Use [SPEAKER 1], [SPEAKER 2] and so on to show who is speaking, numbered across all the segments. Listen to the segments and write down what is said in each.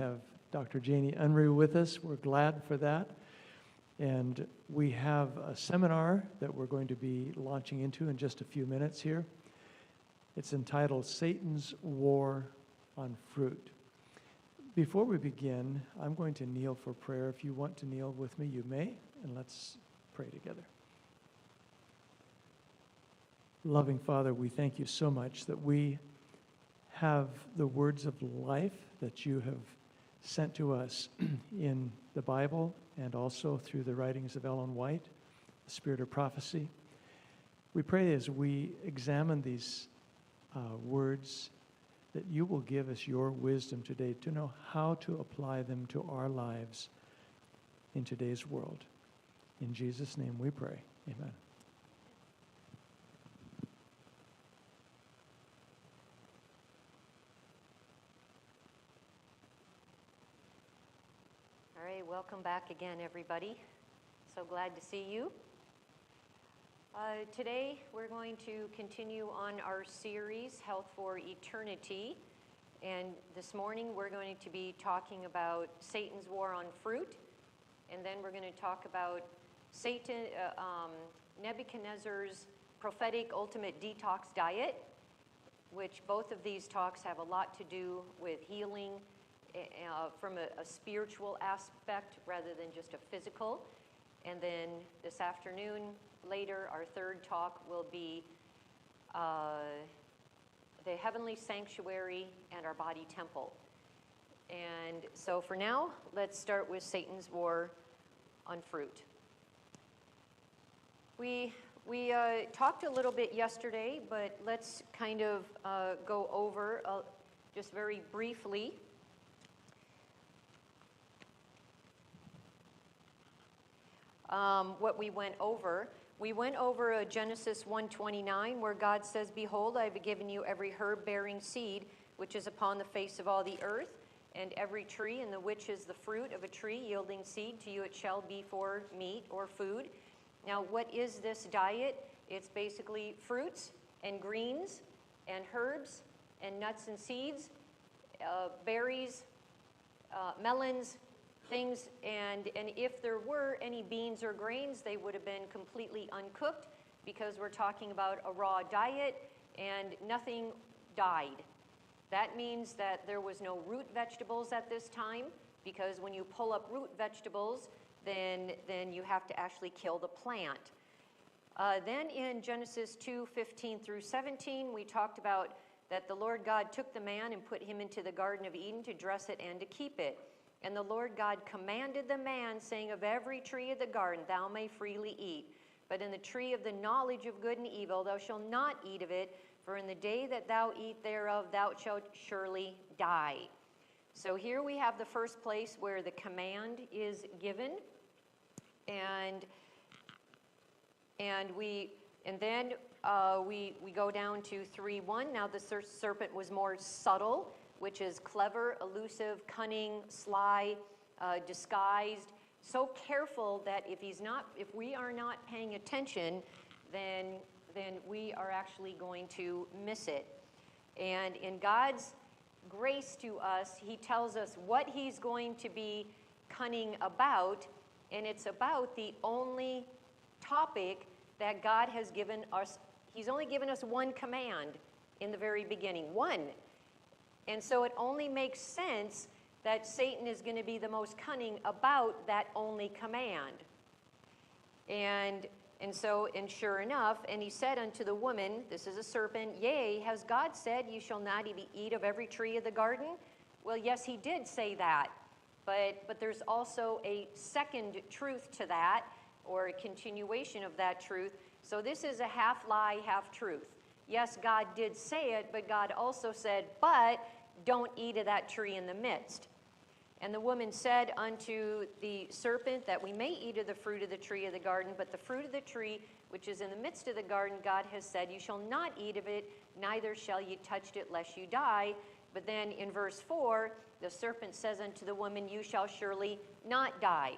[SPEAKER 1] have Dr. Janie Unruh with us. We're glad for that. And we have a seminar that we're going to be launching into in just a few minutes here. It's entitled Satan's War on Fruit. Before we begin, I'm going to kneel for prayer. If you want to kneel with me, you may, and let's pray together. Loving Father, we thank you so much that we have the words of life that you have sent to us in the Bible and also through the writings of Ellen White, the Spirit of Prophecy. We pray as we examine these words that you will give us your wisdom today to know how to apply them to our lives in today's world. In Jesus' name we pray. Amen.
[SPEAKER 2] All right, welcome back again, everybody. So glad to see you. Today, we're going to continue on our series, Health for Eternity. And this morning, we're going to be talking about Satan's war on fruit. And then we're going to talk about Nebuchadnezzar's prophetic ultimate detox diet, which both of these talks have a lot to do with healing from a spiritual aspect rather than just a physical. And then this afternoon, later, our third talk will be the heavenly sanctuary and our body temple. And so for now, let's start with Satan's war on fruit. We talked a little bit yesterday, but let's kind of go over just very briefly what we went over. We went over Genesis 1:29, where God says, "Behold, I have given you every herb bearing seed, which is upon the face of all the earth, and every tree in the which is the fruit of a tree yielding seed, to you it shall be for meat or food." Now, what is this diet? It's basically fruits and greens and herbs and nuts and seeds, berries, melons, things, and if there were any beans or grains, they would have been completely uncooked, because we're talking about a raw diet and nothing died. That means that there was no root vegetables at this time, because when you pull up root vegetables, then you have to actually kill the plant. Then in Genesis 2:15 through 17, we talked about that the Lord God took the man and put him into the Garden of Eden to dress it and to keep it. And the Lord God commanded the man, saying, "Of every tree of the garden thou may freely eat, but in the tree of the knowledge of good and evil thou shalt not eat of it, for in the day that thou eat thereof thou shalt surely die." So here we have the first place where the command is given, and then we go down to 3:1. Now the serpent was more subtle, which is clever, elusive, cunning, sly, disguised, so careful that if we are not paying attention, then we are actually going to miss it. And in God's grace to us, he tells us what he's going to be cunning about, and it's about the only topic that God has given us. He's only given us one command in the very beginning, one. And so it only makes sense that Satan is going to be the most cunning about that only command. And sure enough, and he said unto the woman, this is a serpent, "Yea, has God said, you shall not eat of every tree of the garden?" Well, yes, he did say that. But there's also a second truth to that, or a continuation of that truth. So this is a half lie, half truth. Yes, God did say it, but God also said, "But don't eat of that tree in the midst." And the woman said unto the serpent, "That we may eat of the fruit of the tree of the garden, but the fruit of the tree which is in the midst of the garden, God has said, you shall not eat of it, neither shall ye touch it, lest you die." But then in verse 4, the serpent says unto the woman, "You shall surely not die."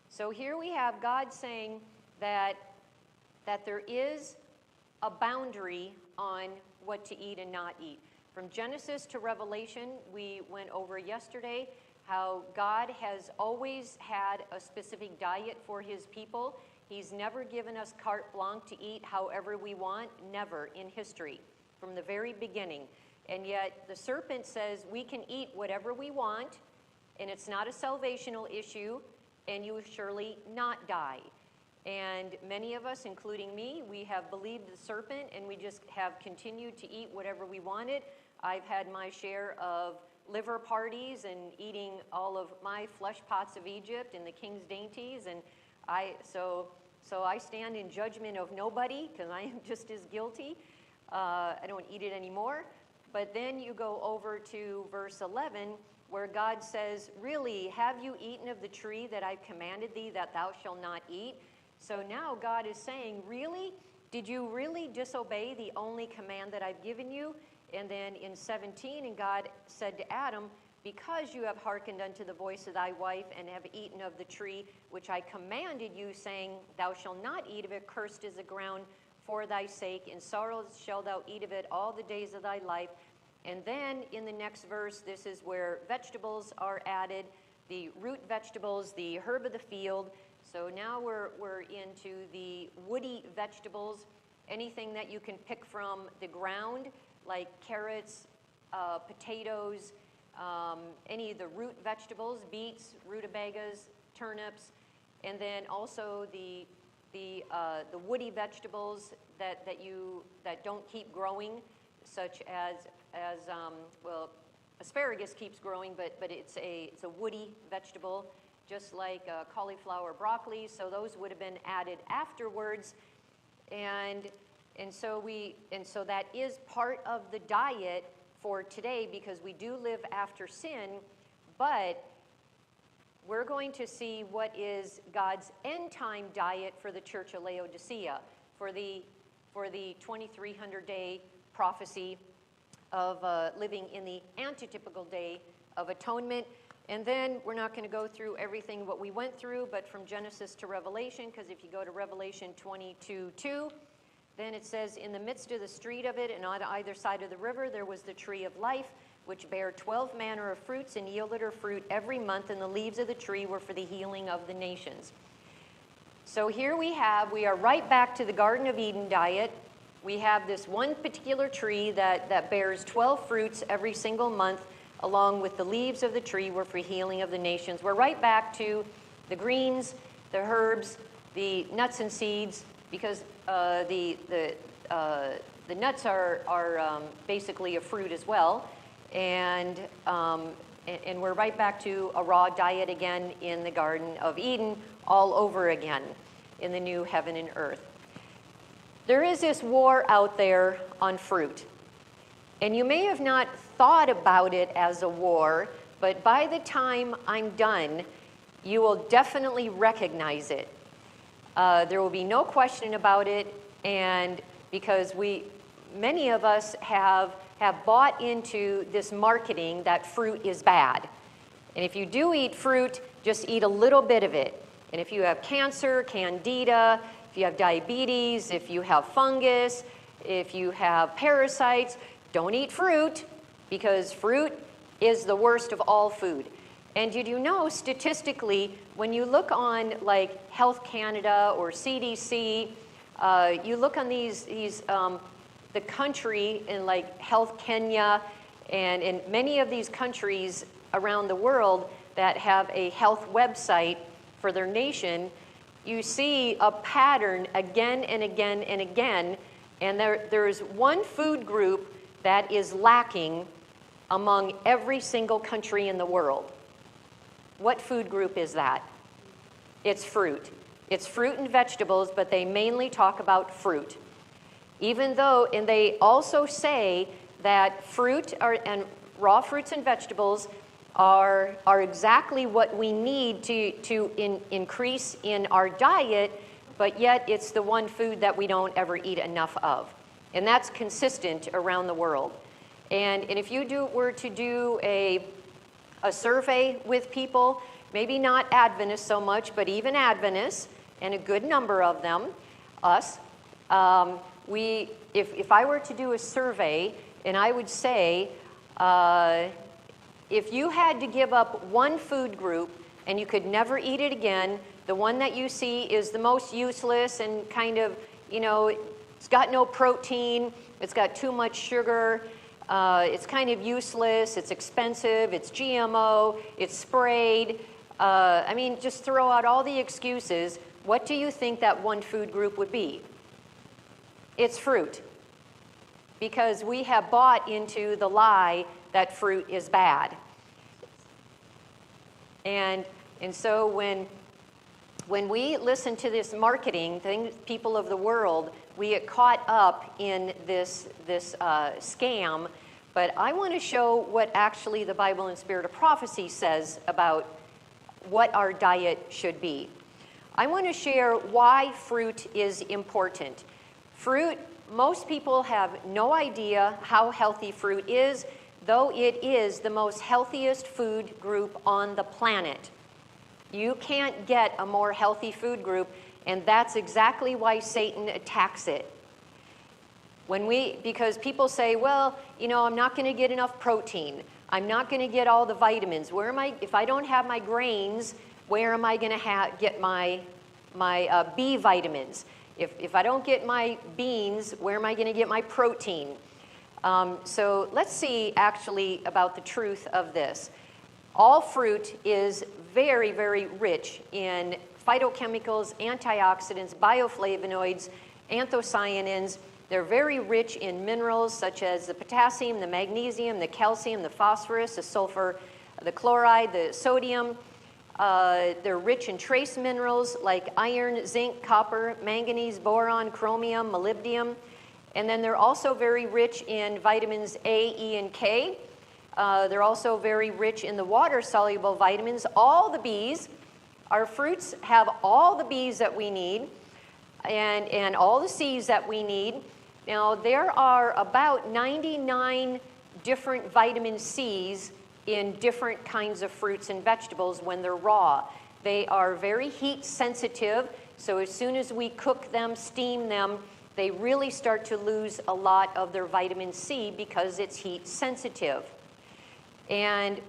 [SPEAKER 2] So here we have God saying that there is a boundary on what to eat and not eat. From Genesis to Revelation, we went over yesterday how God has always had a specific diet for his people. He's never given us carte blanche to eat however we want, never in history, from the very beginning. And yet the serpent says we can eat whatever we want, and it's not a salvational issue, and you will surely not die. And many of us, including me, we have believed the serpent, and we just have continued to eat whatever we wanted. I've had my share of liver parties and eating all of my flesh pots of Egypt and the king's dainties, and so I stand in judgment of nobody, because I am just as guilty. I don't eat it anymore. But then you go over to verse 11, where God says, really, have you eaten of the tree that I've commanded thee that thou shalt not eat? So now God is saying, really? Did you really disobey the only command that I've given you? And then in 17, and God said to Adam, because you have hearkened unto the voice of thy wife, and have eaten of the tree which I commanded you, saying, thou shalt not eat of it, cursed is the ground for thy sake, in sorrow shalt thou eat of it all the days of thy life. And then in the next verse, this is where vegetables are added, the root vegetables, the herb of the field. So now we're into the woody vegetables, anything that you can pick from the ground, like carrots, potatoes, any of the root vegetables, beets, rutabagas, turnips, and then also the woody vegetables that don't keep growing, such as well, asparagus keeps growing, but it's a woody vegetable, just like cauliflower, broccoli. So those would have been added afterwards, and so that is part of the diet for today, because we do live after sin. But we're going to see what is God's end time diet for the church of Laodicea, for the 2300-day prophecy of living in the antitypical day of atonement. And then we're not going to go through everything what we went through, but from Genesis to Revelation, because if you go to Revelation 22:2, then it says, in the midst of the street of it, and on either side of the river, there was the tree of life, which bare 12 manner of fruits, and yielded her fruit every month, and the leaves of the tree were for the healing of the nations. So here we are right back to the Garden of Eden diet. We have this one particular tree that bears 12 fruits every single month, along with the leaves of the tree were for healing of the nations. We're right back to the greens, the herbs, the nuts and seeds, because the nuts are basically a fruit as well, and we're right back to a raw diet again in the Garden of Eden, all over again in the new heaven and earth. There is this war out there on fruit, and you may have not thought about it as a war, but by the time I'm done, you will definitely recognize it. There will be no question about it, and because many of us have bought into this marketing that fruit is bad. And if you do eat fruit, just eat a little bit of it. And if you have cancer, candida, if you have diabetes, if you have fungus, if you have parasites, don't eat fruit, because fruit is the worst of all food. And did you know, statistically, when you look on like Health Canada or CDC, you look on the country in like Health Kenya, and in many of these countries around the world that have a health website for their nation, you see a pattern again and again and again, and there's one food group that is lacking among every single country in the world. What food group is that? It's fruit. It's fruit and vegetables, but they mainly talk about fruit. Even though, and they also say that and raw fruits and vegetables are exactly what we need to increase in our diet, but yet it's the one food that we don't ever eat enough of. And that's consistent around the world. And if you were to do a survey with people, maybe not Adventists so much, but even Adventists, and a good number of them, us, if I were to do a survey, and I would say, if you had to give up one food group and you could never eat it again, the one that you see is the most useless and kind of, you know, it's got no protein, it's got too much sugar, it's kind of useless, it's expensive, it's GMO, it's sprayed. I mean, just throw out all the excuses. What do you think that one food group would be? It's fruit. Because we have bought into the lie that fruit is bad. And so when we listen to this marketing thing, people of the world, we get caught up in this scam. But I want to show what actually the Bible and Spirit of Prophecy says about what our diet should be. I want to share why fruit is important. Fruit, most people have no idea how healthy fruit is, though it is the most healthiest food group on the planet. You can't get a more healthy food group, and that's exactly why Satan attacks it. Because people say, well, you know, I'm not going to get enough protein. I'm not going to get all the vitamins. If I don't have my grains, where am I going to get my B vitamins? If I don't get my beans, where am I going to get my protein? So let's see actually about the truth of this. All fruit is very, very rich in phytochemicals, antioxidants, bioflavonoids, anthocyanins. They're very rich in minerals such as the potassium, the magnesium, the calcium, the phosphorus, the sulfur, the chloride, the sodium. They're rich in trace minerals like iron, zinc, copper, manganese, boron, chromium, molybdenum. And then they're also very rich in vitamins A, E, and K. They're also very rich in the water-soluble vitamins. All the Bs, our fruits have all the Bs that we need and all the Cs that we need. Now, there are about 99 different vitamin Cs in different kinds of fruits and vegetables when they're raw. They are very heat sensitive, so as soon as we cook them, steam them, they really start to lose a lot of their vitamin C because it's heat sensitive. And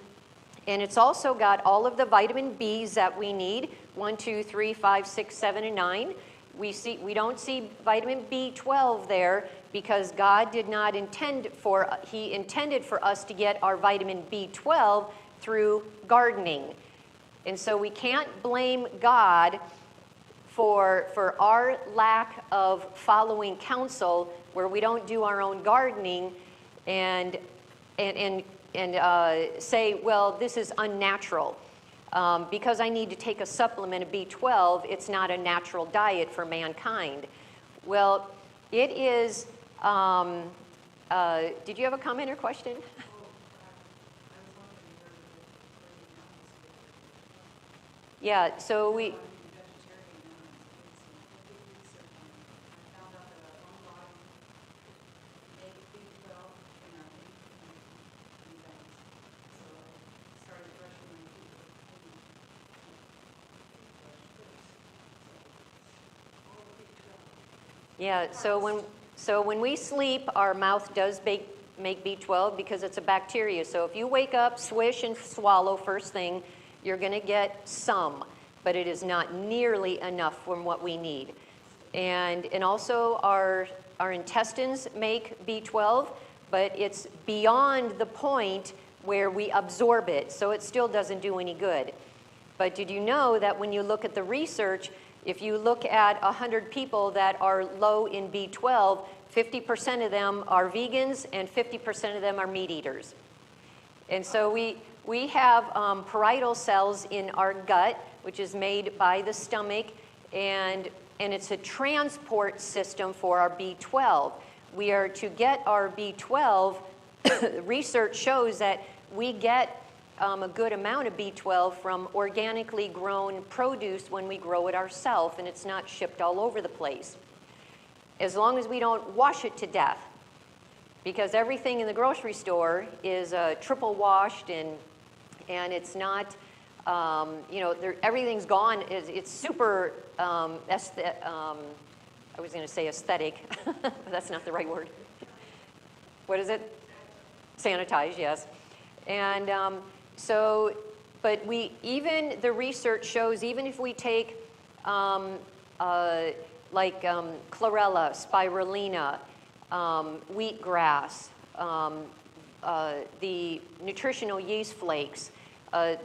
[SPEAKER 2] it's also got all of the vitamin Bs that we need, 1, 2, 3, 5, 6, 7, and 9. We don't see vitamin B12 there because God did not intend for, He intended for us to get our vitamin B12 through gardening. And so we can't blame God for our lack of following counsel where we don't do our own gardening and say, well, this is unnatural. Because I need to take a supplement of B12, it's not a natural diet for mankind. Well, it is, did you have a comment or question? Yeah, so we... Yeah, so when we sleep, our mouth does make B12 because it's a bacteria. So if you wake up, swish, and swallow first thing, you're going to get some, but it is not nearly enough from what we need. And also our intestines make B12, but it's beyond the point where we absorb it, so it still doesn't do any good. But did you know that when you look at the research, if you look at 100 people that are low in B12, 50% of them are vegans and 50% of them are meat eaters. And so we have parietal cells in our gut, which is made by the stomach, and it's a transport system for our B12. We are to get our B12, research shows that we get a good amount of B12 from organically grown produce when we grow it ourselves, and it's not shipped all over the place. As long as we don't wash it to death, because everything in the grocery store is triple washed and it's not, you know, everything's gone. It's super, I was going to say aesthetic, but that's not the right word. What is it? Sanitized, yes. And but even the research shows, even if we take chlorella, spirulina, wheatgrass, the nutritional yeast flakes,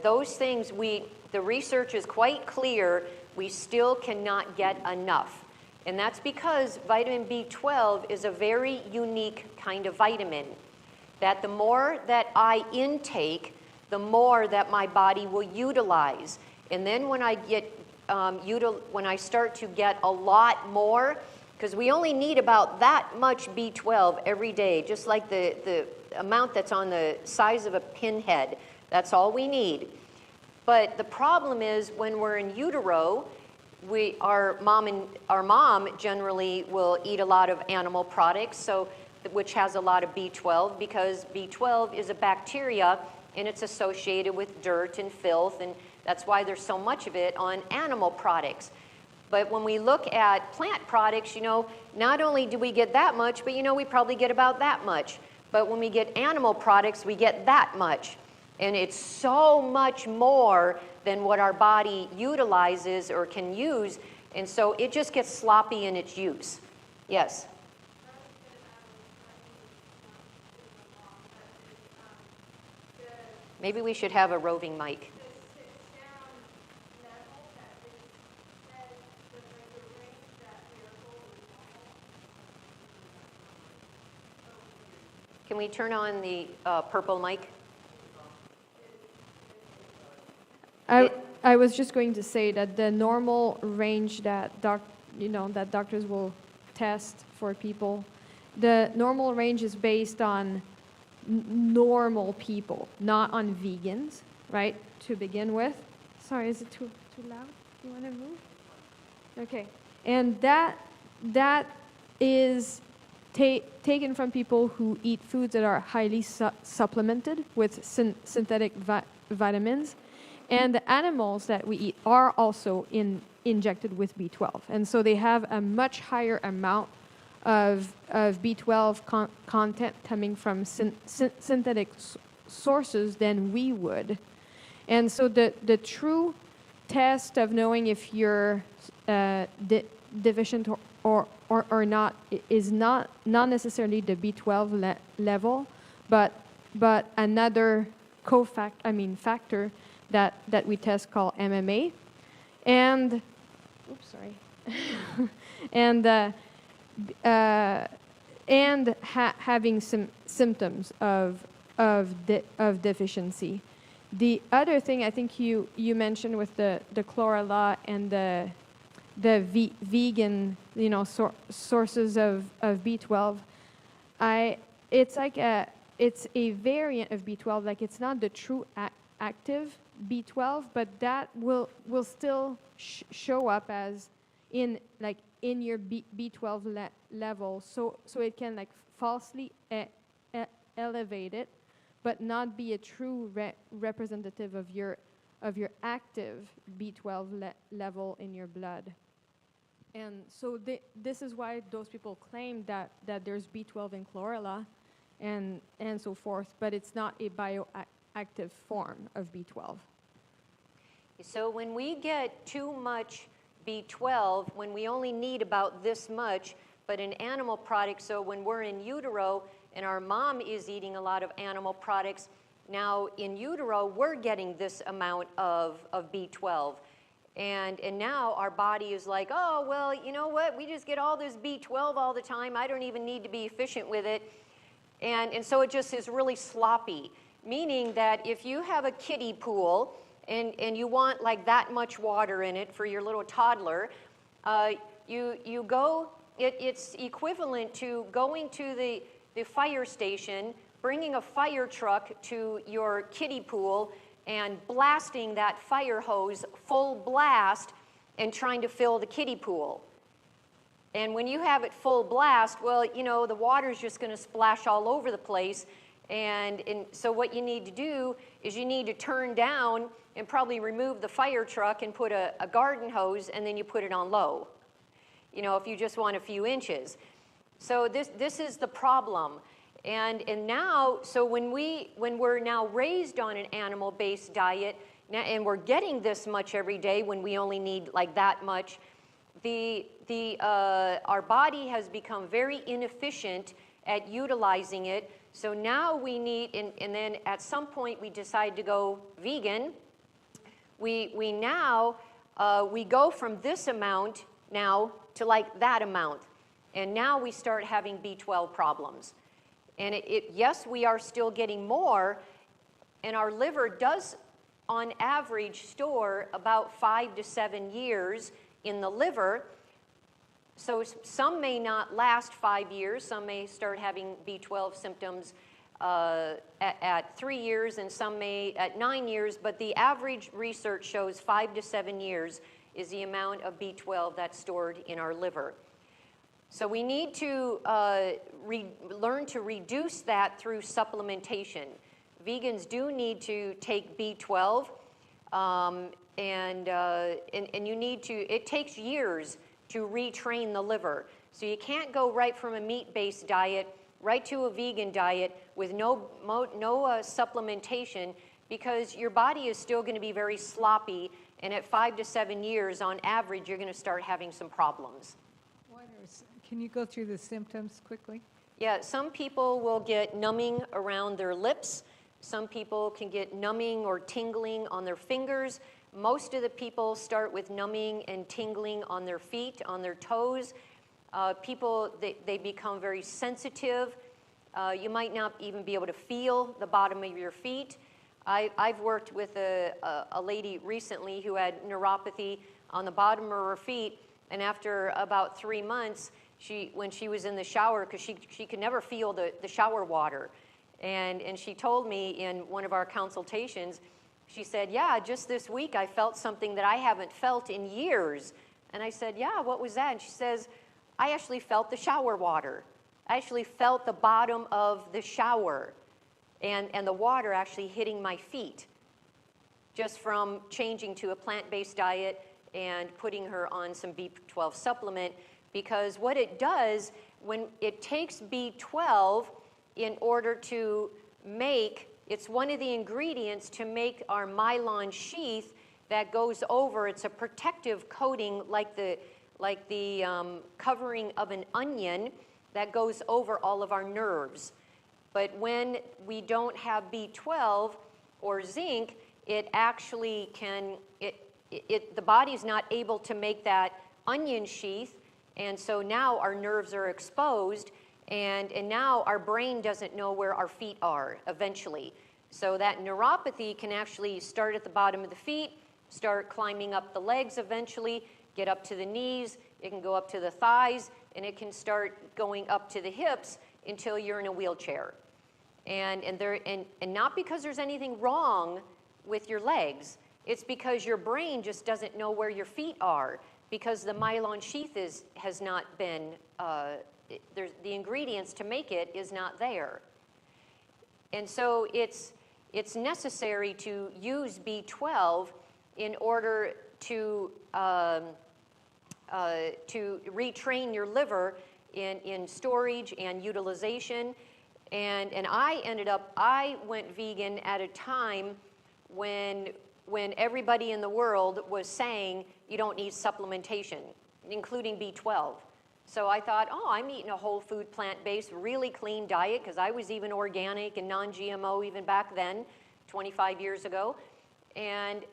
[SPEAKER 2] those things, the research is quite clear, we still cannot get enough. And that's because vitamin B12 is a very unique kind of vitamin, that the more that I intake, the more that my body will utilize. And then when I when I start to get a lot more, because we only need about that much B12 every day, just like the amount that's on the size of a pinhead. That's all we need. But the problem is when we're in utero, our mom generally will eat a lot of animal products, which has a lot of B12, because B12 is a bacteria and it's associated with dirt and filth, and that's why there's so much of it on animal products. But when we look at plant products, not only do we get that much, but we probably get about that much. But when we get animal products, we get that much. And it's so much more than what our body utilizes or can use, and so it just gets sloppy in its use. Yes? Maybe we should have a roving mic. Can we turn on the purple mic?
[SPEAKER 3] I was just going to say that the normal range that that doctors will test for people, the normal range is based on normal people, not on vegans, right? To begin with. Sorry, is it too loud? You want to move? Okay, and that is taken from people who eat foods that are highly supplemented with synthetic vitamins. And the animals that we eat are also injected with B12. And so they have a much higher amount of B12 content coming from synthetic sources than we would. And so the true test of knowing if you're deficient or not is not necessarily the B12 level, but another factor that we test called MMA, and having some symptoms of deficiency. The other thing I think you mentioned with the chlorella and the vegan sources of B12, it's a variant of B12, like it's not the true active B12, but that will still show up as in your B12 level, so it can falsely elevate it, but not be a true representative of your active B12 level in your blood. And so this is why those people claim that there's B12 in chlorella and so forth, but it's not a bioactive form of B12.
[SPEAKER 2] So when we get too much B12, when we only need about this much, but in animal products, so when we're in utero and our mom is eating a lot of animal products, now in utero we're getting this amount of B12. And now our body is like, oh, well, you know what, we just get all this B12 all the time, I don't even need to be efficient with it. And so it just is really sloppy, meaning that if you have a kiddie pool and you want that much water in it for your little toddler, you go, it's equivalent to going to the fire station, bringing a fire truck to your kiddie pool and blasting that fire hose full blast and trying to fill the kiddie pool. And when you have it full blast, well, the water's just going to splash all over the place. And so what you need to do is you need to turn down and probably remove the fire truck and put a garden hose, and then you put it on low, if you just want a few inches. So this is the problem. And now, so when we're now raised on an animal-based diet, and we're getting this much every day when we only need like that much, our body has become very inefficient at utilizing it. So now we need, and then at some point we decide to go vegan. We now, we go from this amount now to like that amount. And now we start having B12 problems. And yes, we are still getting more, and our liver does, on average, store about 5 to 7 years in the liver. So some may not last 5 years. Some may start having B12 symptoms at 3 years, and some may at 9 years. But the average research shows 5 to 7 years is the amount of B12 that's stored in our liver. So we need to learn to reduce that through supplementation. Vegans do need to take B12, and you need to, it takes years to retrain the liver. So you can't go right from a meat-based diet right to a vegan diet with no supplementation, because your body is still going to be very sloppy, and at 5 to 7 years on average you're going to start having some problems.
[SPEAKER 4] Can you go through the symptoms quickly?
[SPEAKER 2] Yeah, some people will get numbing around their lips. Some people can get numbing or tingling on their fingers. Most of the people start with numbing and tingling on their feet, on their toes. People, they become very sensitive. You might not even be able to feel the bottom of your feet. I've worked with a lady recently who had neuropathy on the bottom of her feet, and after about 3 months, when she was in the shower, because she could never feel the shower water, and she told me in one of our consultations, she said, yeah, just this week I felt something that I haven't felt in years. And I said, yeah, what was that? And she says, I actually felt the shower water. I actually felt the bottom of the shower and the water actually hitting my feet, just from changing to a plant-based diet and putting her on some B12 supplement. Because what it does, when it takes B12 in order to make, it's one of the ingredients to make our myelin sheath that goes over, it's a protective coating like the covering of an onion that goes over all of our nerves. But when we don't have B12 or zinc, it actually can, the body's not able to make that onion sheath, and so now our nerves are exposed, and now our brain doesn't know where our feet are eventually. So that neuropathy can actually start at the bottom of the feet, start climbing up the legs eventually, get up to the knees, it can go up to the thighs, and it can start going up to the hips until you're in a wheelchair. And not because there's anything wrong with your legs, it's because your brain just doesn't know where your feet are, because the myelin sheath has not been, the ingredients to make it is not there. And so it's necessary to use B12 in order to retrain your liver in storage and utilization. And I went vegan at a time when everybody in the world was saying you don't need supplementation, including B12. So I thought, oh, I'm eating a whole food, plant-based, really clean diet, because I was even organic and non-GMO even back then, 25 years ago. And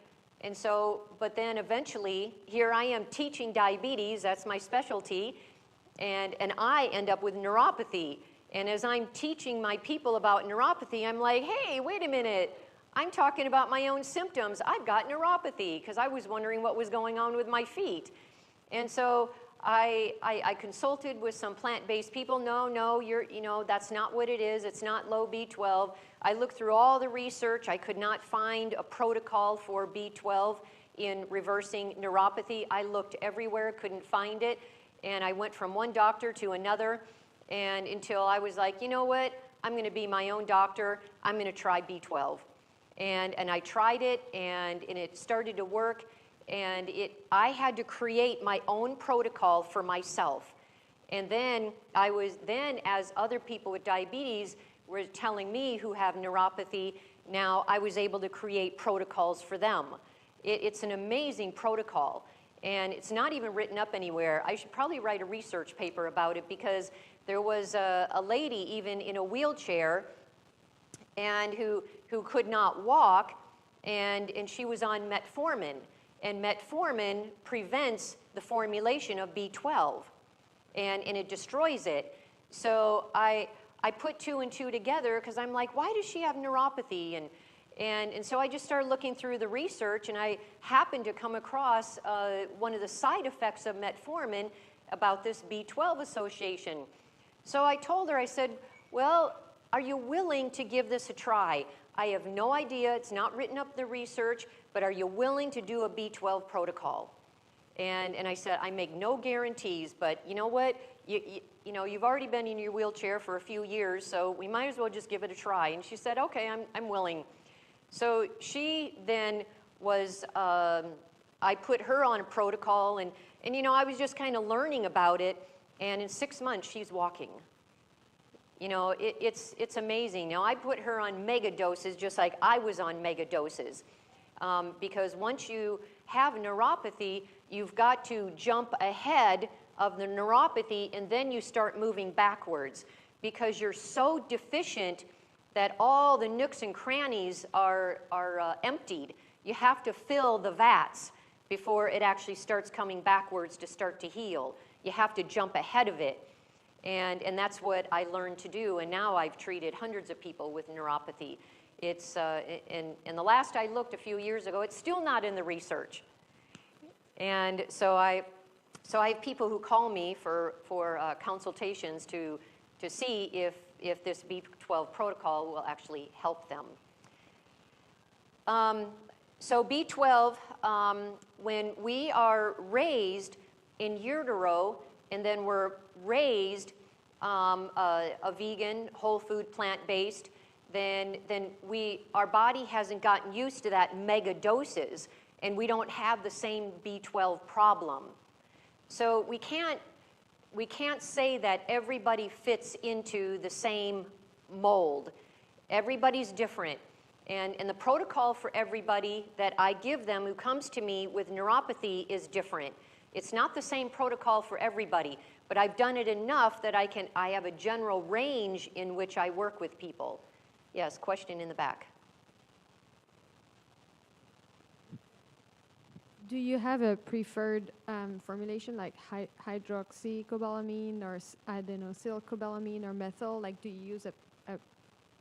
[SPEAKER 2] so, but then eventually, here I am teaching diabetes, that's my specialty, and I end up with neuropathy. And as I'm teaching my people about neuropathy, I'm like, hey, wait a minute. I'm talking about my own symptoms. I've got neuropathy, because I was wondering what was going on with my feet. And so I consulted with some plant-based people. No, that's not what it is. It's not low B12. I looked through all the research. I could not find a protocol for B12 in reversing neuropathy. I looked everywhere, couldn't find it. And I went from one doctor to another, and until I was like, you know what? I'm going to be my own doctor. I'm going to try B12. And I tried it, and it started to work. And I had to create my own protocol for myself. And then as other people with diabetes were telling me who have neuropathy, now I was able to create protocols for them. It's an amazing protocol, and it's not even written up anywhere. I should probably write a research paper about it, because there was a lady even in a wheelchair and who could not walk, and she was on metformin. And metformin prevents the formulation of B12, and it destroys it. So I put 2 and 2 together, because I'm like, why does she have neuropathy? And so I just started looking through the research, and I happened to come across one of the side effects of metformin about this B12 association. So I told her, I said, well, are you willing to give this a try? I have no idea, it's not written up in the research, but are you willing to do a B12 protocol? And I said, I make no guarantees, but you know what? You know, you've already been in your wheelchair for a few years, so we might as well just give it a try. And she said, okay, I'm willing. So she then was, I put her on a protocol, and you know, I was just kind of learning about it, and in 6 months, she's walking. You know, it's amazing. Now, I put her on mega doses just like I was on mega doses, because once you have neuropathy, you've got to jump ahead of the neuropathy, and then you start moving backwards, because you're so deficient that all the nooks and crannies are emptied. You have to fill the vats before it actually starts coming backwards to start to heal. You have to jump ahead of it. And that's what I learned to do, and now I've treated hundreds of people with neuropathy. It's, and the last I looked a few years ago, it's still not in the research. And so I have people who call me for consultations to see if this B12 protocol will actually help them. So B12, when we are raised in utero, and then we're raised a vegan, whole food, plant-based, then our body hasn't gotten used to that mega doses, and we don't have the same B12 problem. So we can't say that everybody fits into the same mold. Everybody's different. And the protocol for everybody that I give them who comes to me with neuropathy is different. It's not the same protocol for everybody, but I've done it enough that I have a general range in which I work with people. Yes, question in the back.
[SPEAKER 3] Do you have a preferred formulation, like hydroxycobalamin or adenosylcobalamin or methyl? Like, do you use a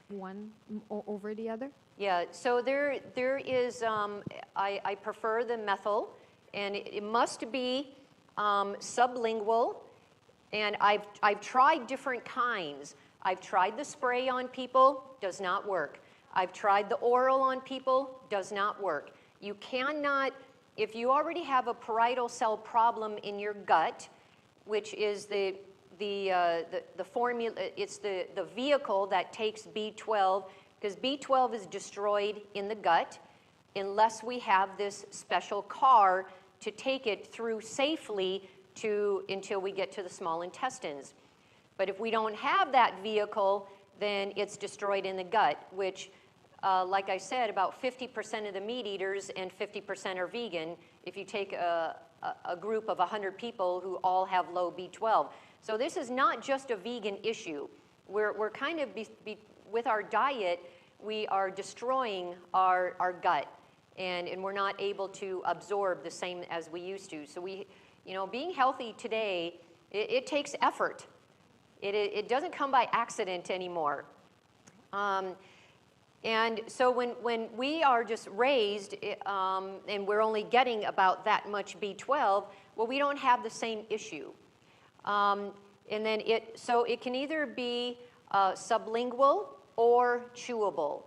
[SPEAKER 3] one over the other?
[SPEAKER 2] Yeah, so there is, I prefer the methyl, and it must be sublingual, and I've tried different kinds. I've tried the spray on people, does not work. I've tried the oral on people, does not work. You cannot, if you already have a parietal cell problem in your gut, which is the formula, it's the vehicle that takes B12, because B12 is destroyed in the gut unless we have this special car to take it through safely until we get to the small intestines. But if we don't have that vehicle, then it's destroyed in the gut, which, like I said, about 50% of the meat eaters and 50% are vegan if you take a group of 100 people who all have low B12. So this is not just a vegan issue. We're kind of, with our diet, we are destroying our gut, and we're not able to absorb the same as we used to. So being healthy today, it takes effort. It doesn't come by accident anymore. And so when we are just raised and we're only getting about that much B12, well, we don't have the same issue. And then it can either be sublingual or chewable.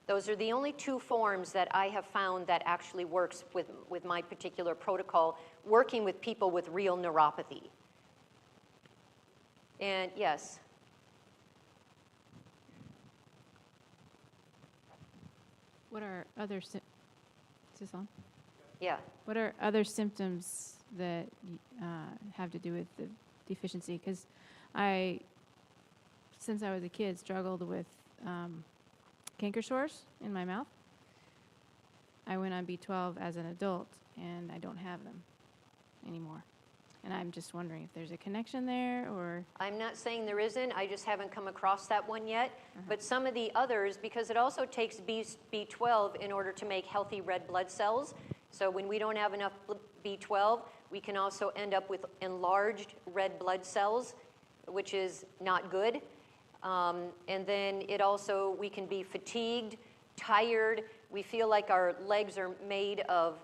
[SPEAKER 2] Those are the only two forms that I have found that actually works with my particular protocol, working with people with real neuropathy. And yes?
[SPEAKER 5] What are other is this on?
[SPEAKER 2] Yeah.
[SPEAKER 5] What are other symptoms that have to do with the deficiency, because since I was a kid, struggled with canker sores in my mouth. I went on B12 as an adult, and I don't have them anymore. And I'm just wondering if there's a connection there, or...
[SPEAKER 2] I'm not saying there isn't, I just haven't come across that one yet. But some of the others, because it also takes B12 in order to make healthy red blood cells. So when we don't have enough B12, we can also end up with enlarged red blood cells, which is not good. And then it also, we can be fatigued, tired. We feel like our legs are made of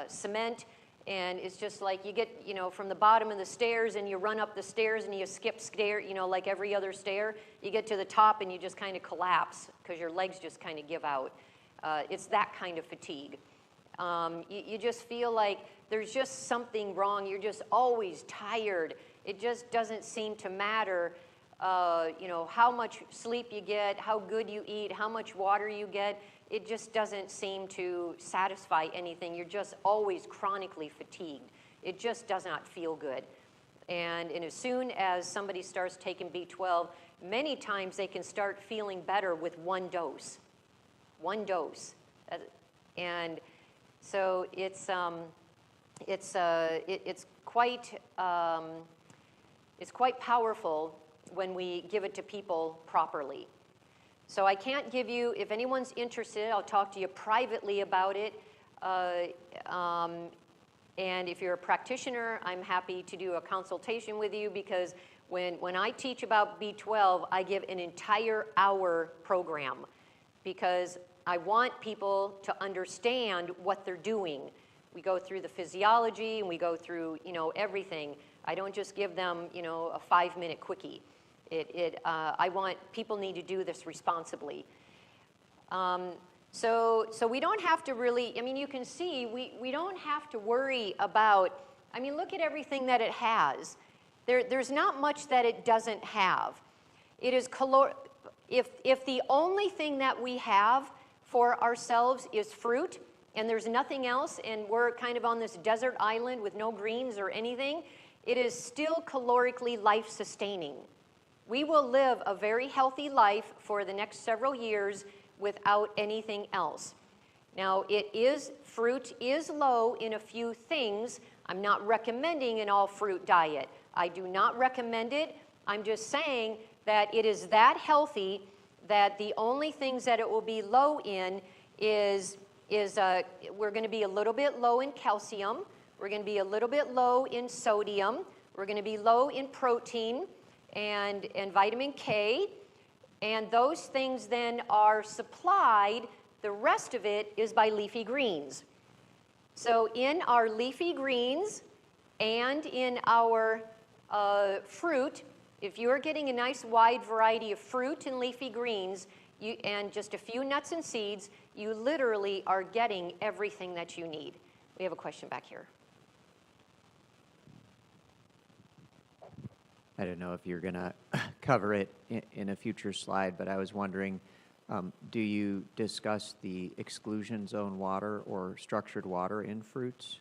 [SPEAKER 2] cement. And it's just like you get, from the bottom of the stairs and you run up the stairs and you skip stair, like every other stair. You get to the top and you just kind of collapse because your legs just kind of give out. It's that kind of fatigue. You just feel like there's just something wrong. You're just always tired. It just doesn't seem to matter, how much sleep you get, how good you eat, how much water you get. It just doesn't seem to satisfy anything. You're just always chronically fatigued. It just does not feel good. And as soon as somebody starts taking B12, many times they can start feeling better with one dose. One dose. And so it's quite powerful when we give it to people properly. So I can't give you, if anyone's interested, I'll talk to you privately about it. And if you're a practitioner, I'm happy to do a consultation with you, because when I teach about B12, I give an entire hour program, because I want people to understand what they're doing. We go through the physiology and we go through, everything. I don't just give them, a 5-minute quickie. I want, people need to do this responsibly. So we don't have to really, you can see, we don't have to worry about, look at everything that it has. There's not much that it doesn't have. It is if the only thing that we have for ourselves is fruit, and there's nothing else, and we're kind of on this desert island with no greens or anything, it is still calorically life-sustaining. We will live a very healthy life for the next several years without anything else. Now, fruit is low in a few things. I'm not recommending an all-fruit diet. I do not recommend it. I'm just saying that it is that healthy that the only things that it will be low in is we're going to be a little bit low in calcium. We're going to be a little bit low in sodium. We're going to be low in protein and vitamin K. And those things then are supplied, the rest of it is by leafy greens. So in our leafy greens and in our fruit, if you're getting a nice wide variety of fruit and leafy greens and just a few nuts and seeds, you literally are getting everything that you need. We have a question back here.
[SPEAKER 6] I don't know if you're going to cover it in a future slide, but I was wondering, do you discuss the exclusion zone water or structured water in fruits?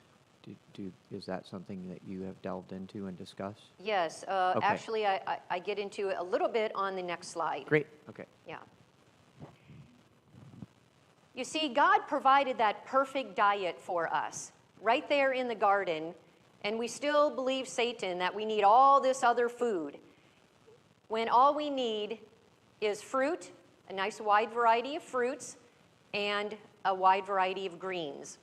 [SPEAKER 6] Is that something that you have delved into and discussed?
[SPEAKER 2] Yes,
[SPEAKER 6] Okay.
[SPEAKER 2] Actually I get into it a little bit on the next slide.
[SPEAKER 6] Great, okay.
[SPEAKER 2] Yeah. You see, God provided that perfect diet for us right there in the garden, and we still believe Satan that we need all this other food, when all we need is fruit, a nice wide variety of fruits, and a wide variety of greens,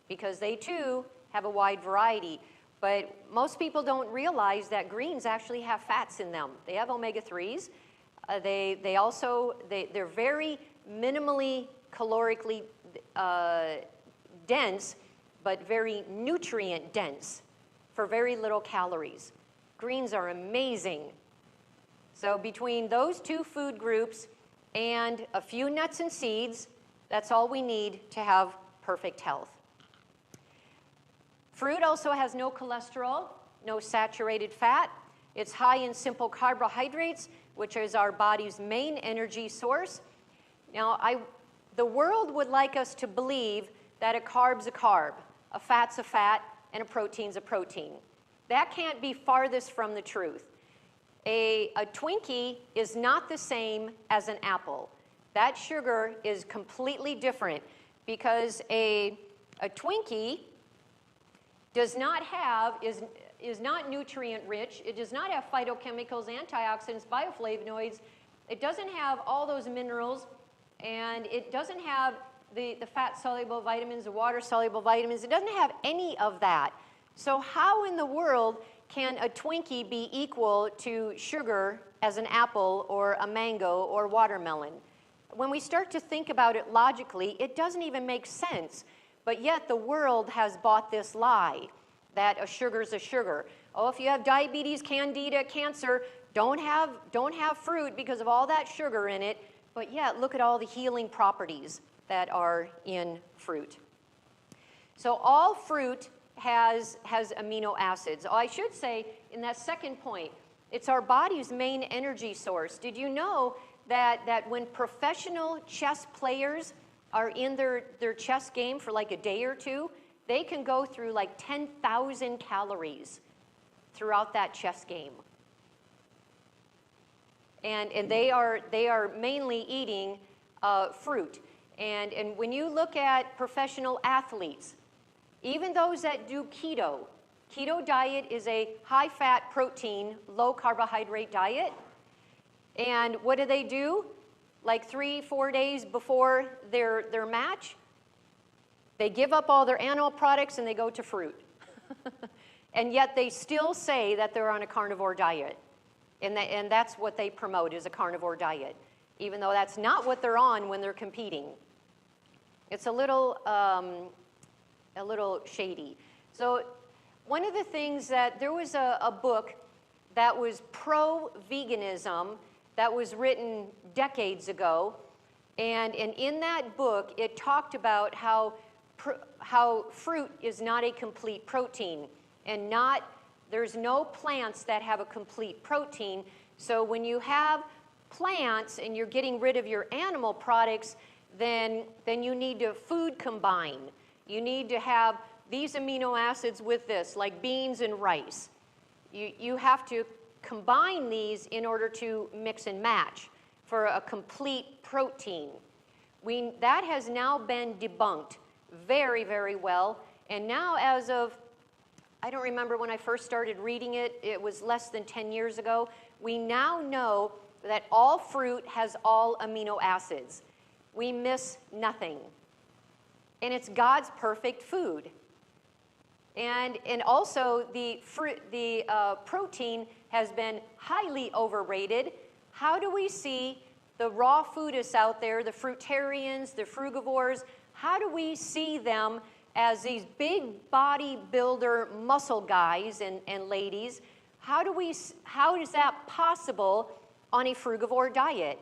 [SPEAKER 2] because they too have a wide variety. But most people don't realize that greens actually have fats in them. They have omega-3s. They're very minimally calorically dense, but very nutrient dense for very little calories. Greens are amazing. So between those two food groups and a few nuts and seeds, that's all we need to have perfect health. Fruit also has no cholesterol, no saturated fat. It's high in simple carbohydrates, which is our body's main energy source. Now, the world would like us to believe that a carb's a carb, a fat's a fat, and a protein's a protein. That can't be farthest from the truth. A Twinkie is not the same as an apple. That sugar is completely different because a Twinkie does not have, is not nutrient rich. It does not have phytochemicals, antioxidants, bioflavonoids. It doesn't have all those minerals, and it doesn't have the fat-soluble vitamins, the water-soluble vitamins. It doesn't have any of that. So how in the world can a Twinkie be equal to sugar as an apple or a mango or watermelon? When we start to think about it logically, it doesn't even make sense. But yet the world has bought this lie that a sugar's a sugar. Oh, if you have diabetes, candida, cancer, don't have fruit because of all that sugar in it. But yet, look at all the healing properties that are in fruit. So all fruit has amino acids. Oh, I should say, in that second point, it's our body's main energy source. Did you know that when professional chess players are in their chess game for like a day or two, they can go through like 10,000 calories throughout that chess game. And they are mainly eating fruit. And when you look at professional athletes, even those that do keto diet is a high-fat, protein, low-carbohydrate diet. And what do? Like 3-4 days before their match, they give up all their animal products and they go to fruit. And yet they still say that they're on a carnivore diet. And that's what they promote, is a carnivore diet, even though that's not what they're on when they're competing. It's a little shady. So one of the things that, there was a book that was pro-veganism that was written decades ago, and in that book it talked about how fruit is not a complete protein, and there's no plants that have a complete protein. So when you have plants and you're getting rid of your animal products, then you need to food combine. You need to have these amino acids with this, like beans and rice. You have to combine these in order to mix and match for a complete protein. That has now been debunked very, very well. And now, as of, I don't remember when I first started reading it, it was less than 10 years ago, we now know that all fruit has all amino acids. We miss nothing. And it's God's perfect food. And also the protein has been highly overrated. How do we see the raw foodists out there, the fruitarians, the frugivores, how do we see them as these big bodybuilder muscle guys and ladies? How is that possible on a frugivore diet?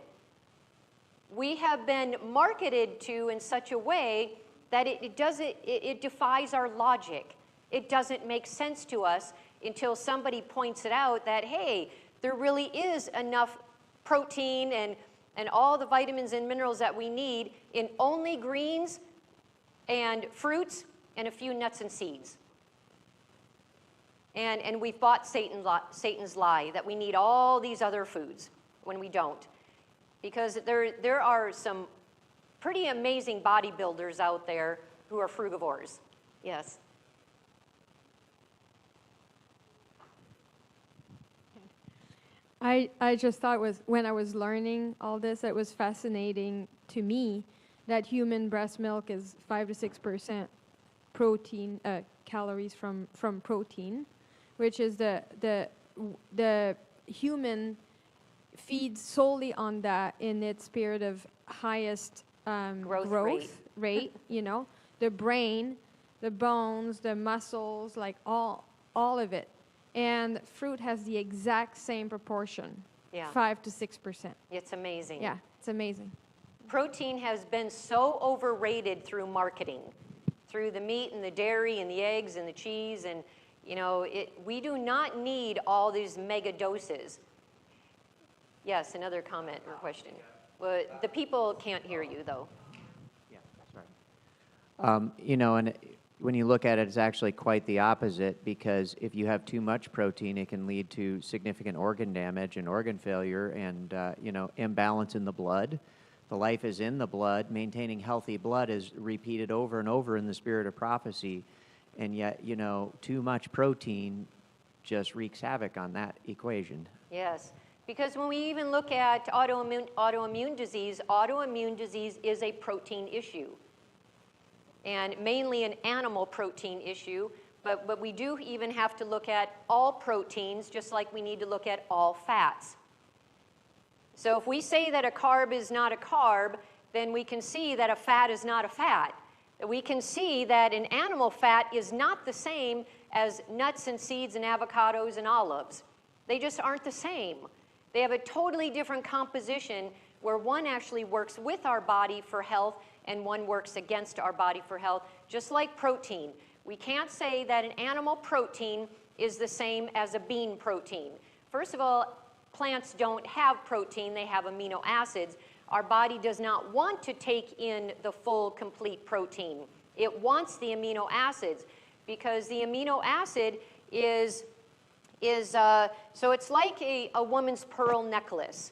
[SPEAKER 2] We have been marketed to in such a way that it defies our logic. It doesn't make sense to us until somebody points it out that, hey, there really is enough protein and all the vitamins and minerals that we need in only greens and fruits and a few nuts and seeds. And we've bought Satan's lie that we need all these other foods when we don't. Because there are some pretty amazing bodybuilders out there who are frugivores. Yes.
[SPEAKER 3] I just thought when I was learning all this, it was fascinating to me that human breast milk is 5 to 6% protein, calories from protein, which is the human feeds solely on that in its period of highest growth rate. You know, the brain, the bones, the muscles, like all of it. And fruit has the exact same proportion, 5 to 6%.
[SPEAKER 2] It's amazing.
[SPEAKER 3] Yeah, it's amazing.
[SPEAKER 2] Protein has been so overrated through marketing, through the meat and the dairy and the eggs and the cheese, and we do not need all these mega doses. Yes, another comment or question. Well, the people can't hear you though.
[SPEAKER 6] Yeah, that's right. And when you look at it, it's actually quite the opposite, because if you have too much protein, it can lead to significant organ damage and organ failure and, imbalance in the blood. The life is in the blood. Maintaining healthy blood is repeated over and over in the spirit of prophecy. And yet, too much protein just wreaks havoc on that equation.
[SPEAKER 2] Yes, because when we even look at autoimmune disease is a protein issue, and mainly an animal protein issue, but we do even have to look at all proteins, just like we need to look at all fats. So if we say that a carb is not a carb, then we can see that a fat is not a fat. We can see that an animal fat is not the same as nuts and seeds and avocados and olives. They just aren't the same. They have a totally different composition, where one actually works with our body for health and one works against our body for health, just like protein. We can't say that an animal protein is the same as a bean protein. First of all, plants don't have protein, they have amino acids. Our body does not want to take in the full, complete protein. It wants the amino acids, because the amino acid so it's like a woman's pearl necklace.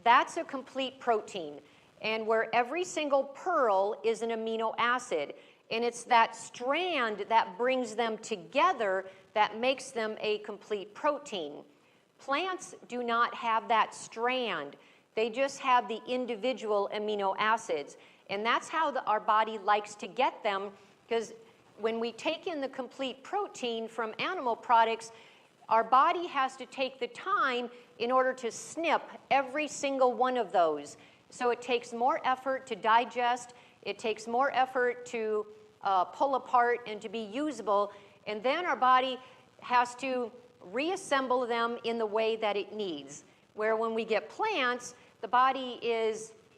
[SPEAKER 2] That's a complete protein. And where every single pearl is an amino acid. And it's that strand that brings them together that makes them a complete protein. Plants do not have that strand. They just have the individual amino acids. And that's how our body likes to get them, because when we take in the complete protein from animal products, our body has to take the time in order to snip every single one of those. So it takes more effort to digest, it takes more effort to pull apart and to be usable, and then our body has to reassemble them in the way that it needs. Where when we get plants, the body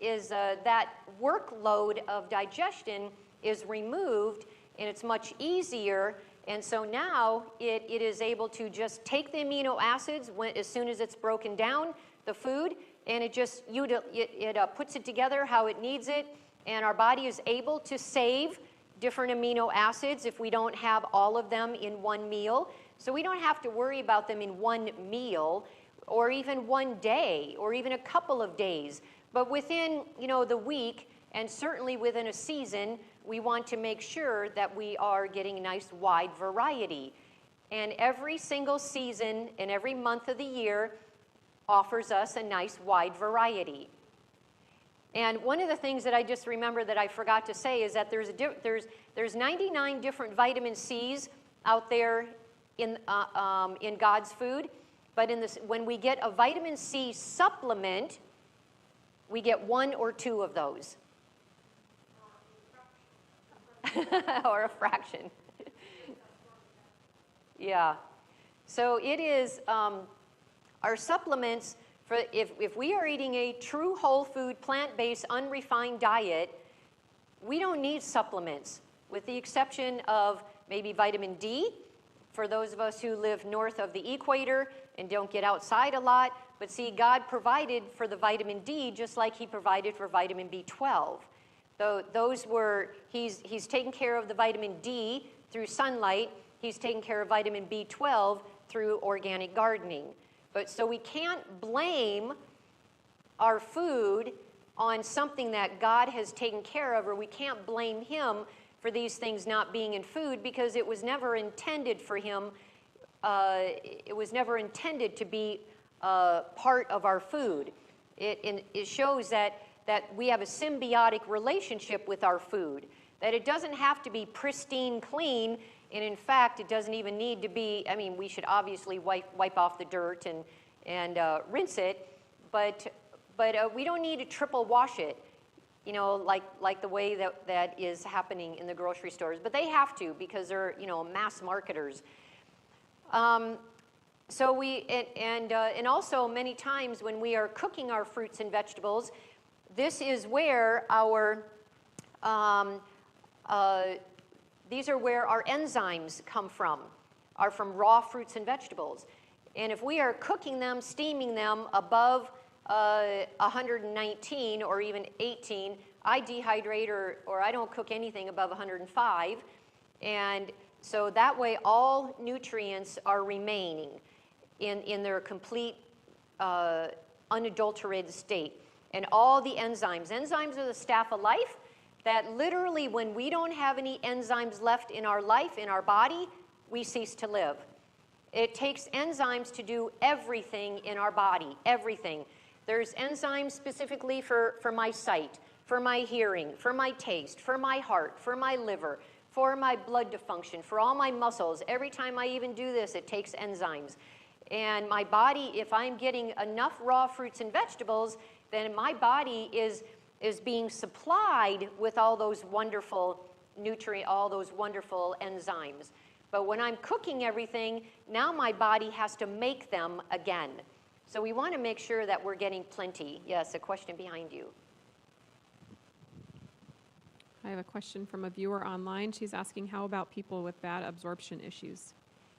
[SPEAKER 2] that workload of digestion is removed, and it's much easier. And so now it is able to just take the amino acids as soon as it's broken down, the food, and it just puts it together how it needs it. And our body is able to save different amino acids if we don't have all of them in one meal. So we don't have to worry about them in one meal, or even one day, or even a couple of days. But within, the week, and certainly within a season, we want to make sure that we are getting a nice wide variety. And every single season and every month of the year offers us a nice wide variety. And one of the things that I just remember that I forgot to say is that there's 99 different vitamin C's out there in God's food. But when we get a vitamin C supplement, we get 1 or 2 of those. Or a fraction. Yeah. So it is our supplements. If we are eating a true whole food, plant-based, unrefined diet, we don't need supplements, with the exception of maybe vitamin D, for those of us who live north of the equator and don't get outside a lot. But see, God provided for the vitamin D just like he provided for vitamin B12. So he's taken care of the vitamin D through sunlight. He's taken care of vitamin B12 through organic gardening. But so we can't blame our food on something that God has taken care of, or we can't blame him for these things not being in food, because it was never intended for him. It was never intended to be part of our food. It shows that we have a symbiotic relationship with our food, that it doesn't have to be pristine clean, and in fact, it doesn't even need to be, we should obviously wipe off the dirt and rinse it, but we don't need to triple wash it, like the way that is happening in the grocery stores. But they have to, because they're, mass marketers. So and also many times when we are cooking our fruits and vegetables, this is where these are where our enzymes come from, are from raw fruits and vegetables. And if we are cooking them, steaming them above 119 or even 18, I dehydrate or I don't cook anything above 105. And so that way all nutrients are remaining in their complete unadulterated state. And all the enzymes. Enzymes are the staff of life that literally when we don't have any enzymes left in our life, in our body, we cease to live. It takes enzymes to do everything in our body, everything. There's enzymes specifically for my sight, for my hearing, for my taste, for my heart, for my liver, for my blood to function, for all my muscles. Every time I even do this, it takes enzymes. And my body, if I'm getting enough raw fruits and vegetables, then my body is being supplied with all those wonderful all those wonderful enzymes. But when I'm cooking everything, now my body has to make them again. So we want to make sure that we're getting plenty. Yes, a question behind you.
[SPEAKER 7] I have a question from a viewer online. She's asking, how about people with bad absorption issues?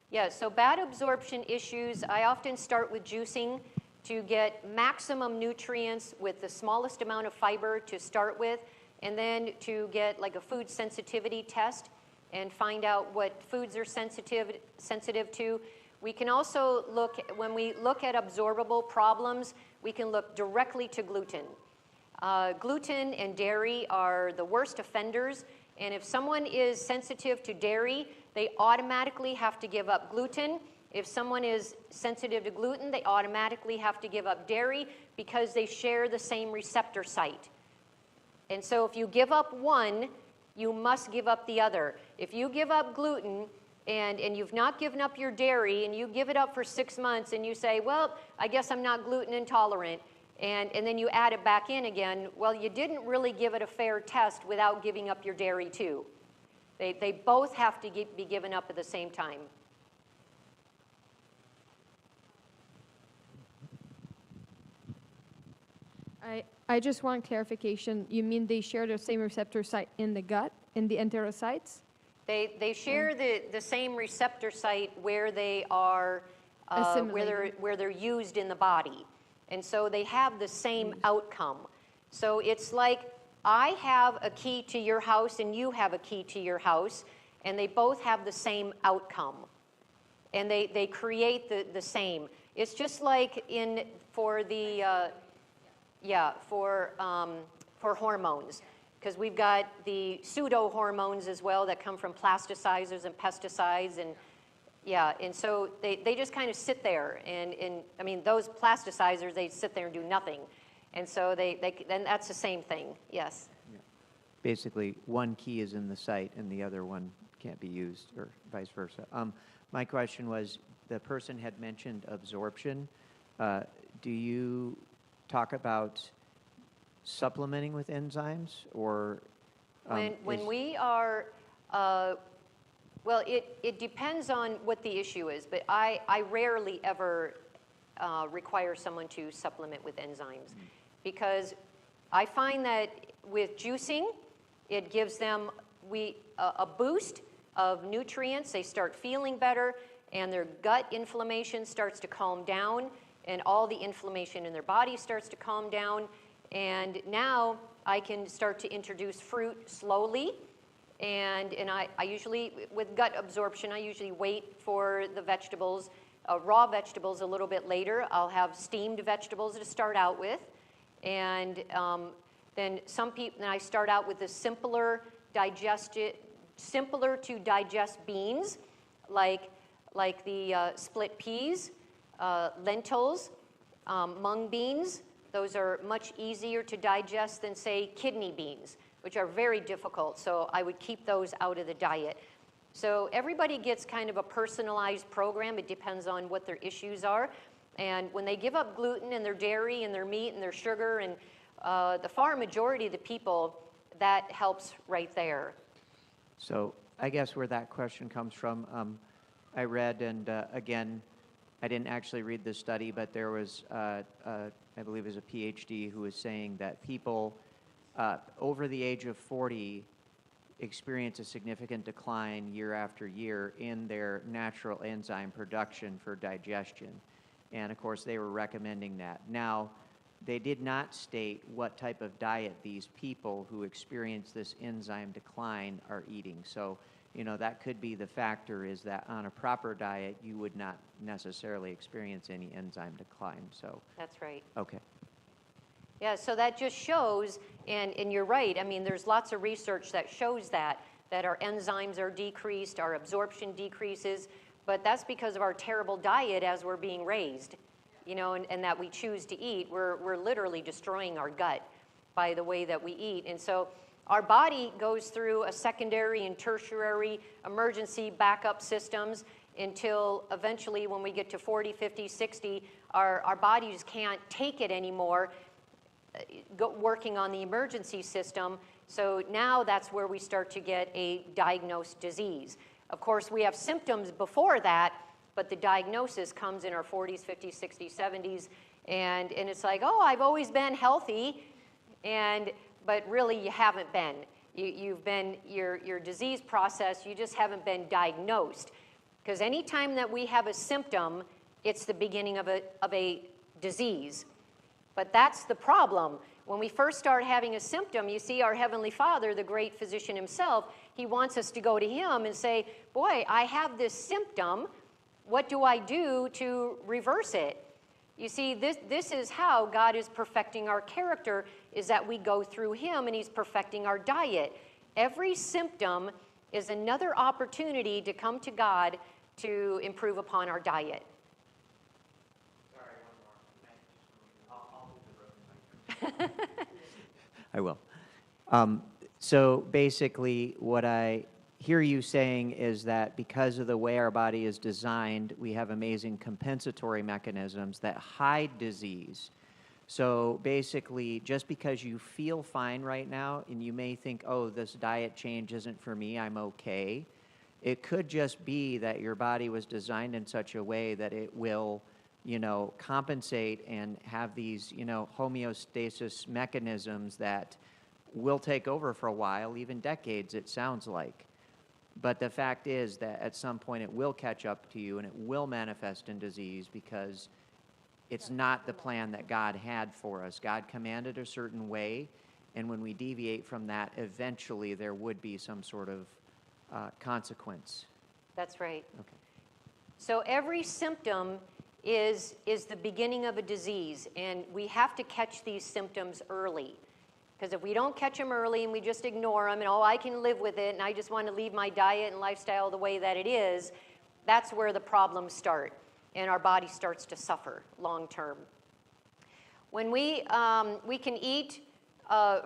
[SPEAKER 2] Yeah, so bad absorption issues, I often start with juicing to get maximum nutrients with the smallest amount of fiber to start with, and then to get like a food sensitivity test and find out what foods are sensitive to. We can also look, when we look at absorbable problems, we can look directly to gluten. Gluten and dairy are the worst offenders, and if someone is sensitive to dairy, they automatically have to give up gluten. If someone is sensitive to gluten, they automatically have to give up dairy because they share the same receptor site. And so if you give up one, you must give up the other. If you give up gluten and you've not given up your dairy and you give it up for 6 months and you say, well, I guess I'm not gluten intolerant, and then you add it back in again, well, you didn't really give it a fair test without giving up your dairy too. They both have to be given up at the same time.
[SPEAKER 3] I just want clarification. You mean they share the same receptor site in the gut, in the enterocytes?
[SPEAKER 2] They share the same receptor site where they are where they're used in the body, and so they have the same outcome. So it's like I have a key to your house and you have a key to your house, and they both have the same outcome, and they create the same. It's just like for hormones, because we've got the pseudo hormones as well that come from plasticizers and pesticides, and so they just kind of sit there, and I mean those plasticizers, they sit there and do nothing, and so then that's the same thing. Yes.
[SPEAKER 6] Yeah. Basically, one key is in the site and the other one can't be used, or vice versa. My question was, the person had mentioned absorption. Do you talk about supplementing with enzymes, or
[SPEAKER 2] when we are well, it depends on what the issue is, but I rarely ever require someone to supplement with enzymes, because I find that with juicing, it gives them a boost of nutrients. They start feeling better, and their gut inflammation starts to calm down, and all the inflammation in their body starts to calm down. And now I can start to introduce fruit slowly. And I usually, with gut absorption, I usually wait for the vegetables, raw vegetables a little bit later. I'll have steamed vegetables to start out with. And then I start out with the simpler to digest beans, like the split peas, lentils, mung beans. Those are much easier to digest than, say, kidney beans, which are very difficult. So I would keep those out of the diet. So everybody gets kind of a personalized program. It depends on what their issues are. And when they give up gluten and their dairy and their meat and their sugar, and the far majority of the people, that helps right there.
[SPEAKER 6] So I guess where that question comes from, I read, and again, I didn't actually read this study, but there was, I believe it was a PhD who was saying that people over the age of 40 experience a significant decline year after year in their natural enzyme production for digestion. And of course, they were recommending that. Now, they did not state what type of diet these people who experience this enzyme decline are eating. So that could be the factor, is that on a proper diet, you would not necessarily experience any enzyme decline. So,
[SPEAKER 2] That's right.
[SPEAKER 6] okay.
[SPEAKER 2] Yeah, so that just shows, and you're right, I mean, there's lots of research that shows that our enzymes are decreased, our absorption decreases, but that's because of our terrible diet as we're being raised, and that we choose to eat. We're literally destroying our gut by the way that we eat. And so our body goes through a secondary and tertiary emergency backup systems until eventually when we get to 40, 50, 60, our bodies can't take it anymore, working on the emergency system. So now that's where we start to get a diagnosed disease. Of course, we have symptoms before that, but the diagnosis comes in our 40s, 50s, 60s, 70s, and it's like, oh, I've always been healthy, but really you haven't been. You've been, your disease process, you just haven't been diagnosed. Because anytime that we have a symptom, it's the beginning of a disease. But that's the problem. When we first start having a symptom, you see our Heavenly Father, the great physician himself, he wants us to go to him and say, boy, I have this symptom. What do I do to reverse it? You see, this is how God is perfecting our character, is that we go through him and he's perfecting our diet. Every symptom is another opportunity to come to God to improve upon our diet.
[SPEAKER 6] Sorry, one more. I will. So basically, what I hear you saying is that because of the way our body is designed, we have amazing compensatory mechanisms that hide disease. So basically, just because you feel fine right now and you may think, oh, this diet change isn't for me, I'm okay, it could just be that your body was designed in such a way that it will, compensate and have these, homeostasis mechanisms that will take over for a while, even decades, it sounds like. But the fact is that at some point it will catch up to you and it will manifest in disease because it's not the plan that God had for us. God commanded a certain way, and when we deviate from that, eventually there would be some sort of consequence.
[SPEAKER 2] That's right.
[SPEAKER 6] Okay.
[SPEAKER 2] So every symptom is the beginning of a disease, and we have to catch these symptoms early. Because if we don't catch them early and we just ignore them and, oh, I can live with it and I just want to leave my diet and lifestyle the way that it is, that's where the problems start and our body starts to suffer long term. When we can eat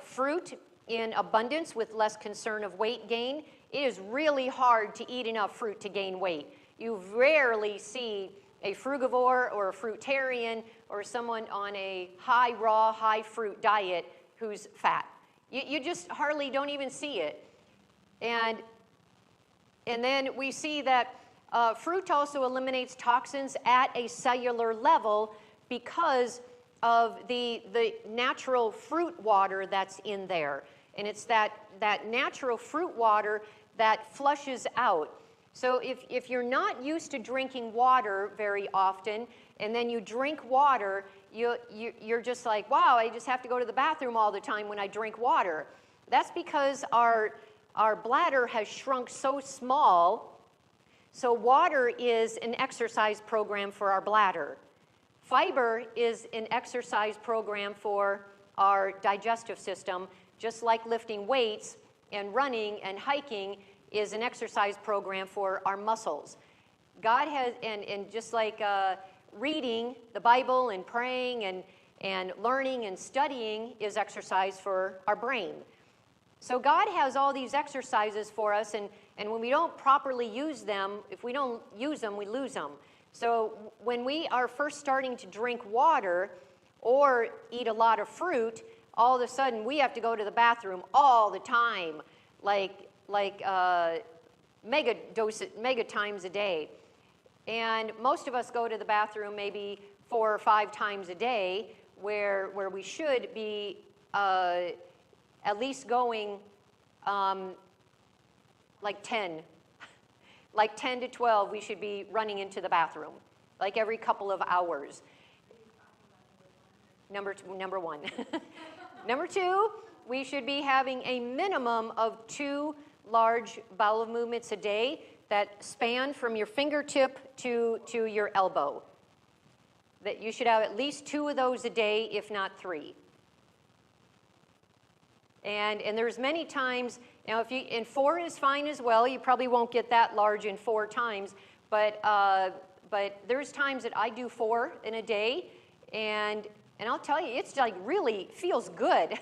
[SPEAKER 2] fruit in abundance with less concern of weight gain, it is really hard to eat enough fruit to gain weight. You rarely see a frugivore or a fruitarian or someone on a high raw, high fruit diet who's fat. You just hardly don't even see it. And then we see that fruit also eliminates toxins at a cellular level because of the natural fruit water that's in there. And it's that natural fruit water that flushes out. So if you're not used to drinking water very often, and then you drink water, you're just like, wow, I just have to go to the bathroom all the time when I drink water. That's because our bladder has shrunk so small. So water is an exercise program for our bladder. Fiber is an exercise program for our digestive system, just like lifting weights and running and hiking is an exercise program for our muscles. God has, and just like reading the Bible and praying and learning and studying is exercise for our brain. So God has all these exercises for us, and when we don't properly use them, if we don't use them, we lose them. So when we are first starting to drink water or eat a lot of fruit, all of a sudden we have to go to the bathroom all the time, like mega times a day. And most of us go to the bathroom maybe 4 or 5 times a day, where we should be at least going like 10 to 12, we should be running into the bathroom, like every couple of hours. Number one. Number 2, we should be having a minimum of 2 large bowel movements a day that span from your fingertip to your elbow. That you should have at least 2 of those a day, if not 3. And there's many times, now and 4 is fine as well. You probably won't get that large in 4 times, but there's times that I do 4 in a day, and I'll tell you, it's like really feels good,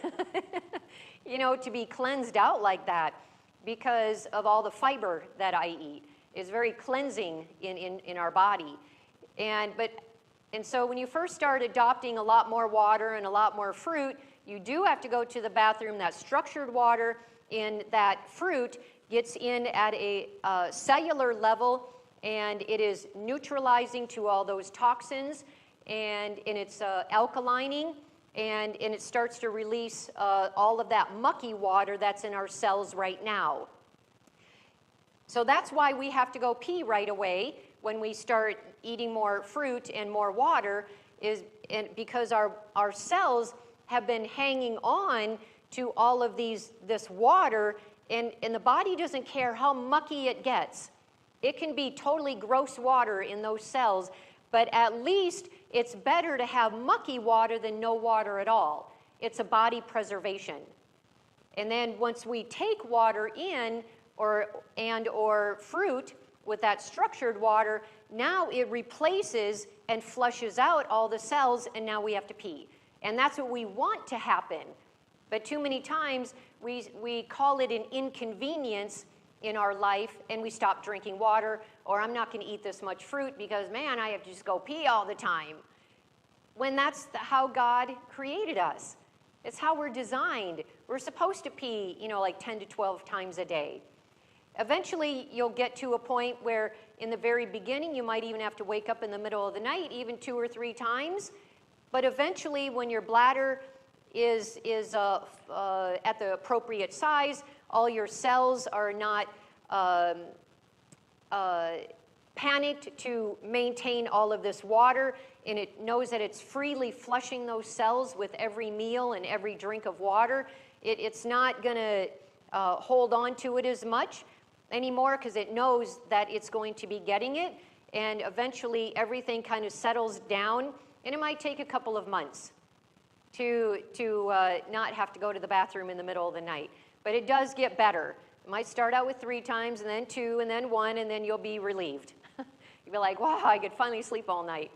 [SPEAKER 2] you know, to be cleansed out like that because of all the fiber that I eat. It's very cleansing in our body. And so when you first start adopting a lot more water and a lot more fruit, you do have to go to the bathroom. That structured water in that fruit gets in at a cellular level, and it is neutralizing to all those toxins, and it's alkalining, and it starts to release all of that mucky water that's in our cells right now. So that's why we have to go pee right away when we start eating more fruit and more water, because our cells have been hanging on to all of this water, and the body doesn't care how mucky it gets. It can be totally gross water in those cells, but at least it's better to have mucky water than no water at all. It's a body preservation. And then once we take water in, or fruit with that structured water, now it replaces and flushes out all the cells, and now we have to pee. And that's what we want to happen. But too many times we call it an inconvenience in our life, and we stop drinking water, or I'm not going to eat this much fruit because, man, I have to just go pee all the time. When that's how God created us. It's how we're designed. We're supposed to pee, you know, like 10 to 12 times a day. Eventually, you'll get to a point where in the very beginning, you might even have to wake up in the middle of the night, even 2 or 3 times. But eventually, when your bladder is at the appropriate size, all your cells are not panicked to maintain all of this water, and it knows that it's freely flushing those cells with every meal and every drink of water. It's not going to hold on to it as much anymore because it knows that it's going to be getting it, and eventually everything kind of settles down, and it might take a couple of months to not have to go to the bathroom in the middle of the night. But it does get better. It might start out with 3 times, and then 2, and then 1, and then you'll be relieved. You'll be like, wow, I could finally sleep all night.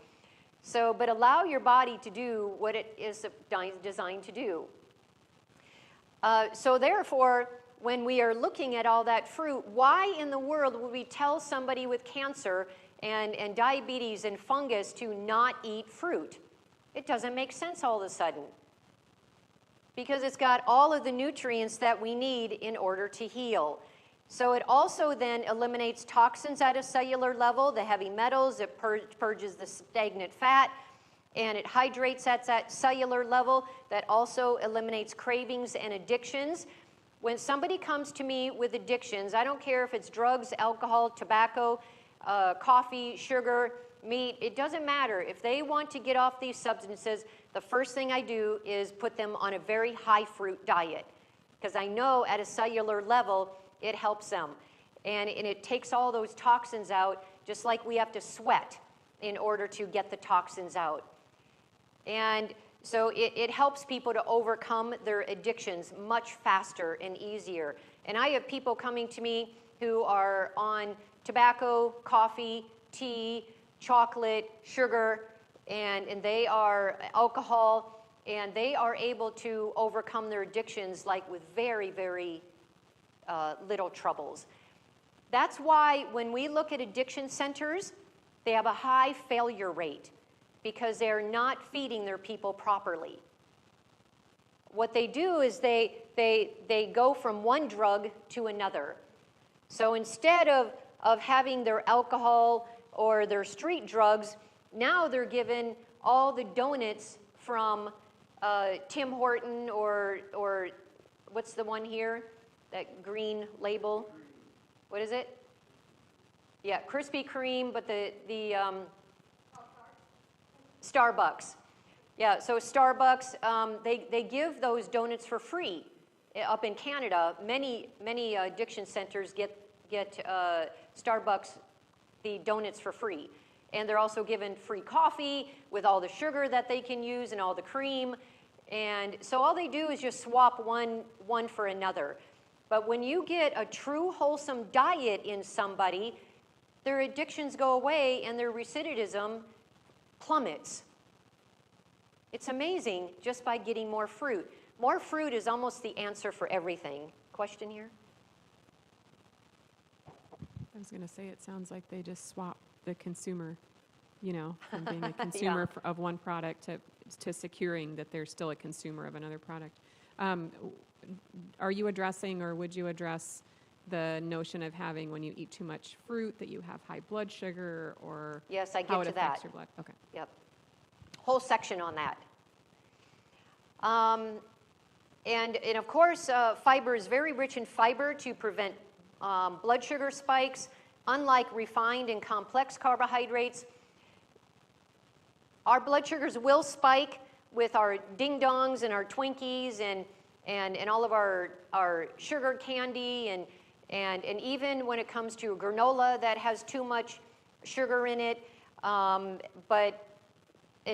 [SPEAKER 2] So, but allow your body to do what it is designed to do. So therefore, when we are looking at all that fruit, why in the world would we tell somebody with cancer and diabetes and fungus to not eat fruit? It doesn't make sense all of a sudden. Because it's got all of the nutrients that we need in order to heal. So it also then eliminates toxins at a cellular level, the heavy metals, it purges the stagnant fat, and it hydrates at that cellular level. That also eliminates cravings and addictions. When somebody comes to me with addictions, I don't care if it's drugs, alcohol, tobacco, coffee, sugar, meat, it doesn't matter. If they want to get off these substances, the first thing I do is put them on a very high fruit diet, because I know at a cellular level it helps them. And it takes all those toxins out, just like we have to sweat in order to get the toxins out. And so it helps people to overcome their addictions much faster and easier. And I have people coming to me who are on tobacco, coffee, tea, chocolate, sugar, and they are alcohol, and they are able to overcome their addictions like with very, very little troubles. That's why when we look at addiction centers, they have a high failure rate because they're not feeding their people properly. What they do is they go from one drug to another. So instead of having their alcohol or their street drugs, now they're given all the donuts from Tim Horton or what's the one here? That green label. What is it? Yeah, Krispy Kreme, but the Starbucks. Yeah, so Starbucks, they give those donuts for free up in Canada, many addiction centers get Starbucks the donuts for free. And they're also given free coffee with all the sugar that they can use and all the cream. And so all they do is just swap one for another. But when you get a true wholesome diet in somebody, their addictions go away and their recidivism plummets. It's amazing just by getting more fruit. More fruit is almost the answer for everything. Question here?
[SPEAKER 7] I was going to say, it sounds like they just swap the consumer, from being a consumer of one product to securing that they're still a consumer of another product. Are you addressing, or would you address the notion of having, when you eat too much fruit, that you have high blood sugar, or
[SPEAKER 2] Yes, I
[SPEAKER 7] how
[SPEAKER 2] get
[SPEAKER 7] it
[SPEAKER 2] to
[SPEAKER 7] affects
[SPEAKER 2] that.
[SPEAKER 7] your blood? Okay.
[SPEAKER 2] Yep. Whole section on that. And of course, fiber is very rich in fiber to prevent blood sugar spikes. Unlike refined and complex carbohydrates, our blood sugars will spike with our ding-dongs and our Twinkies and all of our sugar candy and even when it comes to granola that has too much sugar in it. And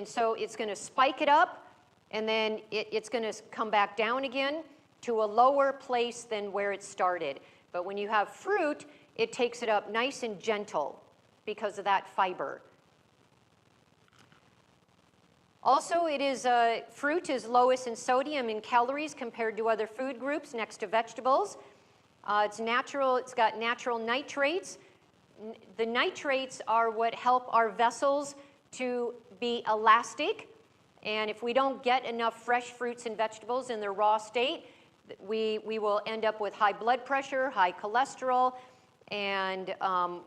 [SPEAKER 2] so it's going to spike it up, and then it's going to come back down again to a lower place than where it started. But when you have fruit, it takes it up nice and gentle because of that fiber. Also, fruit is lowest in sodium and calories compared to other food groups next to vegetables. It's natural, it's got natural nitrates. The nitrates are what help our vessels to be elastic. And if we don't get enough fresh fruits and vegetables in their raw state, we will end up with high blood pressure, high cholesterol, and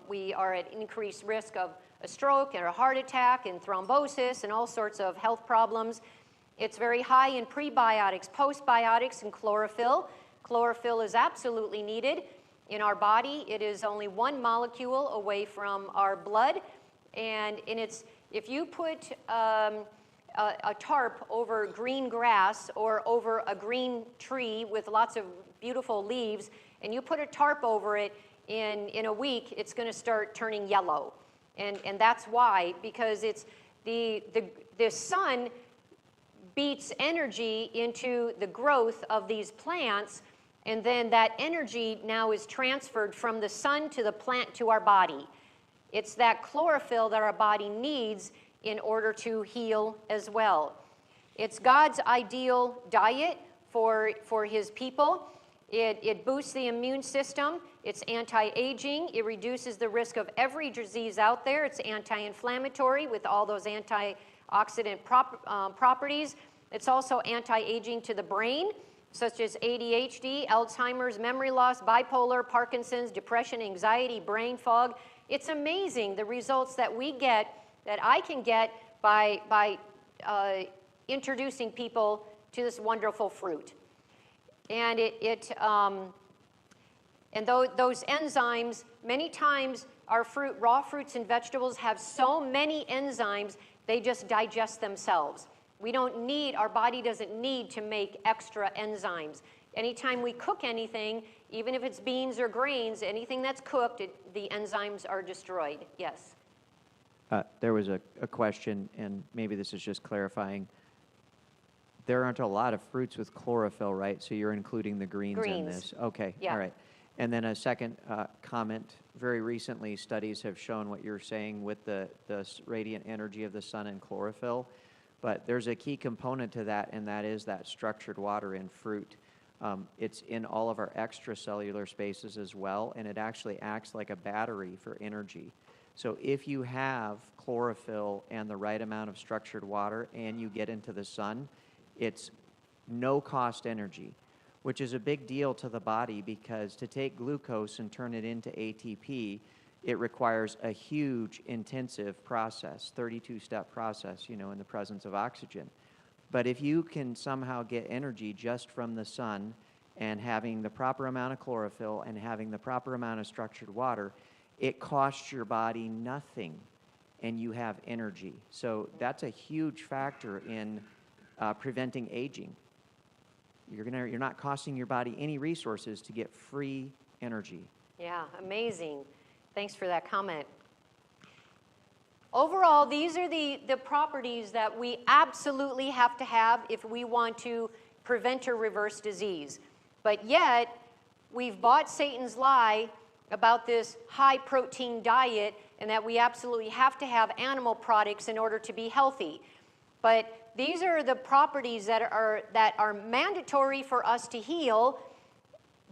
[SPEAKER 2] we are at increased risk of a stroke and a heart attack and thrombosis and all sorts of health problems. It's very high in prebiotics, postbiotics, and chlorophyll. Chlorophyll is absolutely needed in our body. It is only one molecule away from our blood. And if you put a tarp over green grass or over a green tree with lots of beautiful leaves, and you put a tarp over it, in a week, it's going to start turning yellow. And that's why, because it's the sun beats energy into the growth of these plants, and then that energy now is transferred from the sun to the plant to our body. It's that chlorophyll that our body needs in order to heal as well. It's God's ideal diet for his people. It boosts the immune system. It's anti-aging. It reduces the risk of every disease out there. It's anti-inflammatory with all those antioxidant properties. It's also anti-aging to the brain, such as ADHD, Alzheimer's, memory loss, bipolar, Parkinson's, depression, anxiety, brain fog. It's amazing the results that we get, that I can get by introducing people to this wonderful fruit. And those enzymes, many times our raw fruits and vegetables have so many enzymes, they just digest themselves. Our body doesn't need to make extra enzymes. Anytime we cook anything, even if it's beans or grains, anything that's cooked, the enzymes are destroyed. Yes?
[SPEAKER 6] There was a question, and maybe this is just clarifying. There aren't a lot of fruits with chlorophyll, right? So you're including the greens in this. Okay,
[SPEAKER 2] Yeah.
[SPEAKER 6] all right. And then a second comment. Very recently, studies have shown what you're saying with the radiant energy of the sun and chlorophyll. But there's a key component to that, and that is that structured water in fruit. It's in all of our extracellular spaces as well, and it actually acts like a battery for energy. So if you have chlorophyll and the right amount of structured water and you get into the sun, it's no-cost energy, which is a big deal to the body, because to take glucose and turn it into ATP, it requires a huge, intensive process, 32-step process, in the presence of oxygen. But if you can somehow get energy just from the sun and having the proper amount of chlorophyll and having the proper amount of structured water, it costs your body nothing, and you have energy. So that's a huge factor in preventing aging. you're not costing your body any resources to get free energy.
[SPEAKER 2] Yeah, amazing. Thanks for that comment. Overall, these are the properties that we absolutely have to have if we want to prevent or reverse disease. But yet, we've bought Satan's lie about this high-protein diet and that we absolutely have to have animal products in order to be healthy. But these are the properties that are mandatory for us to heal,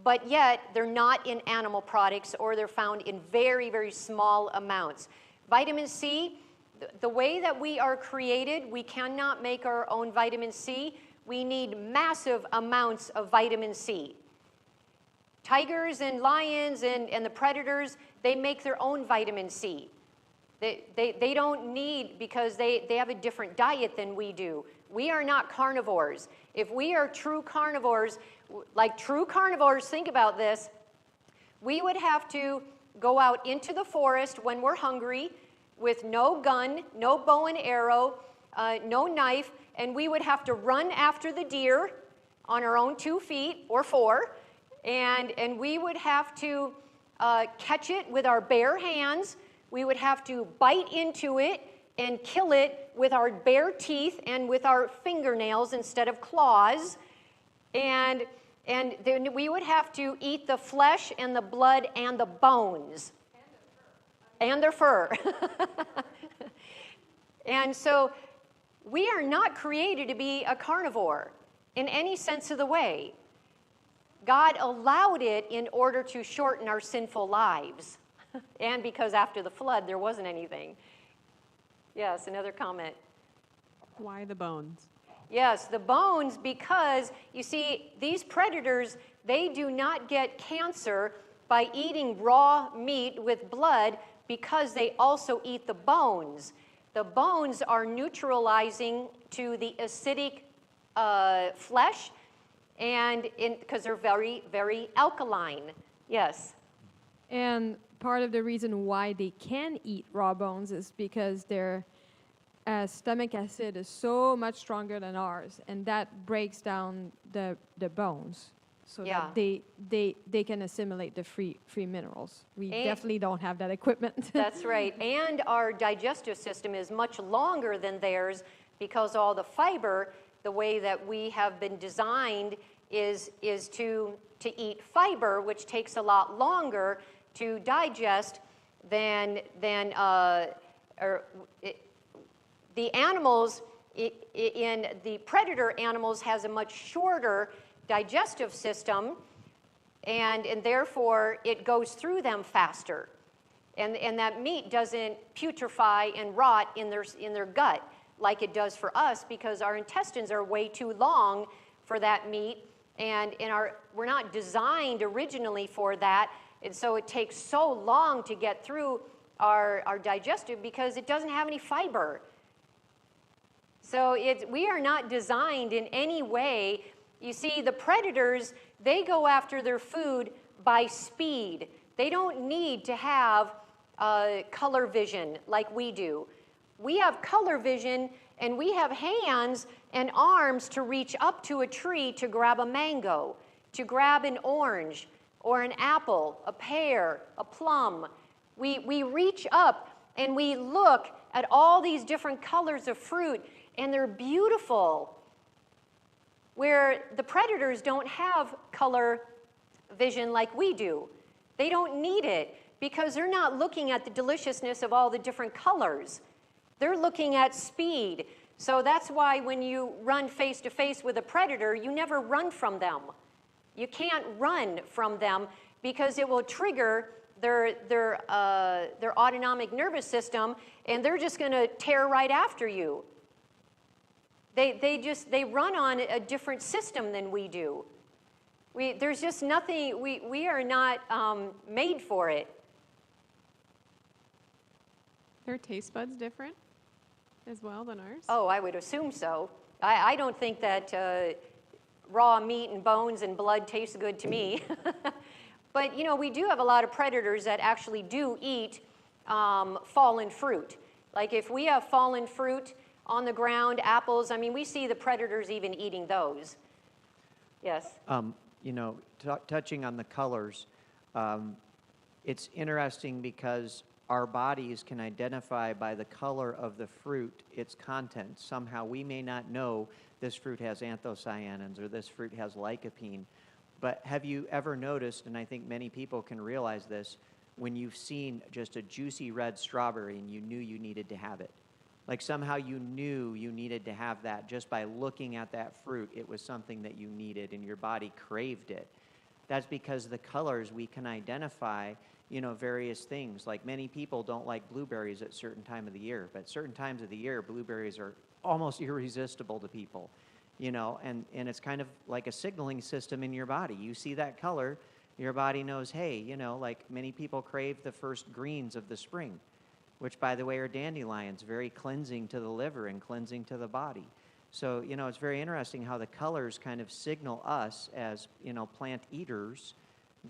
[SPEAKER 2] but yet they're not in animal products, or they're found in very, very small amounts. Vitamin C, the way that we are created, we cannot make our own vitamin C. We need massive amounts of vitamin C. Tigers and lions and the predators, they make their own vitamin C. They don't need, because they have a different diet than we do. We are not carnivores. If we are true carnivores, like true carnivores, think about this, we would have to go out into the forest when we're hungry with no gun, no bow and arrow, no knife, and we would have to run after the deer on our own 2 feet or 4, and we would have to catch it with our bare hands. We would have to bite into it and kill it with our bare teeth and with our fingernails instead of claws. And then we would have to eat the flesh and the blood and the bones. And their fur. And so we are not created to be a carnivore in any sense of the way. God allowed it in order to shorten our sinful lives. And because after the flood, there wasn't anything. Yes, another comment.
[SPEAKER 7] Why the bones?
[SPEAKER 2] Yes, the bones, because, you see, these predators, they do not get cancer by eating raw meat with blood, because they also eat the bones. The bones are neutralizing to the acidic flesh, and because they're very, very alkaline. Yes.
[SPEAKER 3] And part of the reason why they can eat raw bones is because their stomach acid is so much stronger than ours, and that breaks down the bones so
[SPEAKER 2] Yeah.
[SPEAKER 3] that they can assimilate the free minerals. We definitely don't have that equipment.
[SPEAKER 2] That's right. And our digestive system is much longer than theirs, because all the fiber, the way that we have been designed is to eat fiber, which takes a lot longer to digest than the animals in the predator animals has a much shorter digestive system, and therefore it goes through them faster, and that meat doesn't putrefy and rot in their gut like it does for us, because our intestines are way too long for that meat, and we're not designed originally for that, and so it takes so long to get through our digestive, because it doesn't have any fiber. So we are not designed in any way. You see, the predators, they go after their food by speed. They don't need to have color vision like we do. We have color vision, and we have hands and arms to reach up to a tree to grab a mango, to grab an orange or an apple, a pear, a plum. We reach up and we look at all these different colors of fruit, and they're beautiful. Where the predators don't have color vision like we do. They don't need it, because they're not looking at the deliciousness of all the different colors. They're looking at speed. So that's why when you run face to face with a predator, you never run from them. You can't run from them, because it will trigger their autonomic nervous system, and they're just going to tear right after you. They run on a different system than we do. There's just nothing, we are not made for it.
[SPEAKER 7] Their taste buds different as well than ours?
[SPEAKER 2] Oh, I would assume so. I don't think that raw meat and bones and blood tastes good to me. But, you know, we do have a lot of predators that actually do eat fallen fruit. Like if we have fallen fruit on the ground, apples, I mean, we see the predators even eating those. Yes.
[SPEAKER 6] Touching on the colors, it's interesting because our bodies can identify by the color of the fruit its content. Somehow we may not know this fruit has anthocyanins or this fruit has lycopene, but have you ever noticed, and I think many people can realize this, when you've seen just a juicy red strawberry and you knew you needed to have it? Like somehow you knew you needed to have that just by looking at that fruit. It was something that you needed and your body craved it. That's because the colors, we can identify, various things. Like many people don't like blueberries at certain time of the year, but certain times of the year, blueberries are almost irresistible to people, and it's kind of like a signaling system in your body. You see that color, your body knows, hey, like many people crave the first greens of the spring, which, by the way, are dandelions, very cleansing to the liver and cleansing to the body. So, it's very interesting how the colors kind of signal us as, plant eaters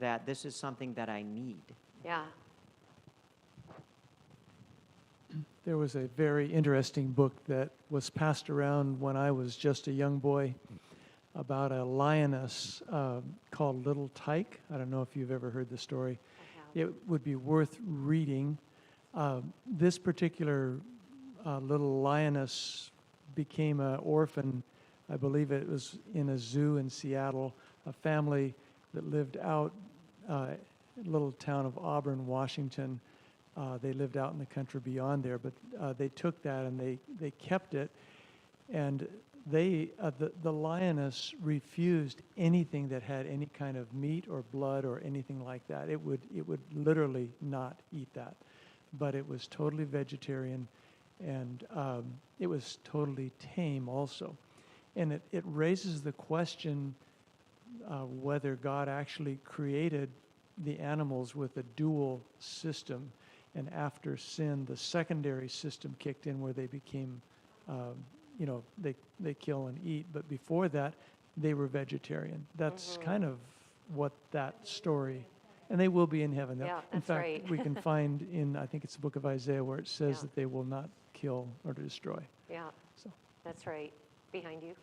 [SPEAKER 6] that this is something that I need.
[SPEAKER 2] Yeah.
[SPEAKER 1] There was a very interesting book that was passed around when I was just a young boy about a lioness called Little Tyke. I don't know if you've ever heard the story. It would be worth reading. This particular little lioness became an orphan. I believe it was in a zoo in Seattle, a family that lived out little town of Auburn, Washington. They lived out in the country beyond there, but they took that and they kept it. And the lioness refused anything that had any kind of meat or blood or anything like that. It would literally not eat that. But it was totally vegetarian, and it was totally tame also. And it raises the question whether God actually created the animals with a dual system, and after sin, the secondary system kicked in where they became, they kill and eat. But before that, they were vegetarian. That's kind of what that story. And they will be in heaven.
[SPEAKER 2] Yeah,
[SPEAKER 1] in
[SPEAKER 2] that's
[SPEAKER 1] fact,
[SPEAKER 2] right.
[SPEAKER 1] we can find in, I think it's the book of Isaiah, where it says
[SPEAKER 2] Yeah.
[SPEAKER 1] that they will not kill or destroy.
[SPEAKER 2] Yeah.
[SPEAKER 1] So.
[SPEAKER 2] That's right. Behind you.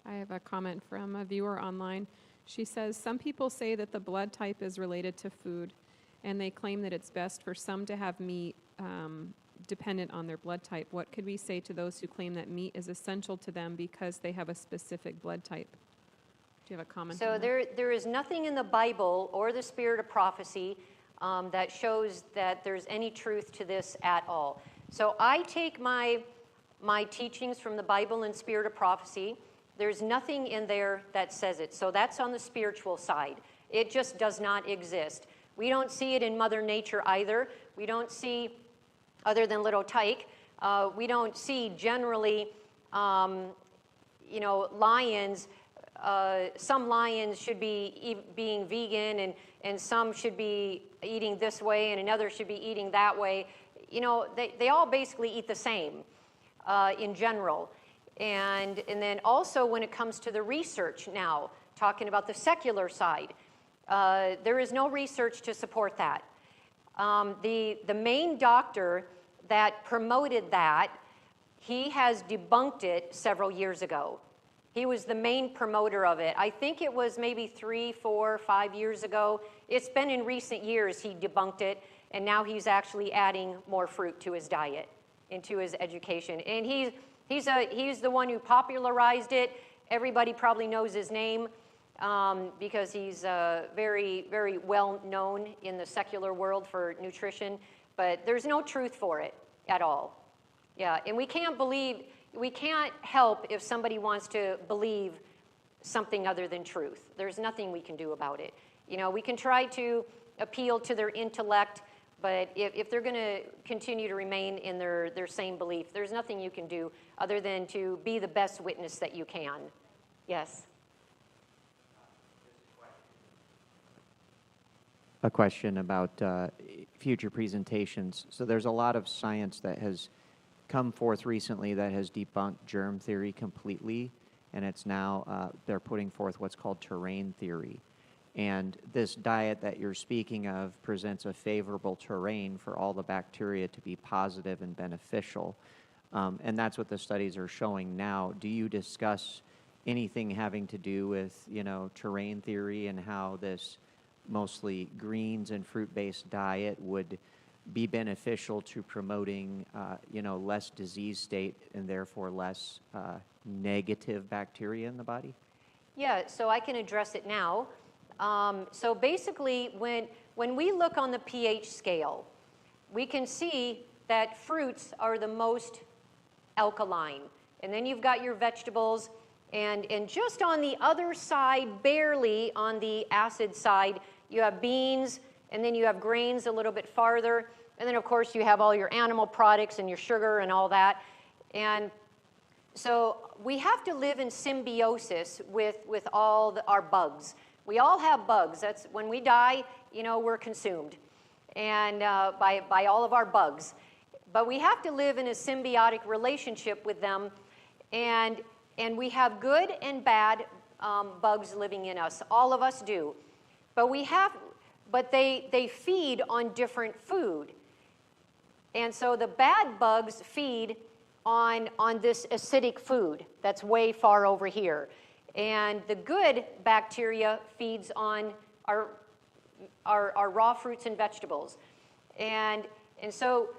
[SPEAKER 7] I have a comment from a viewer online. She says, some people say that the blood type is related to food, and they claim that it's best for some to have meat dependent on their blood type. What could we say to those who claim that meat is essential to them because they have a specific blood type? Do you have a comment
[SPEAKER 2] So
[SPEAKER 7] on that?
[SPEAKER 2] there is nothing in the Bible or the spirit of prophecy that shows that there's any truth to this at all. So I take my teachings from the Bible and spirit of prophecy. There's nothing in there that says it. So that's on the spiritual side. It just does not exist. We don't see it in Mother Nature either. We don't see, other than Little Tyke, we don't see generally, lions. Some lions should be being vegan, and some should be eating this way, and another should be eating that way. They all basically eat the same in general. And then also when it comes to the research now, talking about the secular side, there is no research to support that. The main doctor that promoted that, he has debunked it several years ago. He was the main promoter of it. I think it was maybe 3, 4, 5 years ago. It's been in recent years he debunked it, and now he's actually adding more fruit to his diet, into his education. And he's the one who popularized it. Everybody probably knows his name because he's very, very well known in the secular world for nutrition. But there's no truth for it at all. Yeah, and we can't help if somebody wants to believe something other than truth. There's nothing we can do about it. We can try to appeal to their intellect, but if they're going to continue to remain in their same belief, there's nothing you can do other than to be the best witness that you can. Yes?
[SPEAKER 6] A question about future presentations. So there's a lot of science that has come forth recently that has debunked germ theory completely, and it's now, they're putting forth what's called terrain theory. And this diet that you're speaking of presents a favorable terrain for all the bacteria to be positive and beneficial. And that's what the studies are showing now. Do you discuss anything having to do with, terrain theory and how this mostly greens and fruit-based diet would be beneficial to promoting, less disease state and therefore less negative bacteria in the body?
[SPEAKER 2] Yeah, so I can address it now. So basically, when we look on the pH scale, we can see that fruits are the most alkaline. And then you've got your vegetables, and just on the other side, barely on the acid side, you have beans, and then you have grains a little bit farther. And then, of course, you have all your animal products and your sugar and all that. And so we have to live in symbiosis with all our bugs. We all have bugs. That's when we die, we're consumed and by all of our bugs. But we have to live in a symbiotic relationship with them, and we have good and bad bugs living in us. All of us do. But they feed on different food. And so the bad bugs feed on this acidic food that's way far over here. And the good bacteria feeds on our raw fruits and vegetables. And so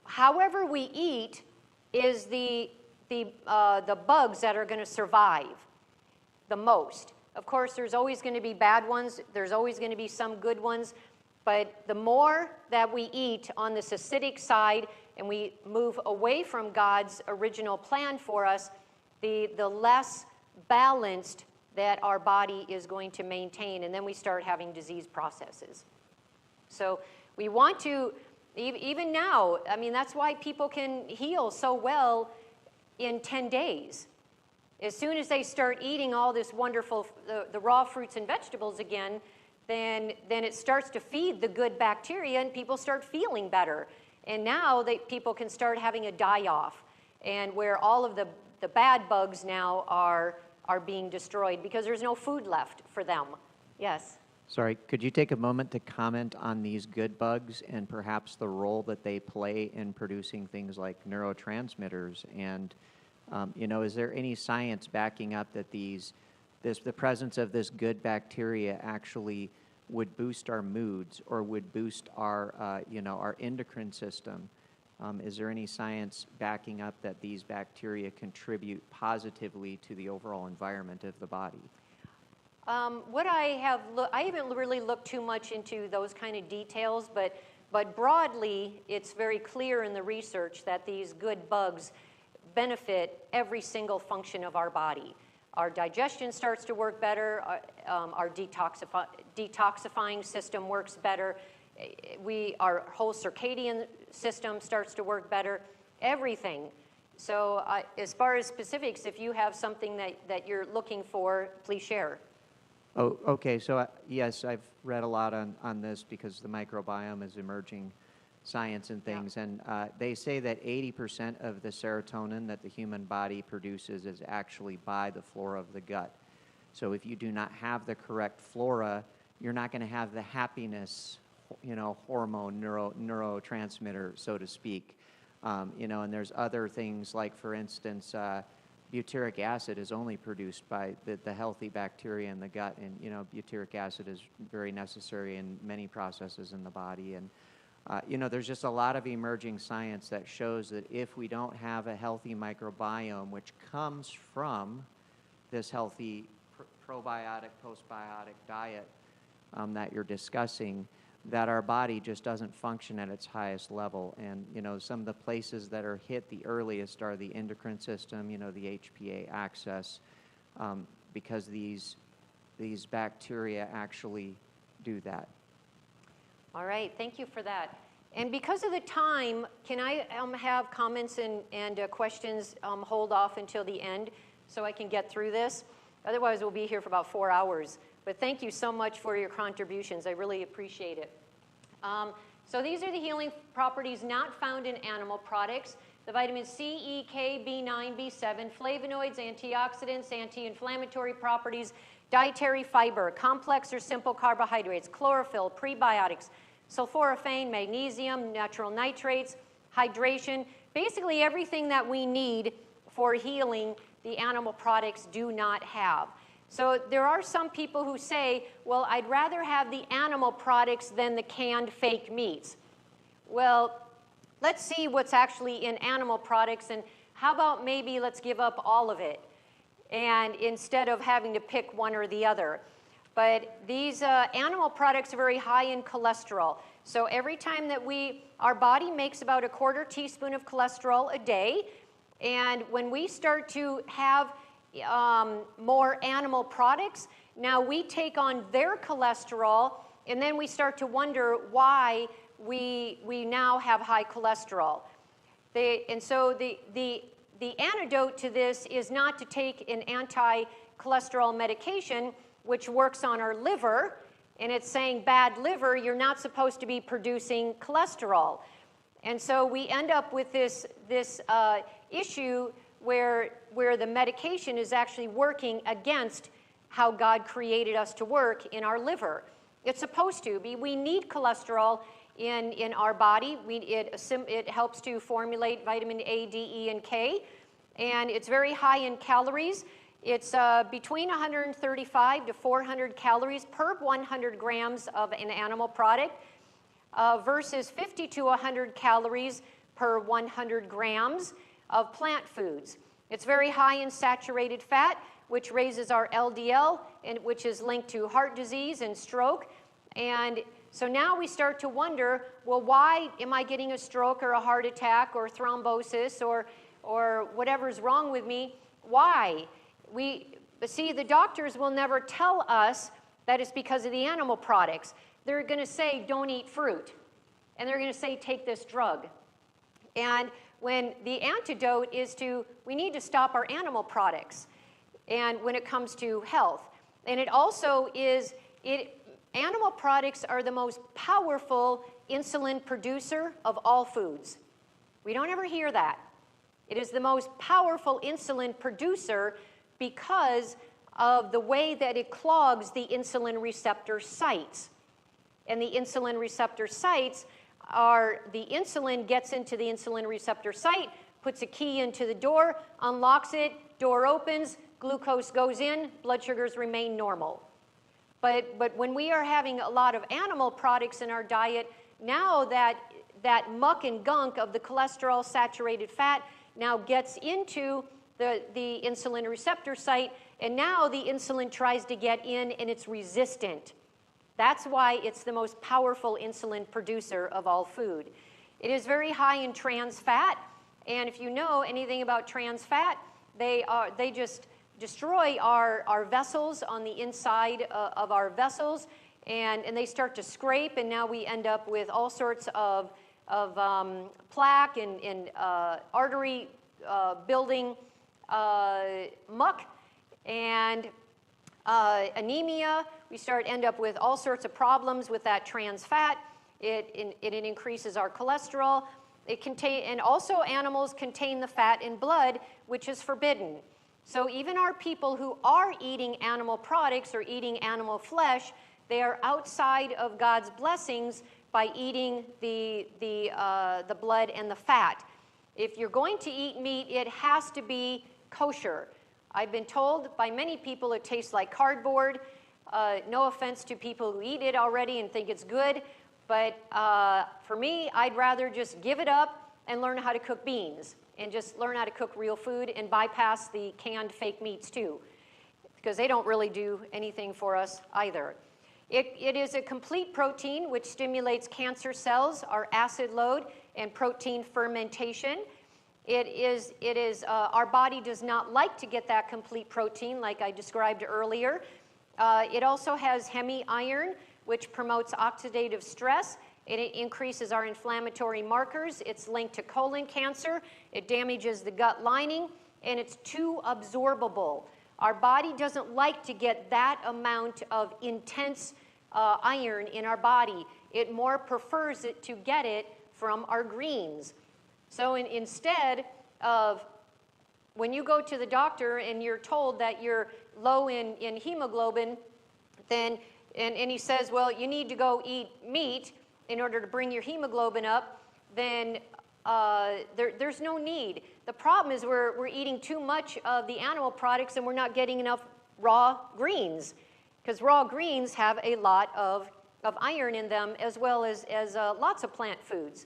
[SPEAKER 2] however we eat is the bugs that are going to survive the most. Of course, there's always going to be bad ones. There's always going to be some good ones. But the more that we eat on this acidic side and we move away from God's original plan for us, the less balanced that our body is going to maintain. And then we start having disease processes. So we want to, even now, that's why people can heal so well in 10 days. As soon as they start eating all this wonderful, the raw fruits and vegetables again, then it starts to feed the good bacteria and people start feeling better. And now people can start having a die-off, and where all of the bad bugs now are being destroyed because there's no food left for them. Yes?
[SPEAKER 6] Sorry, could you take a moment to comment on these good bugs and perhaps the role that they play in producing things like neurotransmitters? And, is there any science backing up that the presence of this good bacteria actually would boost our moods or would boost our, our endocrine system? Is there any science backing up that these bacteria contribute positively to the overall environment of the body?
[SPEAKER 2] I haven't really looked too much into those kind of details, but broadly, it's very clear in the research that these good bugs benefit every single function of our body. Our digestion starts to work better, our detoxifying system works better, our whole circadian system starts to work better, everything. So as far as specifics, if you have something that you're looking for, please share.
[SPEAKER 6] Oh, okay. So yes, I've read a lot on this because the microbiome is emerging science and things. Yeah. And they say that 80% of the serotonin that the human body produces is actually by the flora of the gut. So if you do not have the correct flora, you're not going to have the happiness, hormone, neurotransmitter, so to speak. And there's other things like, for instance, butyric acid is only produced by the healthy bacteria in the gut, and butyric acid is very necessary in many processes in the body. And there's just a lot of emerging science that shows that if we don't have a healthy microbiome, which comes from this healthy probiotic, postbiotic diet that you're discussing, that our body just doesn't function at its highest level. And, some of the places that are hit the earliest are the endocrine system, the HPA axis, because these bacteria actually do that.
[SPEAKER 2] All right, thank you for that. And because of the time, can I have comments and questions hold off until the end so I can get through this? Otherwise, we'll be here for about 4 hours. But thank you so much for your contributions. I really appreciate it. So these are the healing properties not found in animal products. The vitamins C, E, K, B9, B7, flavonoids, antioxidants, anti-inflammatory properties, dietary fiber, complex or simple carbohydrates, chlorophyll, prebiotics, sulforaphane, magnesium, natural nitrates, hydration, basically everything that we need for healing the animal products do not have. So there are some people who say, well, I'd rather have the animal products than the canned fake meats. Well, let's see what's actually in animal products, and how about maybe let's give up all of it, and instead of having to pick one or the other. But these animal products are very high in cholesterol. So every time that our body makes about a 1/4 teaspoon of cholesterol a day, and when we start to have more animal products, now we take on their cholesterol, and then we start to wonder why we now have high cholesterol. And so the antidote to this is not to take an anti-cholesterol medication, which works on our liver, and it's saying, bad liver, you're not supposed to be producing cholesterol. And so we end up with this issue where the medication is actually working against how God created us to work in our liver. It's supposed to be. We need cholesterol in our body. It helps to formulate vitamin A, D, E, and K, and it's very high in calories. It's between 135 to 400 calories per 100 grams of an animal product versus 50 to 100 calories per 100 grams of plant foods. It's very high in saturated fat, which raises our LDL, and which is linked to heart disease and stroke. And so now we start to wonder, well, why am I getting a stroke or a heart attack or thrombosis or whatever's wrong with me? Why? See, the doctors will never tell us that it's because of the animal products. They're going to say, don't eat fruit. And they're going to say, take this drug. And when the antidote is we need to stop our animal products, and when it comes to health. And it also is, animal products are the most powerful insulin producer of all foods. We don't ever hear that. It is the most powerful insulin producer because of the way that it clogs the insulin receptor sites. And the insulin receptor sites the insulin gets into the insulin receptor site, puts a key into the door, unlocks it, door opens, glucose goes in, blood sugars remain normal. But when we are having a lot of animal products in our diet, now that muck and gunk of the cholesterol, saturated fat, now gets into the insulin receptor site, and now the insulin tries to get in, and it's resistant. That's why it's the most powerful insulin producer of all food. It is very high in trans fat, and if you know anything about trans fat, they just destroy our vessels on the inside of our vessels, and they start to scrape, and now we end up with all sorts of plaque and artery building muck and anemia. We end up with all sorts of problems with that trans fat. It increases our cholesterol. And also animals contain the fat in blood, which is forbidden. So even our people who are eating animal products or eating animal flesh, they are outside of God's blessings by eating the blood and the fat. If you're going to eat meat, it has to be kosher. I've been told by many people it tastes like cardboard. No offense to people who eat it already and think it's good, but for me, I'd rather just give it up and learn how to cook beans and just learn how to cook real food and bypass the canned fake meats too, because they don't really do anything for us either. It is a complete protein which stimulates cancer cells, our acid load, and protein fermentation. Our body does not like to get that complete protein like I described earlier. It also has hemi-iron, which promotes oxidative stress. It increases our inflammatory markers. It's linked to colon cancer. It damages the gut lining, and it's too absorbable. Our body doesn't like to get that amount of intense iron in our body. It more prefers it to get it from our greens. So instead of, when you go to the doctor and you're told that you're low in hemoglobin, then, and he says, well, you need to go eat meat in order to bring your hemoglobin up, then there's no need. The problem is we're eating too much of the animal products and we're not getting enough raw greens, because raw greens have a lot of iron in them, as well as lots of plant foods.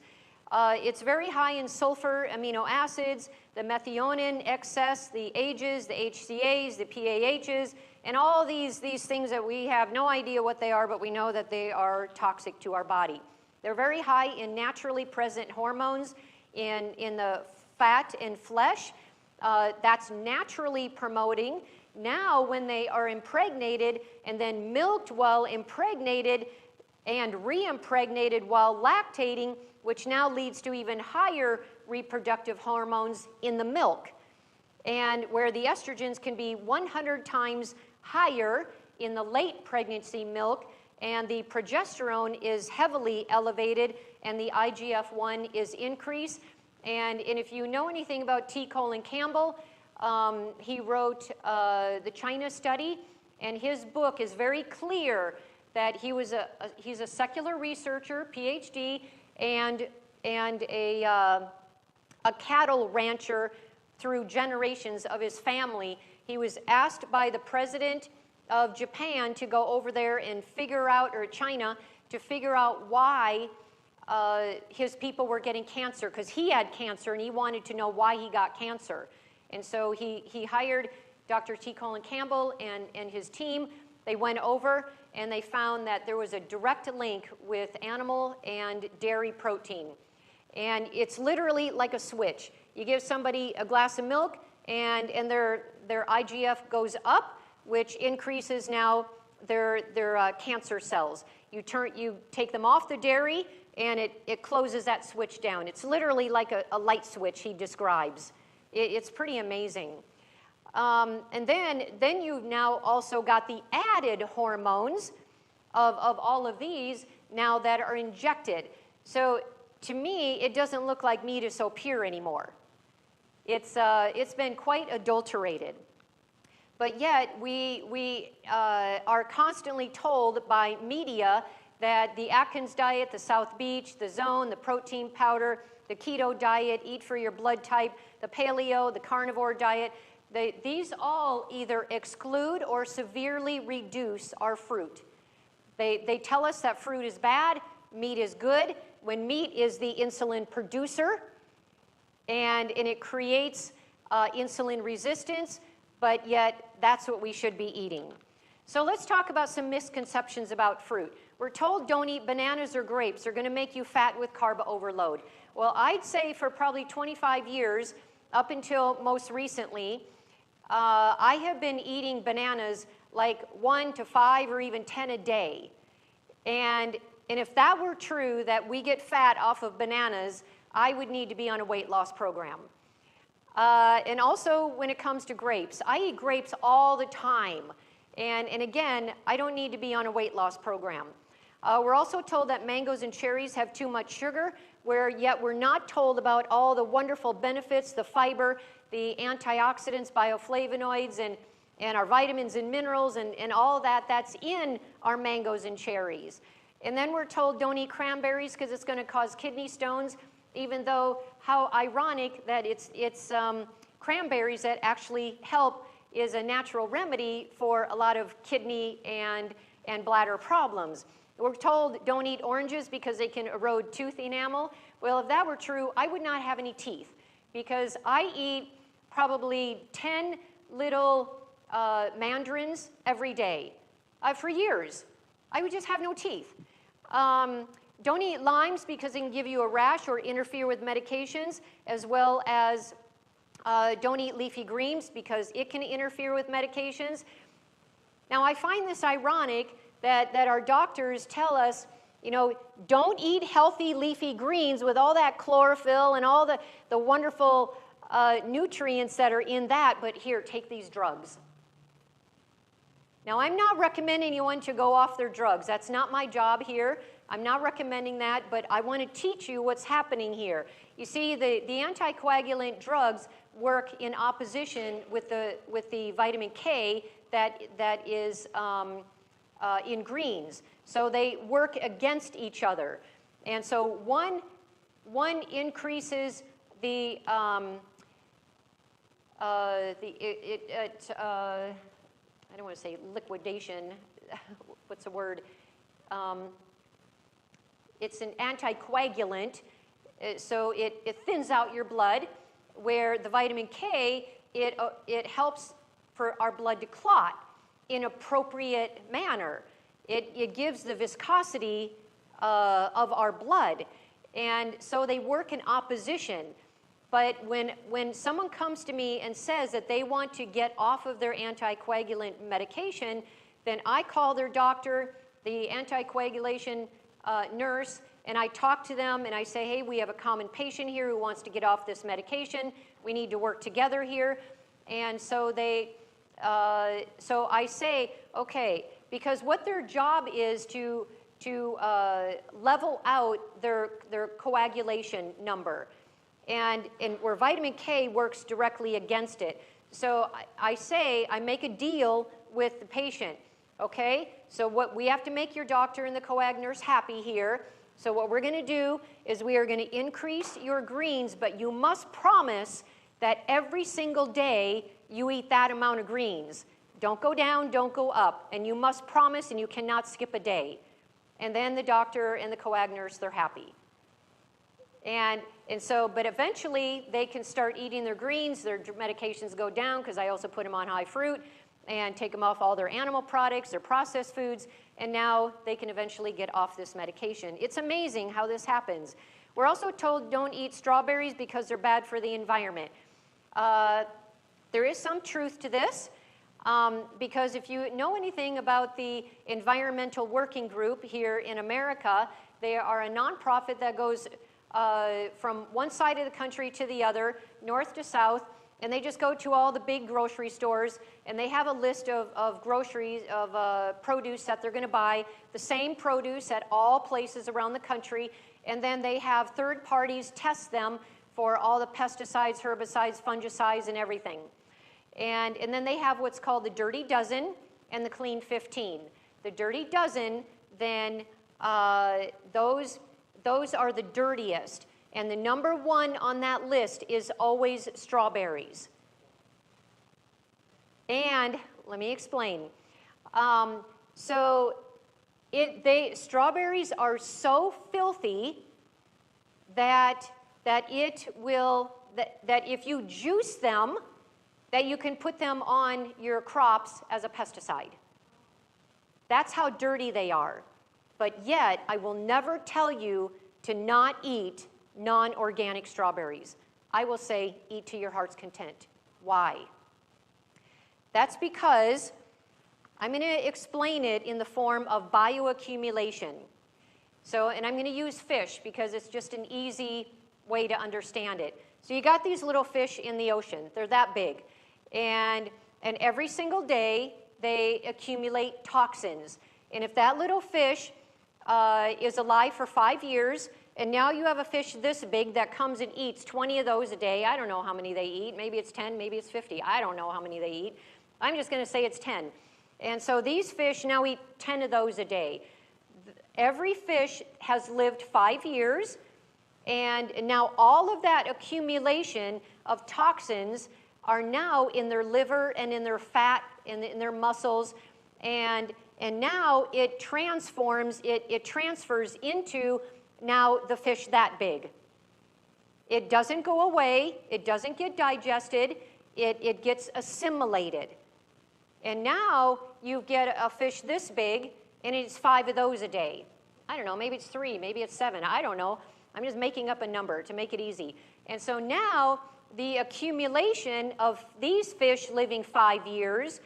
[SPEAKER 2] It's very high in sulfur amino acids, the methionine excess, the AGEs, the HCAs, the PAHs, and all these things that we have no idea what they are, but we know that they are toxic to our body. They're very high in naturally present hormones in the fat and flesh. That's naturally promoting. Now, when they are impregnated and then milked while impregnated and re-impregnated while lactating, which now leads to even higher reproductive hormones in the milk, and where the estrogens can be 100 times higher in the late pregnancy milk, and the progesterone is heavily elevated, and the IGF-1 is increased. And if you know anything about T. Colin Campbell, he wrote the China study, and his book is very clear that he's a secular researcher, PhD, and a cattle rancher through generations of his family. He was asked by the president of Japan to go over there and figure out, or China, to figure out why his people were getting cancer, because he had cancer and he wanted to know why he got cancer. And so he hired Dr. T. Colin Campbell and his team. They went over and they found that there was a direct link with animal and dairy protein. And it's literally like a switch. You give somebody a glass of milk and their IGF goes up, which increases now their cancer cells. You take them off the dairy and it closes that switch down. It's literally like a light switch, he describes. It's pretty amazing. And then you've now also got the added hormones of all of these now that are injected. So to me, it doesn't look like meat is so pure anymore. It's been quite adulterated. But yet we are constantly told by media that the Atkins diet, the South Beach, the Zone, the protein powder, the keto diet, eat for your blood type, the paleo, the carnivore diet, these all either exclude or severely reduce our fruit. They tell us that fruit is bad, meat is good, when meat is the insulin producer, and it creates insulin resistance, but yet that's what we should be eating. So let's talk about some misconceptions about fruit. We're told don't eat bananas or grapes. They're going to make you fat with carb overload. Well, I'd say for probably 25 years, up until most recently, I have been eating bananas like 1 to 5 or even 10 a day. And if that were true, that we get fat off of bananas, I would need to be on a weight loss program. And also when it comes to grapes, I eat grapes all the time. And again, I don't need to be on a weight loss program. We're also told that mangoes and cherries have too much sugar, yet we're not told about all the wonderful benefits, the fiber, the antioxidants, bioflavonoids, and our vitamins and minerals, and all that's in our mangoes and cherries. And then we're told don't eat cranberries because it's going to cause kidney stones, even though how ironic that it's cranberries that actually help is a natural remedy for a lot of kidney and bladder problems. We're told don't eat oranges because they can erode tooth enamel. Well, if that were true, I would not have any teeth, because I eat probably 10 little mandarins every day. For years, I would just have no teeth. Don't eat limes because they can give you a rash or interfere with medications, as well as don't eat leafy greens because it can interfere with medications. Now, I find this ironic that our doctors tell us, don't eat healthy leafy greens with all that chlorophyll and all the wonderful nutrients that are in that, but here, take these drugs. Now, I'm not recommending anyone to go off their drugs. That's not my job here. I'm not recommending that, but I want to teach you what's happening here. You see, the anticoagulant drugs work in opposition with the vitamin K that is in greens. So they work against each other. And so one one increases the I don't want to say liquidation, what's the word? It's an anticoagulant, so it thins out your blood, where the vitamin K, it helps for our blood to clot in appropriate manner. It gives the viscosity of our blood, and so they work in opposition. But when someone comes to me and says that they want to get off of their anticoagulant medication, then I call their doctor, the anticoagulation nurse, and I talk to them and I say, hey, we have a common patient here who wants to get off this medication. We need to work together here. And so so I say, okay, because what their job is to level out their coagulation number. And where vitamin K works directly against it. So I make a deal with the patient, okay? So we have to make your doctor and the coag nurse happy here. So what we're gonna do is we are gonna increase your greens, but you must promise that every single day you eat that amount of greens. Don't go down, don't go up, and you must promise, and you cannot skip a day. And then the doctor and the coag nurse, they're happy. And so, but eventually they can start eating their greens, their medications go down, because I also put them on high fruit and take them off all their animal products, their processed foods, and now they can eventually get off this medication. It's amazing how this happens. We're also told don't eat strawberries because they're bad for the environment. There is some truth to this, because if you know anything about the Environmental Working Group here in America, they are a nonprofit that goes from one side of the country to the other, north to south, and they just go to all the big grocery stores, and they have a list of groceries, of produce that they're going to buy, the same produce at all places around the country, and then they have third parties test them for all the pesticides, herbicides, fungicides, and everything. And then they have what's called the Dirty Dozen and the Clean 15. The Dirty Dozen, then those are the dirtiest. And the number one on that list is always strawberries. And let me explain. Strawberries are so filthy that if you juice them, that you can put them on your crops as a pesticide. That's how dirty they are. But yet, I will never tell you to not eat non-organic strawberries. I will say, eat to your heart's content. Why? That's because I'm going to explain it in the form of bioaccumulation. And I'm going to use fish because it's just an easy way to understand it. So you got these little fish in the ocean. They're that big. And every single day, they accumulate toxins. And if that little fish is alive for 5 years, and now you have a fish this big that comes and eats 20 of those a day. I don't know how many they eat. Maybe it's 10, maybe it's 50. I don't know how many they eat. I'm just going to say it's 10. And so these fish now eat 10 of those a day. Every fish has lived 5 years, and now all of that accumulation of toxins are now in their liver and in their fat and in their muscles, and now it transfers into now the fish that big. It doesn't go away, it doesn't get digested, it gets assimilated. And now you get a fish this big, and it's 5 of those a day. I don't know, maybe it's 3, maybe it's 7, I don't know. I'm just making up a number to make it easy. And so now the accumulation of these fish living 5 years,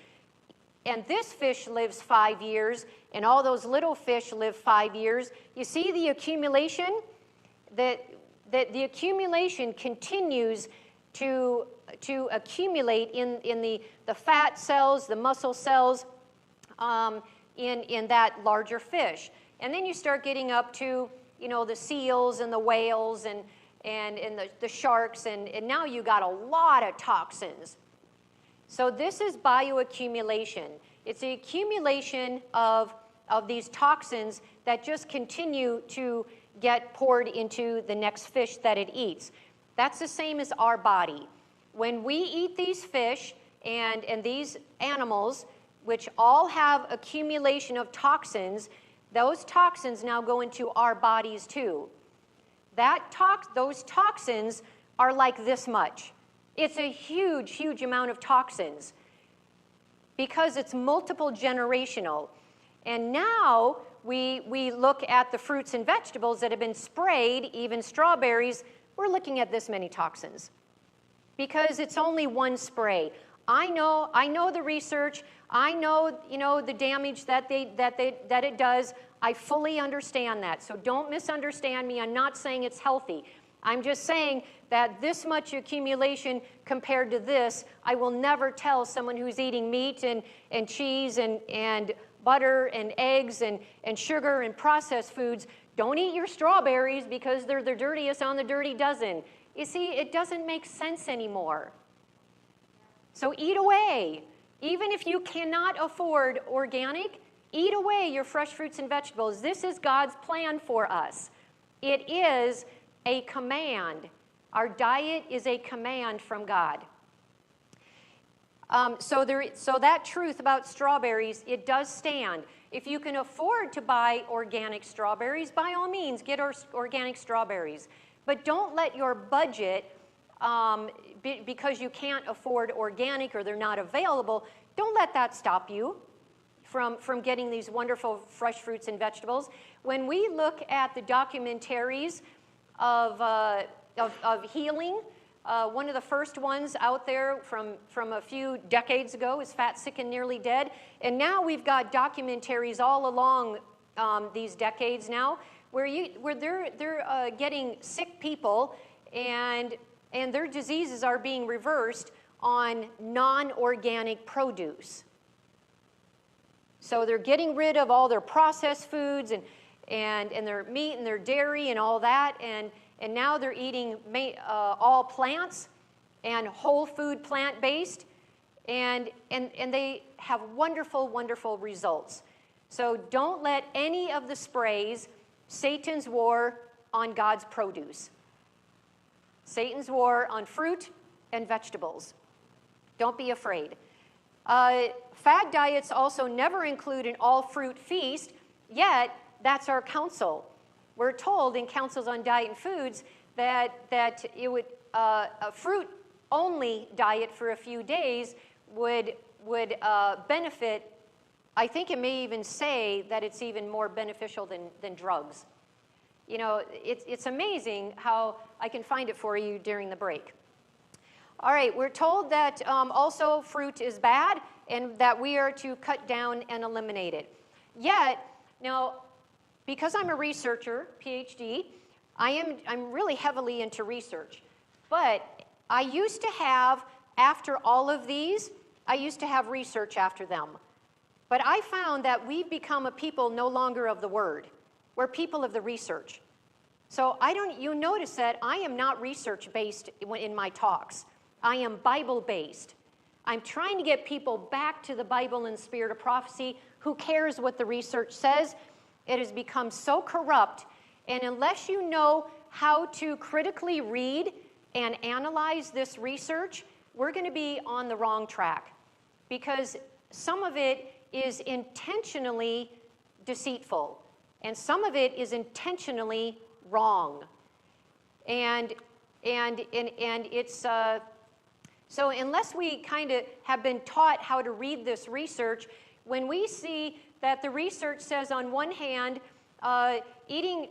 [SPEAKER 2] and this fish lives 5 years, and all those little fish live 5 years. You see the accumulation? That the accumulation continues to accumulate in the fat cells, the muscle cells, in that larger fish. And then you start getting up to, the seals and the whales and the sharks, and now you got a lot of toxins. So this is bioaccumulation. It's the accumulation of these toxins that just continue to get poured into the next fish that it eats. That's the same as our body. When we eat these fish and these animals, which all have accumulation of toxins, those toxins now go into our bodies too. Those toxins are like this much. It's a huge, huge amount of toxins because it's multiple generational. And now we look at the fruits and vegetables that have been sprayed, even strawberries, we're looking at this many toxins because it's only one spray. I know the research. I know, the damage that it does. I fully understand that. So don't misunderstand me. I'm not saying it's healthy. I'm just saying that this much accumulation compared to this, I will never tell someone who's eating meat and cheese and butter and eggs and sugar and processed foods, don't eat your strawberries because they're the dirtiest on the dirty dozen. You see, it doesn't make sense anymore. So eat away. Even if you cannot afford organic, eat away your fresh fruits and vegetables. This is God's plan for us. It is a command. Our diet is a command from God. So that truth about strawberries, it does stand. If you can afford to buy organic strawberries, by all means, get organic strawberries. But don't let your budget, because you can't afford organic or they're not available, don't let that stop you from getting these wonderful fresh fruits and vegetables. When we look at the documentaries of healing, one of the first ones out there from a few decades ago is Fat, Sick, and Nearly Dead. And now we've got documentaries all along these decades now where they're getting sick people and their diseases are being reversed on non-organic produce. So they're getting rid of all their processed foods and their meat and their dairy and all that, and now they're eating all plants and whole food plant-based, and they have wonderful, wonderful results. So don't let any of the sprays, Satan's war on God's produce. Satan's war on fruit and vegetables. Don't be afraid. Fad diets also never include an all-fruit feast, yet that's our counsel. We're told in Counsels on Diet and Foods that it would a fruit-only diet for a few days would benefit. I think it may even say that it's even more beneficial than drugs. It's amazing how I can find it for you during the break. All right, we're told that also fruit is bad and that we are to cut down and eliminate it. Yet, now, because I'm a researcher, PhD, I'm really heavily into research. But I used to have, after all of these, I used to have research after them. But I found that we've become a people no longer of the word. We're people of the research. So you notice that I am not research-based in my talks. I am Bible-based. I'm trying to get people back to the Bible and spirit of prophecy. Who cares what the research says? It has become so corrupt, and unless you know how to critically read and analyze this research, we're going to be on the wrong track, because some of it is intentionally deceitful, and some of it is intentionally wrong. And it's so unless we kind of have been taught how to read this research, when we see that the research says on one hand,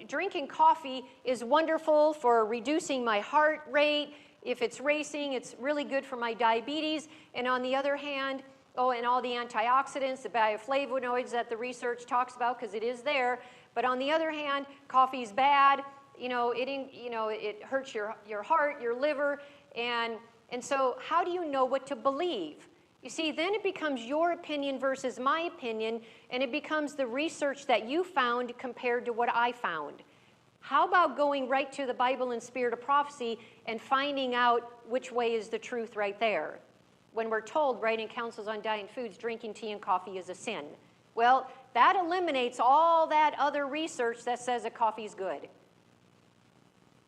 [SPEAKER 2] drinking coffee is wonderful for reducing my heart rate. If it's racing, it's really good for my diabetes. And on the other hand, and all the antioxidants, the bioflavonoids that the research talks about, because it is there. But on the other hand, coffee's bad. It hurts your heart, your liver, and so how do you know what to believe? You see, then it becomes your opinion versus my opinion, and it becomes the research that you found compared to what I found. How about going right to the Bible and spirit of prophecy and finding out which way is the truth right there? When we're told, right, in Counsels on Diet and Foods, drinking tea and coffee is a sin. Well, that eliminates all that other research that says that coffee is good.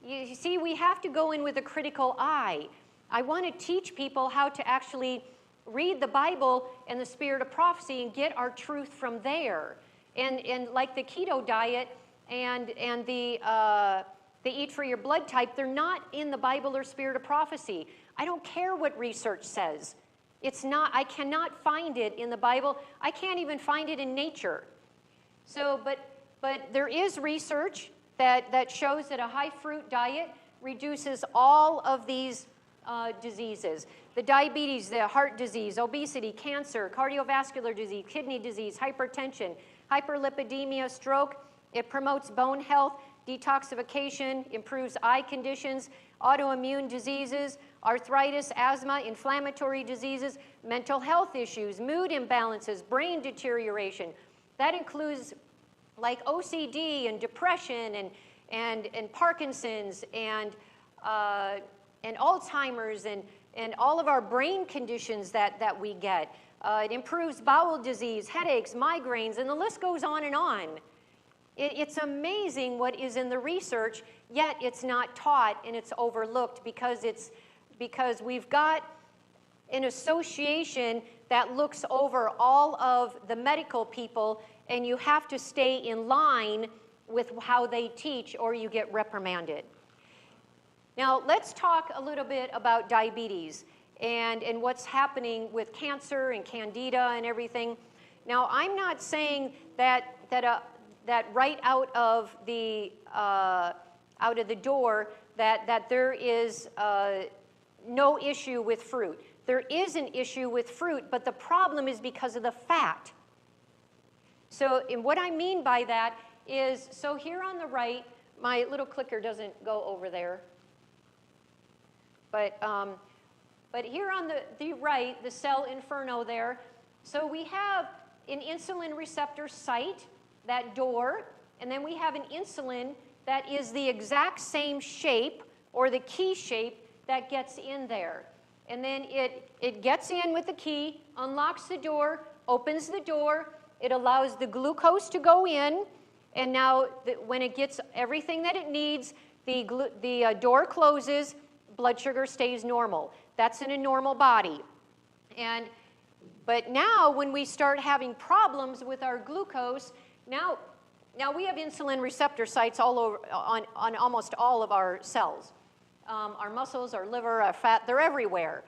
[SPEAKER 2] You see, we have to go in with a critical eye. I want to teach people how to actually read the Bible and the spirit of prophecy and get our truth from there. And like the keto diet and the eat for your blood type, they're not in the Bible or spirit of prophecy. I don't care what research says. It's not, I cannot find it in the Bible. I can't even find it in nature. So, but there is research that shows that a high fruit diet reduces all of these diseases. The diabetes, the heart disease, obesity, cancer, cardiovascular disease, kidney disease, hypertension, hyperlipidemia, stroke. It promotes bone health, detoxification, improves eye conditions, autoimmune diseases, arthritis, asthma, inflammatory diseases, mental health issues, mood imbalances, brain deterioration. That includes like OCD and depression and Parkinson's and Alzheimer's and all of our brain conditions that we get. It improves bowel disease, headaches, migraines, and the list goes on and on. It's amazing what is in the research, yet it's not taught and it's overlooked because we've got an association that looks over all of the medical people, and you have to stay in line with how they teach or you get reprimanded. Now, let's talk a little bit about diabetes and what's happening with cancer and candida and everything. Now, I'm not saying that right out of the door that there is no issue with fruit. There is an issue with fruit, but the problem is because of the fat. So, and what I mean by that is, so here on the right, my little clicker doesn't go over there, but here on the right, the cell inferno there, so we have an insulin receptor site, that door, and then we have an insulin that is the exact same shape or the key shape that gets in there. And then it gets in with the key, unlocks the door, opens the door, it allows the glucose to go in, and now when it gets everything that it needs, the door closes, blood sugar stays normal. That's in a normal body. But now when we start having problems with our glucose, now we have insulin receptor sites all over on almost all of our cells. Our muscles, our liver, our fat, they're everywhere.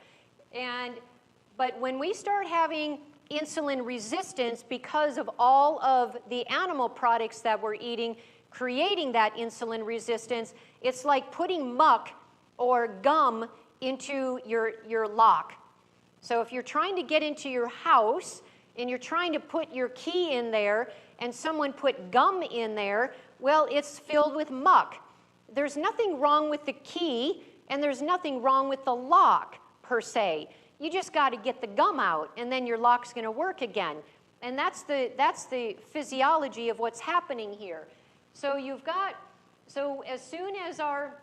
[SPEAKER 2] But when we start having insulin resistance because of all of the animal products that we're eating, creating that insulin resistance, it's like putting muck or gum into your lock. So if you're trying to get into your house and you're trying to put your key in there and someone put gum in there, well, it's filled with muck. There's nothing wrong with the key and there's nothing wrong with the lock per se. You just got to get the gum out and then your lock's going to work again. And that's the physiology of what's happening here. So as soon as our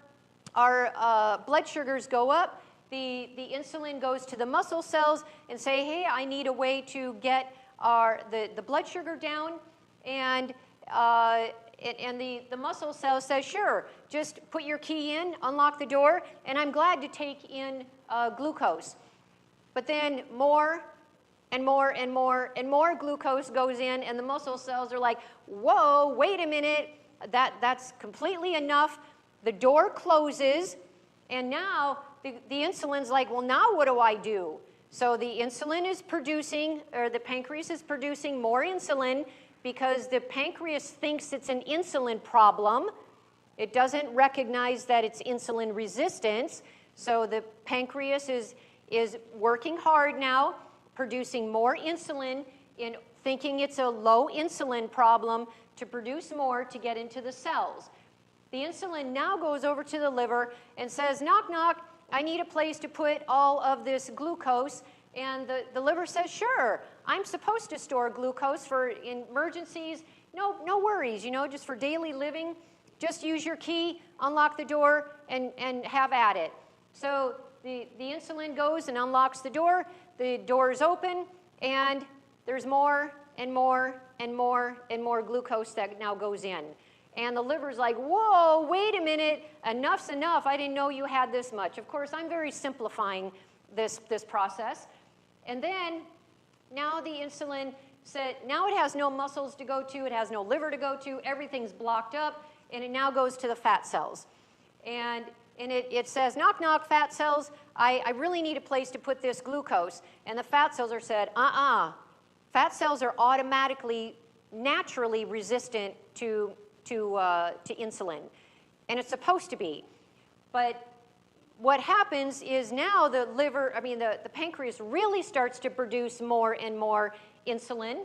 [SPEAKER 2] blood sugars go up, the insulin goes to the muscle cells and say, hey, I need a way to get the blood sugar down, and the muscle cell says, sure, just put your key in, unlock the door, and I'm glad to take in glucose. But then more and more and more and more glucose goes in, and the muscle cells are like, whoa, wait a minute, that's completely enough. The door closes, and now the insulin's like, well, now what do I do? So the insulin is producing, or the pancreas is producing more insulin because the pancreas thinks it's an insulin problem. It doesn't recognize that it's insulin resistance. So the pancreas is working hard now, producing more insulin, in thinking it's a low insulin problem to produce more to get into the cells. The insulin now goes over to the liver and says, knock, knock, I need a place to put all of this glucose. And the liver says, sure, I'm supposed to store glucose for emergencies. No worries, just for daily living. Just use your key, unlock the door, and have at it. So the insulin goes and unlocks the door is open, and there's more and more and more and more glucose that now goes in. And the liver's like, whoa, wait a minute, enough's enough. I didn't know you had this much. Of course, I'm very simplifying this process. And then now the insulin said, now it has no muscles to go to, it has no liver to go to, everything's blocked up, and it now goes to the fat cells. And it says, knock, knock, fat cells, I really need a place to put this glucose. And the fat cells are said, fat cells are automatically, naturally resistant to insulin. And it's supposed to be. But what happens is now the pancreas really starts to produce more and more insulin,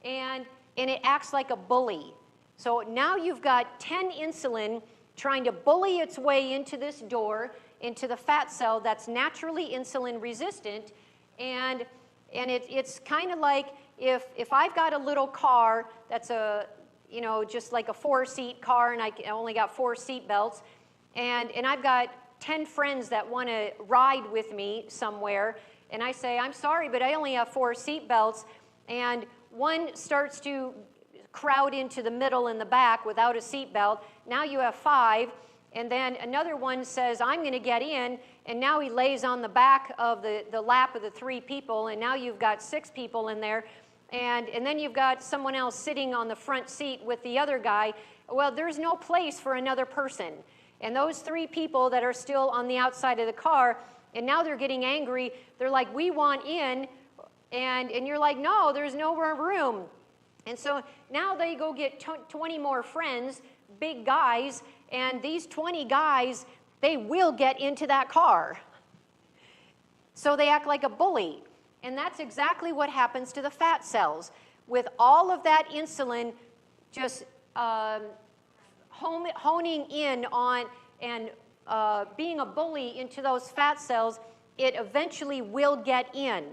[SPEAKER 2] and it acts like a bully. So now you've got 10 insulin trying to bully its way into this door, into the fat cell that's naturally insulin resistant, and it's kind of like if I've got a little car that's just like a 4-seat car, and I only got 4 seat belts, and I've got 10 friends that want to ride with me somewhere, and I say, I'm sorry, but I only have 4 seat belts, and one starts to crowd into the middle and the back without a seat belt. Now you have 5, and then another one says, I'm going to get in, and now he lays on the back of the lap of the 3 people, and now you've got 6 people in there, and then you've got someone else sitting on the front seat with the other guy. Well, there's no place for another person. And those 3 people that are still on the outside of the car, and now they're getting angry, they're like, we want in, and you're like, no, there's no more room. And so now they go get 20 more friends, big guys, and these 20 guys, they will get into that car. So they act like a bully. And that's exactly what happens to the fat cells. With all of that insulin just honing in on and being a bully into those fat cells, it eventually will get in.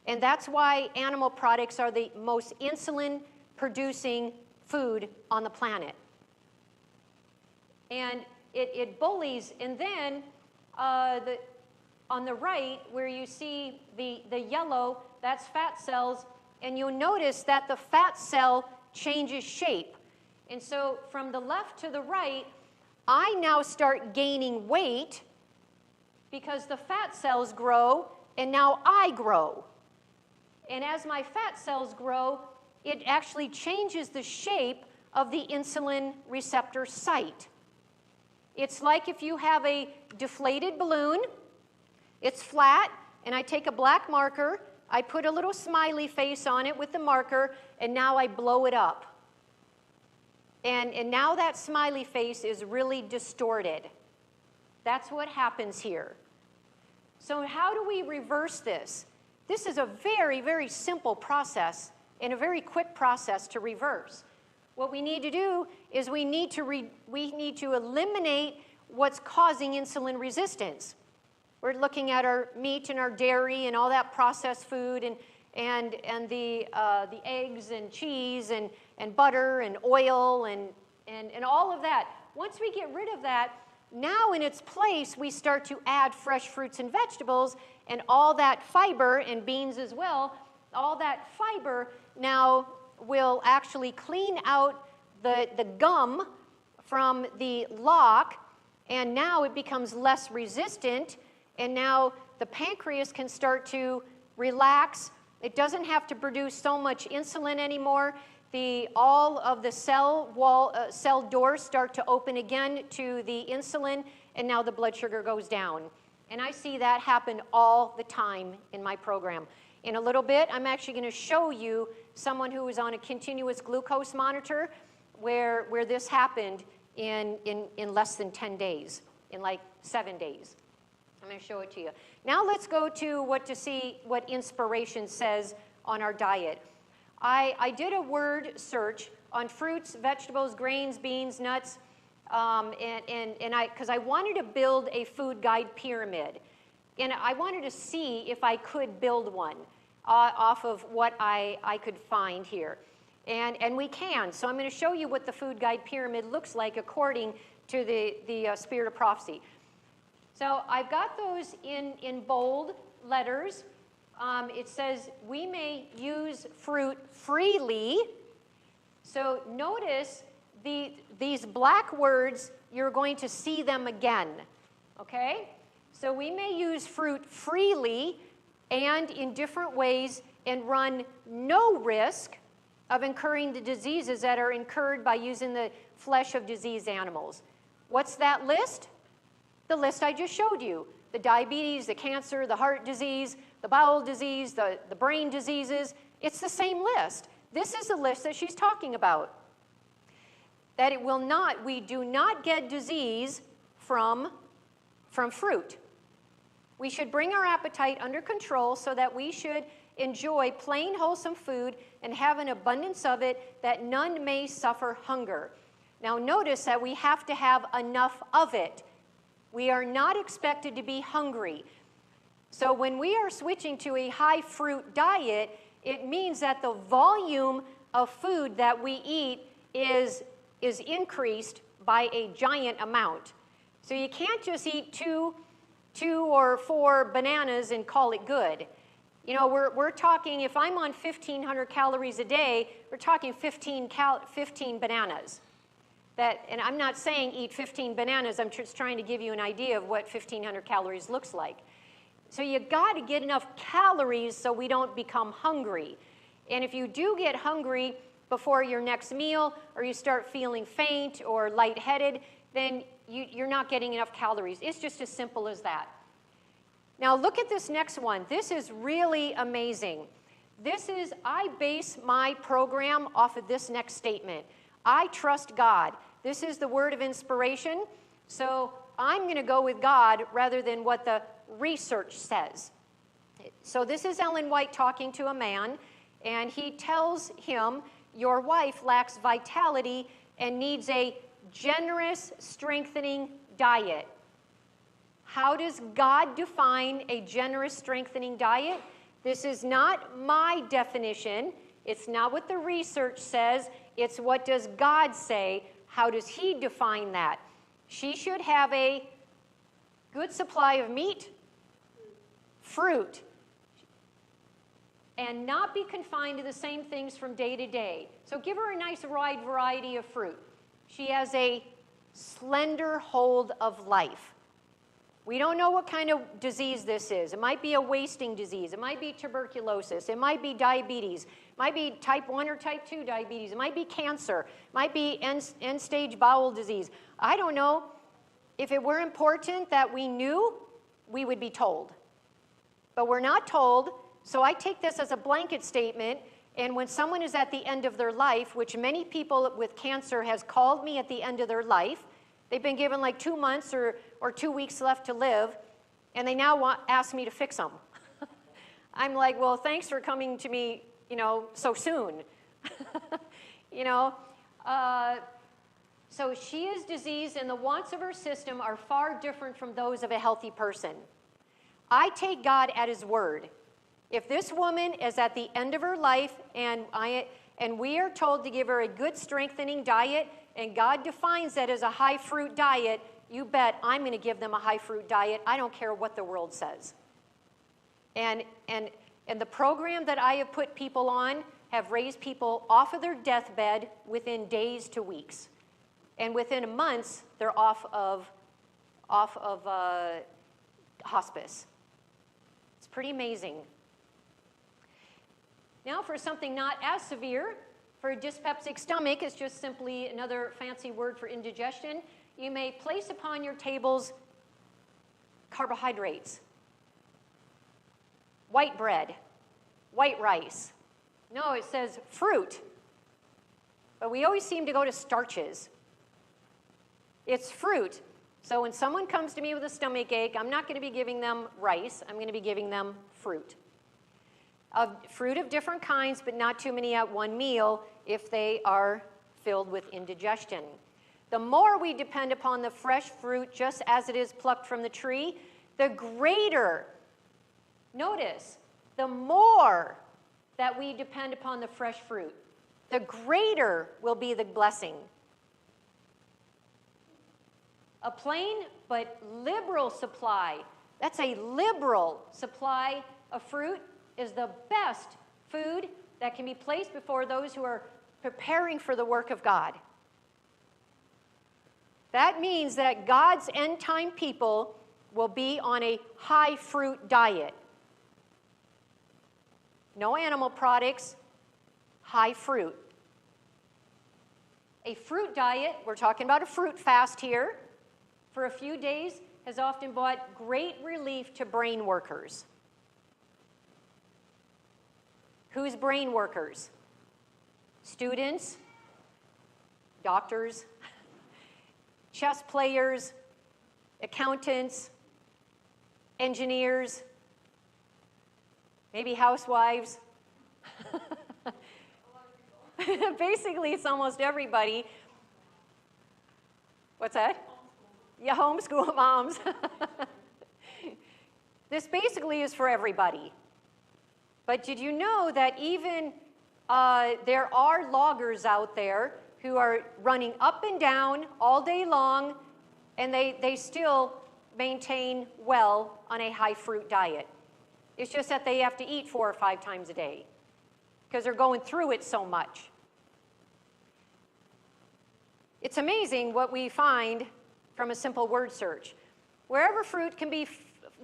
[SPEAKER 2] And that's why animal products are the most insulin-producing food on the planet. And it bullies, and then on the right, where you see the yellow, that's fat cells, and you'll notice that the fat cell changes shape. And so from the left to the right, I now start gaining weight because the fat cells grow, and now I grow. And as my fat cells grow, it actually changes the shape of the insulin receptor site. It's like if you have a deflated balloon, it's flat, and I take a black marker, I put a little smiley face on it with the marker, and now I blow it up. And now that smiley face is really distorted. That's what happens here. So how do we reverse this? This is a very, very simple process and a very quick process to reverse. What we need to do is we need to eliminate what's causing insulin resistance. We're looking at our meat and our dairy and all that processed food and the eggs and cheese and butter and oil and all of that. Once we get rid of that, now in its place we start to add fresh fruits and vegetables and all that fiber, and beans as well, all that fiber now will actually clean out the gum from the lock, and now it becomes less resistant, and now the pancreas can start to relax. It doesn't have to produce so much insulin anymore. All of the cell doors start to open again to the insulin, and now the blood sugar goes down. And I see that happen all the time in my program. In a little bit, I'm actually going to show you someone who was on a continuous glucose monitor where this happened in less than 10 days, in like 7 days. I'm going to show it to you. Now let's go to see what inspiration says on our diet. I did a word search on fruits, vegetables, grains, beans, nuts, because I wanted to build a food guide pyramid. And I wanted to see if I could build one off of what I could find here. And we can. So I'm going to show you what the food guide pyramid looks like according to the Spirit of Prophecy. So I've got those in bold letters. It says, we may use fruit freely. So notice these black words, you're going to see them again, okay? So we may use fruit freely and in different ways and run no risk of incurring the diseases that are incurred by using the flesh of diseased animals. What's that list? The list I just showed you. The diabetes, the cancer, the heart disease, the bowel disease, the brain diseases. It's the same list. This is the list that she's talking about. That it will not, we do not get disease from fruit. We should bring our appetite under control so that we should enjoy plain, wholesome food and have an abundance of it, that none may suffer hunger. Now notice that we have to have enough of it. We are not expected to be hungry. So when we are switching to a high fruit diet, it means that the volume of food that we eat is increased by a giant amount. So you can't just eat two or four bananas and call it good. You know, we're talking, if I'm on 1,500 calories a day, we're talking 15 bananas. And I'm not saying eat 15 bananas, I'm just trying to give you an idea of what 1,500 calories looks like. So you got to get enough calories so we don't become hungry. And if you do get hungry before your next meal, or you start feeling faint or lightheaded, then you're not getting enough calories. It's just as simple as that. Now look at this next one. This is really amazing. I base my program off of this next statement. I trust God. This is the word of inspiration. So I'm going to go with God rather than what the research says. So this is Ellen White talking to a man, and he tells him, your wife lacks vitality and needs a generous, strengthening diet. How does God define a generous, strengthening diet? This is not my definition. It's not what the research says. It's what does God say. How does he define that? She should have a good supply of meat, fruit, and not be confined to the same things from day to day. So give her a nice wide variety of fruit. She has a slender hold of life. We don't know what kind of disease this is. It might be a wasting disease. It might be tuberculosis. It might be diabetes. It might be type 1 or type 2 diabetes. It might be cancer. It might be end-stage bowel disease. I don't know. If it were important that we knew, we would be told. But we're not told, so I take this as a blanket statement, and when someone is at the end of their life, which many people with cancer has called me at the end of their life, they've been given like 2 months or 2 weeks left to live, and they now ask me to fix them. I'm like, well, thanks for coming to me, so soon. So she is diseased, and the wants of her system are far different from those of a healthy person. I take God at his word. If this woman is at the end of her life, and we are told to give her a good strengthening diet, and God defines that as a high fruit diet, you bet I'm going to give them a high fruit diet. I don't care what the world says. And the program that I have put people on have raised people off of their deathbed within days to weeks. And within months, they're off of hospice. It's pretty amazing. Now for something not as severe, for a dyspeptic stomach, it's just simply another fancy word for indigestion. You may place upon your tables carbohydrates, white bread, white rice. No, it says fruit. But we always seem to go to starches. It's fruit. So when someone comes to me with a stomach ache, I'm not going to be giving them rice. I'm going to be giving them fruit. Fruit of different kinds, but not too many at one meal if they are filled with indigestion. The more we depend upon the fresh fruit just as it is plucked from the tree, the greater, notice, the more that we depend upon the fresh fruit, the greater will be the blessing. A plain but liberal supply, that's a liberal supply of fruit, is the best food that can be placed before those who are preparing for the work of God. That means that God's end time people will be on a high fruit diet. No animal products, high fruit. A fruit diet, we're talking about a fruit fast here, for a few days has often brought great relief to brain workers. Who's brain workers? Students, doctors, chess players, accountants, engineers, maybe housewives. Basically, it's almost everybody. What's that? Yeah, homeschool moms. This basically is for everybody. But did you know that even there are loggers out there who are running up and down all day long, and they still maintain well on a high fruit diet? It's just that they have to eat 4 or 5 times a day because they're going through it so much. It's amazing what we find from a simple word search. Wherever fruit can be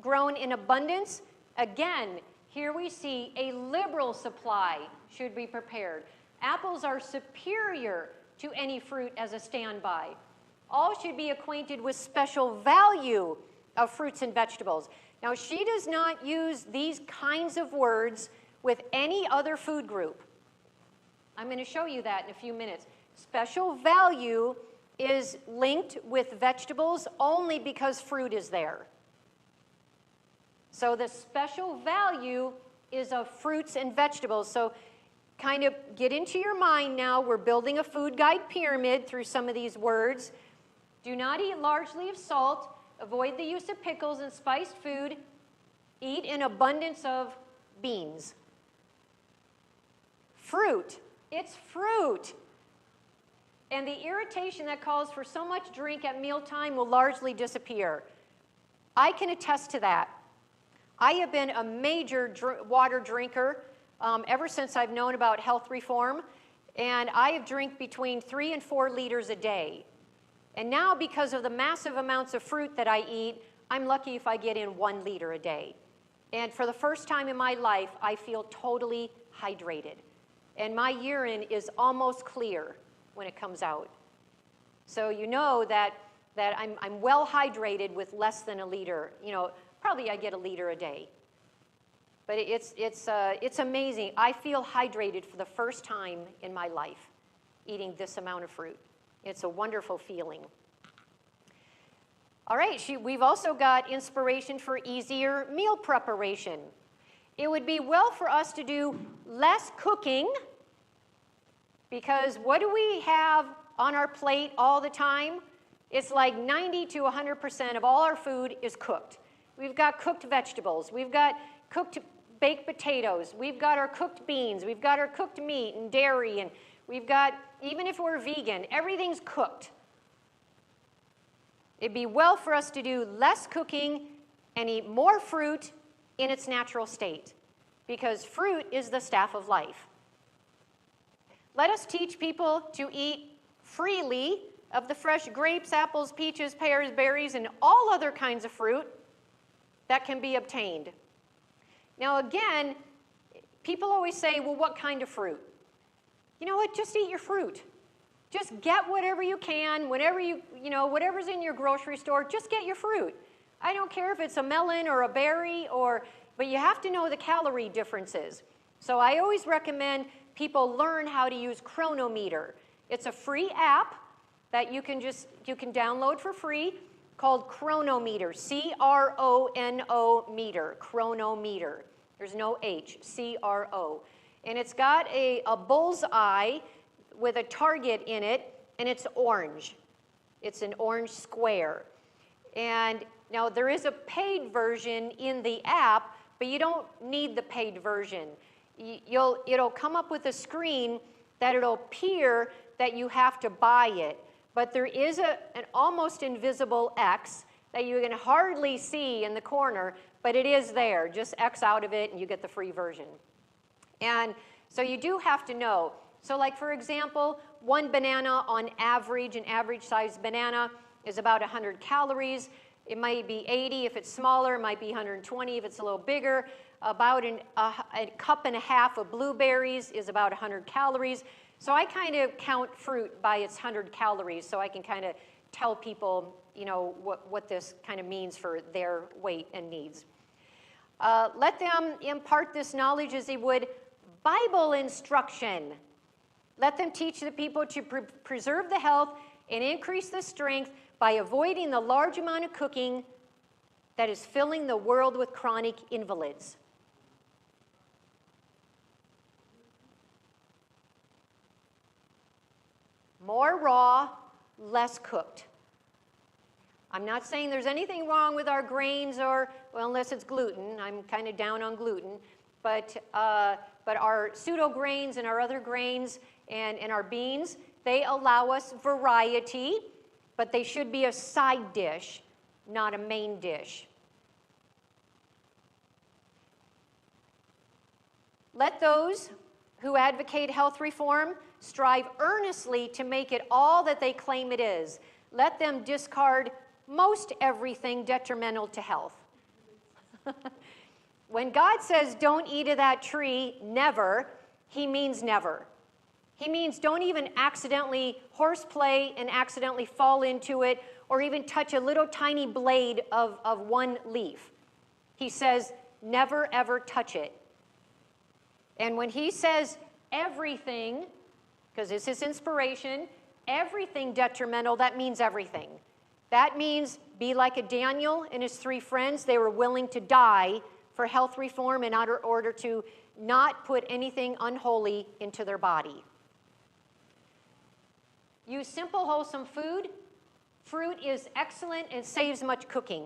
[SPEAKER 2] grown in abundance, again, here we see a liberal supply should be prepared. Apples are superior to any fruit as a standby. All should be acquainted with special value of fruits and vegetables. Now, she does not use these kinds of words with any other food group. I'm going to show you that in a few minutes. Special value is linked with vegetables only because fruit is there. So the special value is of fruits and vegetables. So kind of get into your mind now, we're building a food guide pyramid through some of these words. Do not eat largely of salt. Avoid the use of pickles and spiced food. Eat in abundance of beans. Fruit. It's fruit. And the irritation that calls for so much drink at mealtime will largely disappear. I can attest to that. I have been a major water drinker ever since I've known about health reform, and I have drank between 3 and 4 liters a day. And now, because of the massive amounts of fruit that I eat, I'm lucky if I get in 1 liter a day. And for the first time in my life, I feel totally hydrated. And my urine is almost clear when it comes out. So you know that I'm well hydrated with less than a liter. You know, probably I get a liter a day. But it's amazing. I feel hydrated for the first time in my life eating this amount of fruit. It's a wonderful feeling. All right, we've also got inspiration for easier meal preparation. It would be well for us to do less cooking, because what do we have on our plate all the time? It's like 90 to 100% of all our food is cooked. We've got cooked vegetables. We've got cooked baked potatoes. We've got our cooked beans. We've got our cooked meat and dairy. And we've got, even if we're vegan, everything's cooked. It'd be well for us to do less cooking and eat more fruit in its natural state, because fruit is the staff of life. Let us teach people to eat freely of the fresh grapes, apples, peaches, pears, berries, and all other kinds of fruit that can be obtained. Now again, people always say, well, what kind of fruit? You know what? Just eat your fruit. Just get whatever you can, whatever's in your grocery store, just get your fruit. I don't care if it's a melon or a berry, but you have to know the calorie differences. So I always recommend people learn how to use Chronometer. It's a free app that you can download for free called Chronometer, C-R-O-N-O meter, Chronometer. There's no H, C-R-O. And it's got a bullseye with a target in it, and it's orange. It's an orange square. And now there is a paid version in the app, but you don't need the paid version. It'll come up with a screen that it'll appear that you have to buy it. But there is an almost invisible X that you can hardly see in the corner, but it is there. Just X out of it and you get the free version. And so you do have to know. So like, for example, one banana on average, an average sized banana is about 100 calories. It might be 80 if it's smaller, it might be 120 if it's a little bigger. About a cup and a half of blueberries is about 100 calories. So I kind of count fruit by its 100 calories so I can kind of tell people, you know, what this kind of means for their weight and needs. Let them impart this knowledge as they would Bible instruction. Let them teach the people to preserve the health and increase the strength by avoiding the large amount of cooking that is filling the world with chronic invalids. More raw, less cooked. I'm not saying there's anything wrong with our grains or, well, unless it's gluten. I'm kind of down on gluten. But our pseudo grains and our other grains and our beans, they allow us variety, but they should be a side dish, not a main dish. Let those who advocate health reform strive earnestly to make it all that they claim it is. Let them discard most everything detrimental to health. When God says don't eat of that tree, never, he means never. He means don't even accidentally horseplay and accidentally fall into it or even touch a little tiny blade of one leaf. He says never ever touch it. And when he says everything, because this is inspiration, everything detrimental, that means everything. That means be like a Daniel and his 3 friends. They were willing to die for health reform in order to not put anything unholy into their body. Use simple, wholesome food. Fruit is excellent and saves much cooking.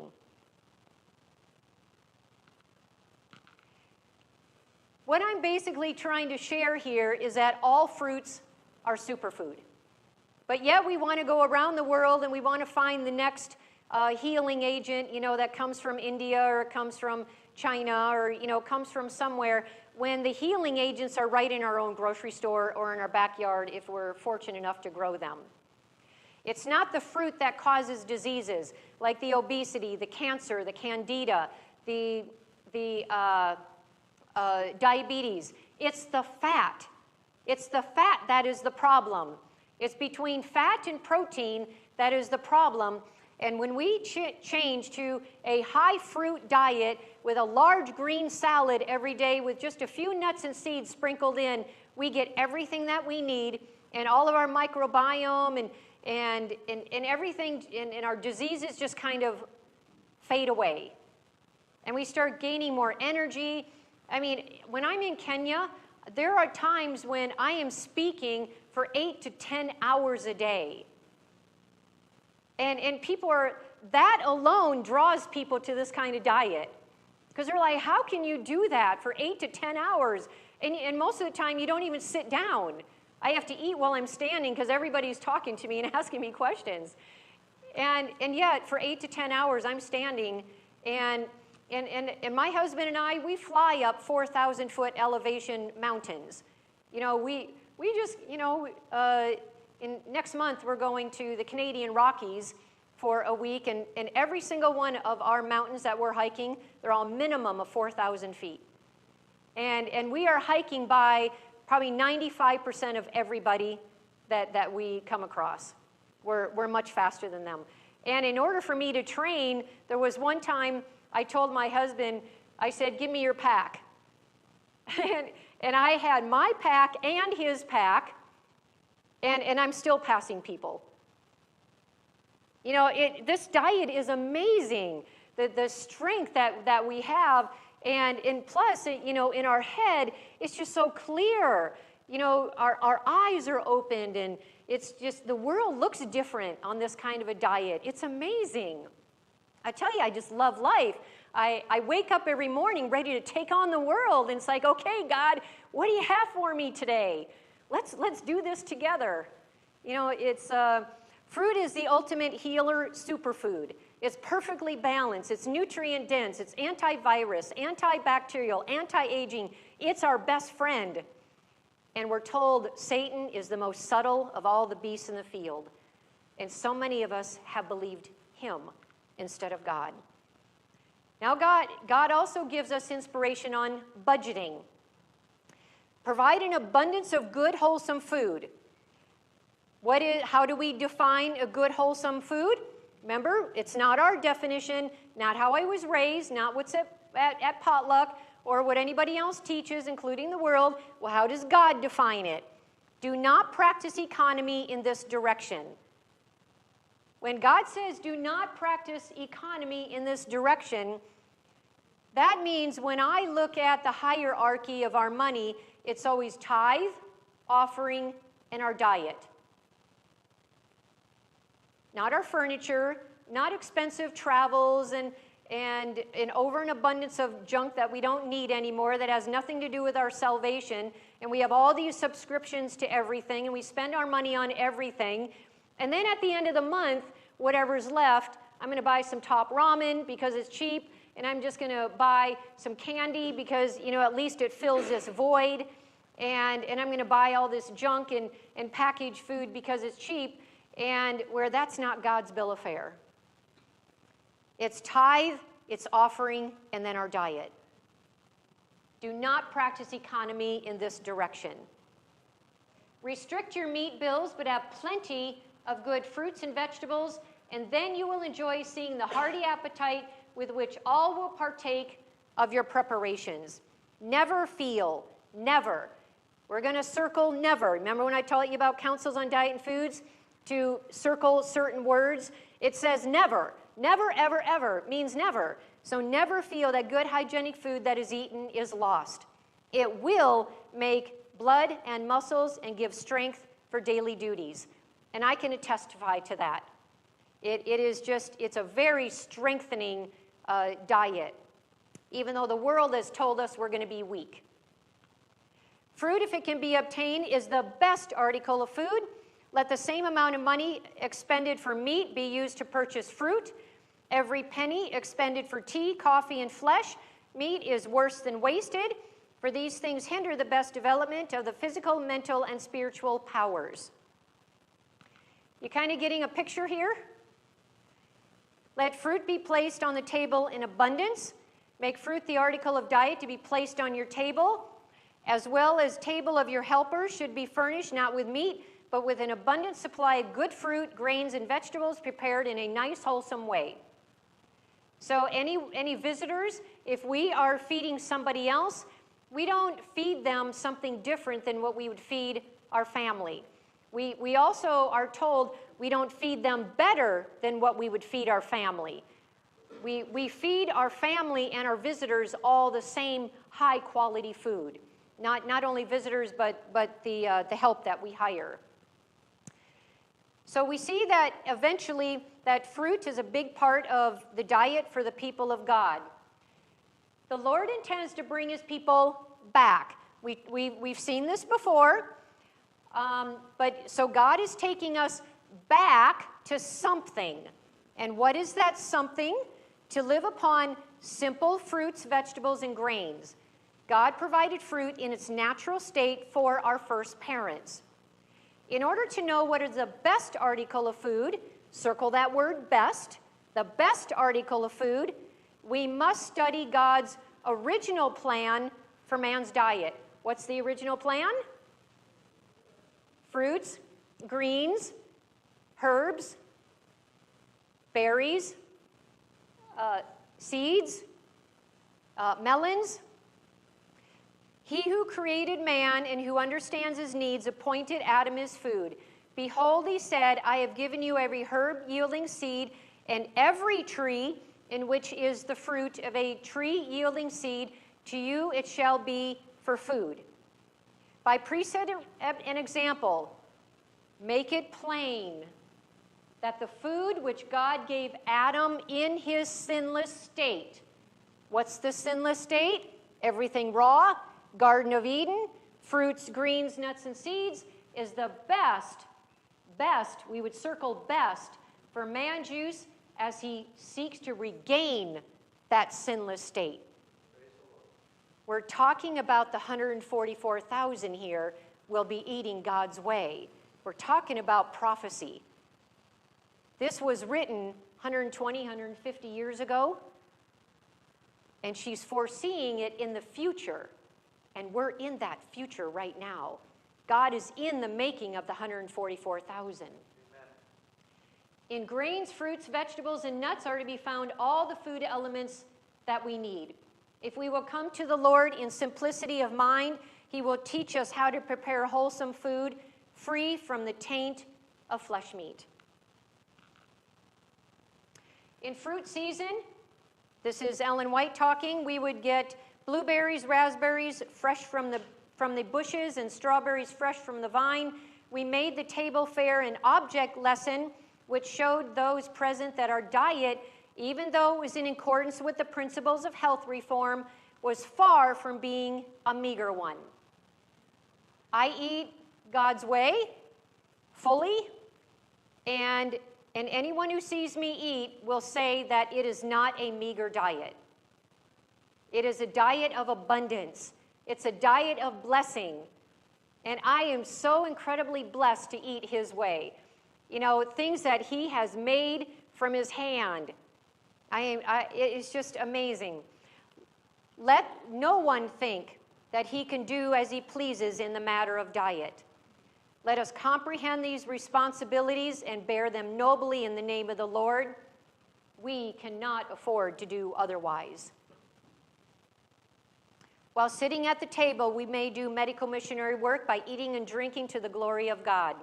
[SPEAKER 2] What I'm basically trying to share here is that all fruits are superfood. But yet we want to go around the world and we want to find the next healing agent, you know, that comes from India or it comes from China or, you know, comes from somewhere, when the healing agents are right in our own grocery store or in our backyard if we're fortunate enough to grow them. It's not the fruit that causes diseases like the obesity, the cancer, the candida, the diabetes. It's the fat. It's the fat that is the problem. It's between fat and protein that is the problem. And when we change to a high fruit diet with a large green salad every day with just a few nuts and seeds sprinkled in, we get everything that we need, and all of our microbiome and everything, and our diseases just kind of fade away. And we start gaining more energy. I mean, when I'm in Kenya, there are times when I am speaking for 8 to 10 hours a day. And people are, that alone draws people to this kind of diet. Because they're like, how can you do that for 8 to 10 hours? And most of the time, you don't even sit down. I have to eat while I'm standing because everybody's talking to me and asking me questions. And yet, for 8 to 10 hours, I'm standing. And my husband and I, we fly up 4,000-foot elevation mountains. You know, we just, you know, next month, we're going to the Canadian Rockies for a week, and every single one of our mountains that we're hiking, they're all minimum of 4,000 feet. And we are hiking by probably 95% of everybody that we come across. We're much faster than them. And in order for me to train, there was one time I told my husband, I said, give me your pack. and I had my pack and his pack, and I'm still passing people. You know, this diet is amazing, the strength that we have, and plus, you know, in our head, it's just so clear. You know, our eyes are opened, and it's just, the world looks different on this kind of a diet. It's amazing. I tell you, I just love life. I wake up every morning ready to take on the world, and it's like, okay, God, what do you have for me today? Let's do this together. You know, it's fruit is the ultimate healer superfood. It's perfectly balanced. It's nutrient dense. It's antivirus, antibacterial, anti-aging. It's our best friend. And we're told Satan is the most subtle of all the beasts in the field. And so many of us have believed him instead of God. Now, God also gives us inspiration on budgeting. Provide an abundance of good, wholesome food. How do we define a good, wholesome food? Remember, it's not our definition, not how I was raised, not what's at potluck, or what anybody else teaches, including the world. Well, how does God define it? Do not practice economy in this direction. When God says do not practice economy in this direction, that means when I look at the hierarchy of our money, it's always tithe, offering, and our diet. Not our furniture, not expensive travels and an over and abundance of junk that we don't need anymore that has nothing to do with our salvation. And we have all these subscriptions to everything, and we spend our money on everything. And then at the end of the month, whatever's left, I'm going to buy some top ramen because it's cheap, and I'm just going to buy some candy because, at least it fills this void. And I'm going to buy all this junk and packaged food because it's cheap, and where that's not God's bill of fare. It's tithe, it's offering, and then our diet. Do not practice economy in this direction. Restrict your meat bills, but have plenty of good fruits and vegetables, and then you will enjoy seeing the hearty appetite with which all will partake of your preparations. Never feel, never. We're going to circle never. Remember when I taught you about counsels on diet and foods? To circle certain words? It says never. Never, ever, ever means never. So never feel that good hygienic food that is eaten is lost. It will make blood and muscles and give strength for daily duties. And I can testify to that. It's a very strengthening diet, even though the world has told us we're going to be weak. Fruit, if it can be obtained, is the best article of food. Let the same amount of money expended for meat be used to purchase fruit. Every penny expended for tea, coffee, and flesh, meat is worse than wasted, for these things hinder the best development of the physical, mental, and spiritual powers. You kind of getting a picture here? Let fruit be placed on the table in abundance. Make fruit the article of diet to be placed on your table, as well as table of your helpers should be furnished not with meat, but with an abundant supply of good fruit, grains, and vegetables prepared in a nice, wholesome way. So any visitors, if we are feeding somebody else, we don't feed them something different than what we would feed our family. We also are told we don't feed them better than what we would feed our family. We feed our family and our visitors all the same high-quality food. Not only visitors, but the help that we hire. So we see that eventually that fruit is a big part of the diet for the people of God. The Lord intends to bring his people back. We've seen this before. But so God is taking us back to something. And what is that something? To live upon simple fruits, vegetables, and grains. God provided fruit in its natural state for our first parents. In order to know what is the best article of food, circle that word best, the best article of food, we must study God's original plan for man's diet. What's the original plan? Fruits, greens, herbs, berries, seeds, melons. He who created man and who understands his needs appointed Adam his food. Behold, he said, I have given you every herb yielding seed and every tree in which is the fruit of a tree yielding seed. To you it shall be for food. By precept and example, make it plain that the food which God gave Adam in his sinless state, what's the sinless state? Everything raw, Garden of Eden, fruits, greens, nuts, and seeds, is the best, we would circle best, for man's use as he seeks to regain that sinless state. We're talking about the 144,000 here will be eating God's way. We're talking about prophecy. This was written 120, 150 years ago, and she's foreseeing it in the future, and we're in that future right now. God is in the making of the 144,000. In grains, fruits, vegetables, and nuts are to be found all the food elements that we need. If we will come to the Lord in simplicity of mind, He will teach us how to prepare wholesome food free from the taint of flesh meat. In fruit season, this is Ellen White talking, we would get blueberries, raspberries fresh from the bushes, and strawberries fresh from the vine. We made the table fair an object lesson which showed those present that our diet, even though it was in accordance with the principles of health reform, was far from being a meager one. I eat God's way, fully, and anyone who sees me eat will say that it is not a meager diet. It is a diet of abundance. It's a diet of blessing. And I am so incredibly blessed to eat His way. You know, things that He has made from His hand. It's just amazing. Let no one think that he can do as he pleases in the matter of diet. Let us comprehend these responsibilities and bear them nobly in the name of the Lord. We cannot afford to do otherwise. While sitting at the table, we may do medical missionary work by eating and drinking to the glory of God.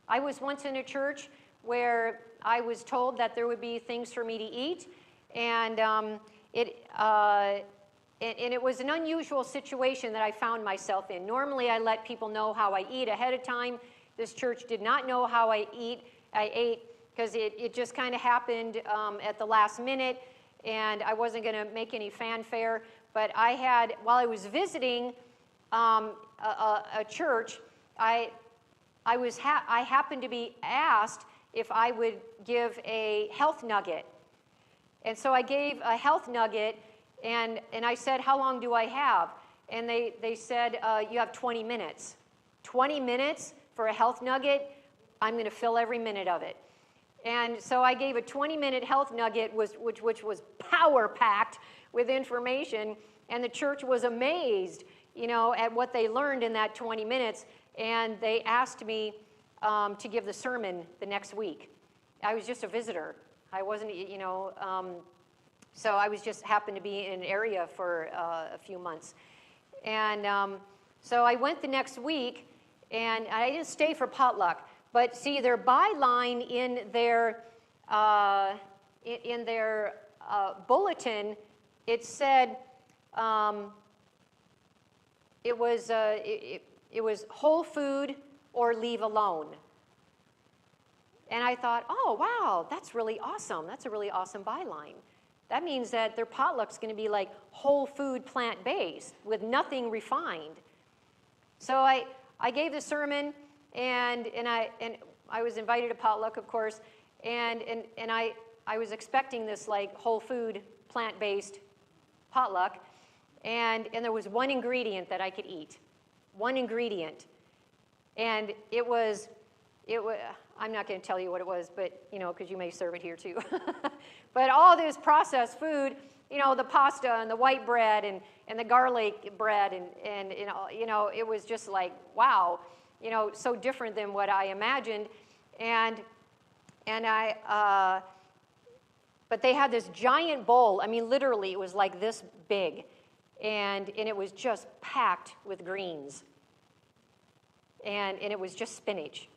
[SPEAKER 2] I was once in a church where I was told that there would be things for me to eat, and it was an unusual situation that I found myself in. Normally, I let people know how I eat ahead of time. This church did not know how I ate because it just kind of happened at the last minute, and I wasn't going to make any fanfare. But I had, while I was visiting a church, I happened to be asked if I would give a health nugget. And so I gave a health nugget, and I said, how long do I have? And they said, you have 20 minutes. 20 minutes for a health nugget? I'm going to fill every minute of it. And so I gave a 20-minute health nugget, which was power-packed with information, and the church was amazed, at what they learned in that 20 minutes, and they asked me to give the sermon the next week. I was just a visitor. I wasn't, so I was just happened to be in an area for a few months. And so I went the next week, and I didn't stay for potluck. But see, their byline in their bulletin, it said it was whole food or leave alone. And I thought, oh, wow, that's really awesome. That's a really awesome byline. That means that their potluck's going to be like whole food, plant-based, with nothing refined. So I gave the sermon, and I was invited to potluck, of course, and I was expecting this like whole food, plant-based potluck, and there was one ingredient that I could eat. One ingredient. And it was I'm not going to tell you what it was, but, because you may serve it here too. But all this processed food, the pasta and the white bread and the garlic bread and it was just like, wow, so different than what I imagined. But they had this giant bowl. I mean, literally, it was like this big. And it was just packed with greens. And it was just spinach.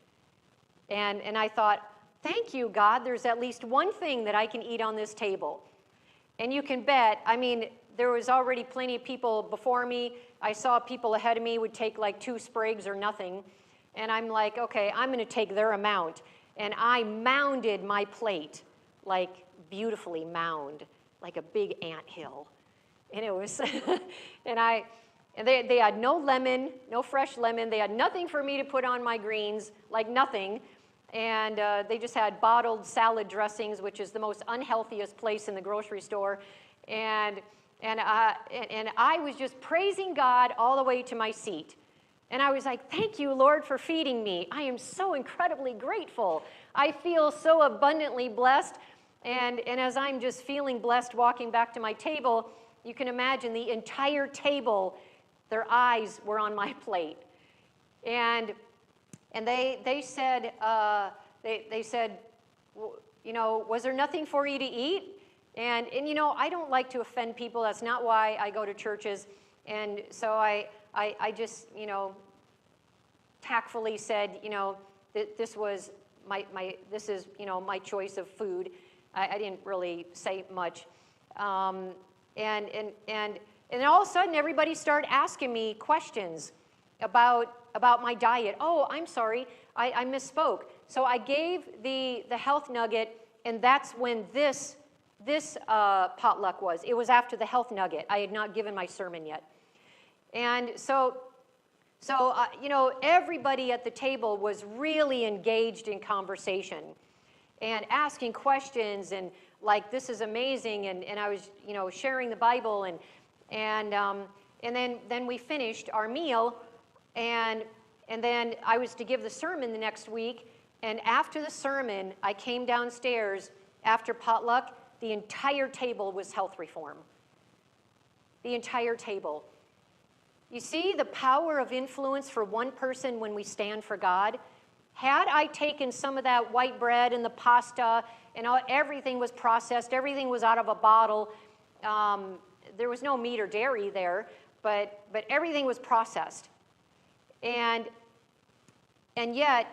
[SPEAKER 2] And I thought, thank you, God, there's at least one thing that I can eat on this table. And you can bet, there was already plenty of people before me. I saw people ahead of me would take like 2 sprigs or nothing. And I'm like, okay, I'm going to take their amount. And I mounded my plate, like beautifully mound, like a big anthill. And it was, and they had no lemon, no fresh lemon. They had nothing for me to put on my greens, like nothing. And they just had bottled salad dressings, which is the most unhealthiest place in the grocery store. And I was just praising God all the way to my seat. And I was like, thank you, Lord, for feeding me. I am so incredibly grateful. I feel so abundantly blessed. And as I'm just feeling blessed walking back to my table, you can imagine the entire table, their eyes were on my plate. And they said, you know, was there nothing for you to eat? And you know, I don't like to offend people. That's not why I go to churches. And so I just, you know, tactfully said, you know, this was this is, you know, my choice of food. I didn't really say much. And then all of a sudden, everybody started asking me questions about my diet. Oh, I'm sorry, I misspoke. So I gave the health nugget, and that's when this potluck was. It was after the health nugget. I had not given my sermon yet. And so you know, everybody at the table was really engaged in conversation and asking questions, and like, this is amazing, and I was, you know, sharing the Bible, and then we finished our meal, and then I was to give the sermon the next week, and after the sermon, I came downstairs after potluck. The entire table was health reform. The entire table. You see the power of influence for one person when we stand for God? Had I taken some of that white bread and the pasta, and everything was processed, everything was out of a bottle, there was no meat or dairy there, but everything was processed. And yet,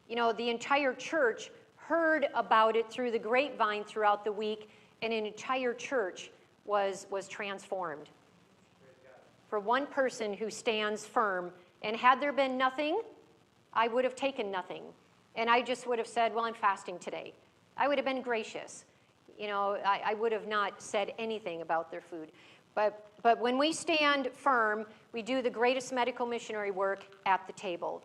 [SPEAKER 2] you know, the entire church heard about it through the grapevine throughout the week, and an entire church was transformed. For one person who stands firm, and had there been nothing, I would have taken nothing. And I just would have said, well, I'm fasting today. I would have been gracious. You know, I would have not said anything about their food. But when we stand firm, we do the greatest medical missionary work at the table.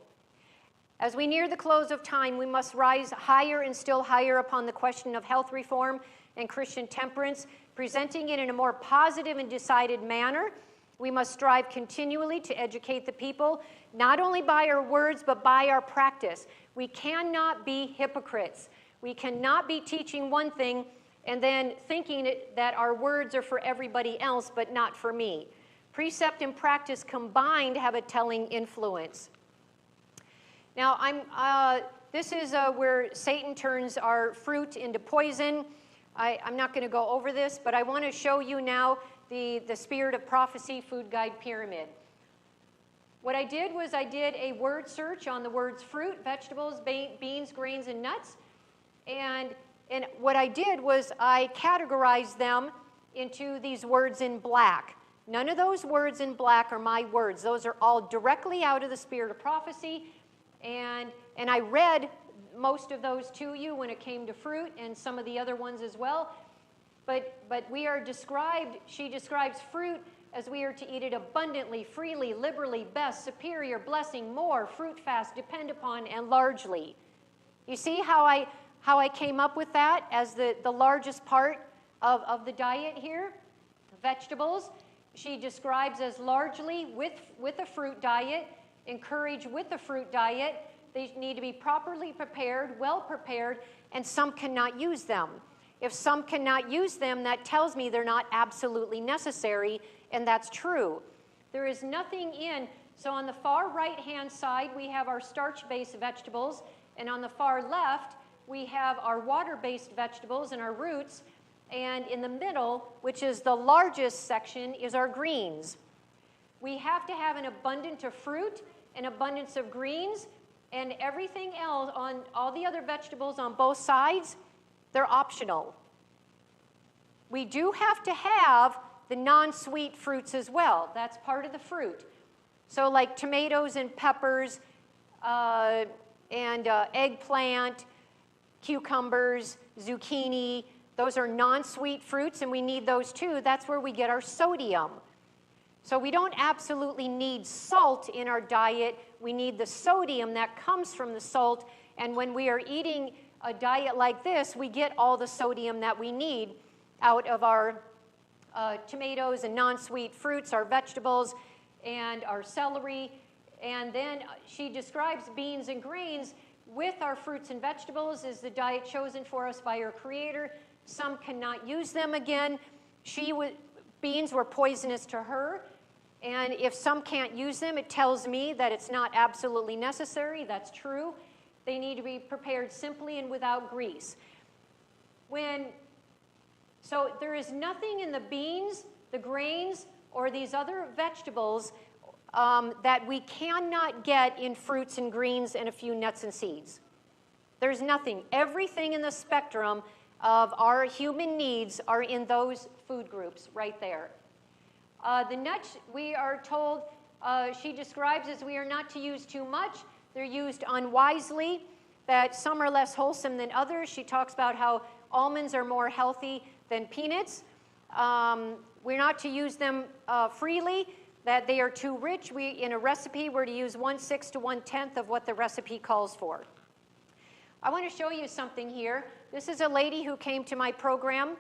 [SPEAKER 2] As we near the close of time, we must rise higher and still higher upon the question of health reform and Christian temperance, presenting it in a more positive and decided manner. We must strive continually to educate the people, not only by our words, but by our practice. We cannot be hypocrites. We cannot be teaching one thing and then thinking that our words are for everybody else, but not for me. Precept and practice combined have a telling influence. Now, this is where Satan turns our fruit into poison. I'm not going to go over this, but I want to show you now the Spirit of Prophecy Food Guide Pyramid. What I did was I did a word search on the words fruit, vegetables, beans, grains, and nuts. And what I did was I categorized them into these words in black. None of those words in black are my words. Those are all directly out of the Spirit of Prophecy. And I read most of those to you when it came to fruit, and some of the other ones as well. But we are described, she describes fruit as we are to eat it abundantly, freely, liberally, best, superior, blessing, more, fruit fast, depend upon, and largely. You see how I came up with that as the largest part of the diet here? Vegetables, she describes as largely with a fruit diet, encourage with a fruit diet. They need to be properly prepared, well prepared, and some cannot use them. If some cannot use them, that tells me they're not absolutely necessary, and that's true. There is nothing in, so on the far right-hand side, we have our starch-based vegetables, and on the far left, we have our water-based vegetables and our roots, and in the middle, which is the largest section, is our greens. We have to have an abundance of fruit, an abundance of greens, and everything else on all the other vegetables on both sides, they're optional. We do have to have the non-sweet fruits as well. That's part of the fruit. So like tomatoes and peppers and eggplant, cucumbers, zucchini, those are non-sweet fruits, and we need those too. That's where we get our sodium. So we don't absolutely need salt in our diet. We need the sodium that comes from the salt, and when we are eating a diet like this, we get all the sodium that we need out of our tomatoes and non-sweet fruits, our vegetables, and our celery, And then she describes beans and grains with our fruits and vegetables is the diet chosen for us by our Creator. Some cannot use them again. Beans were poisonous to her. And if some can't use them, it tells me that it's not absolutely necessary. That's true. They need to be prepared simply and without grease. So there is nothing in the beans, the grains, or these other vegetables that we cannot get in fruits and greens and a few nuts and seeds. There's nothing. Everything in the spectrum of our human needs are in those food groups right there. The nuts, we are told, she describes as we are not to use too much. They're used unwisely, that some are less wholesome than others. She talks about how almonds are more healthy than peanuts. We're not to use them freely, that they are too rich. In a recipe, we're to use 1/6 to 1/10 of what the recipe calls for. I want to show you something here. This is a lady who came to my program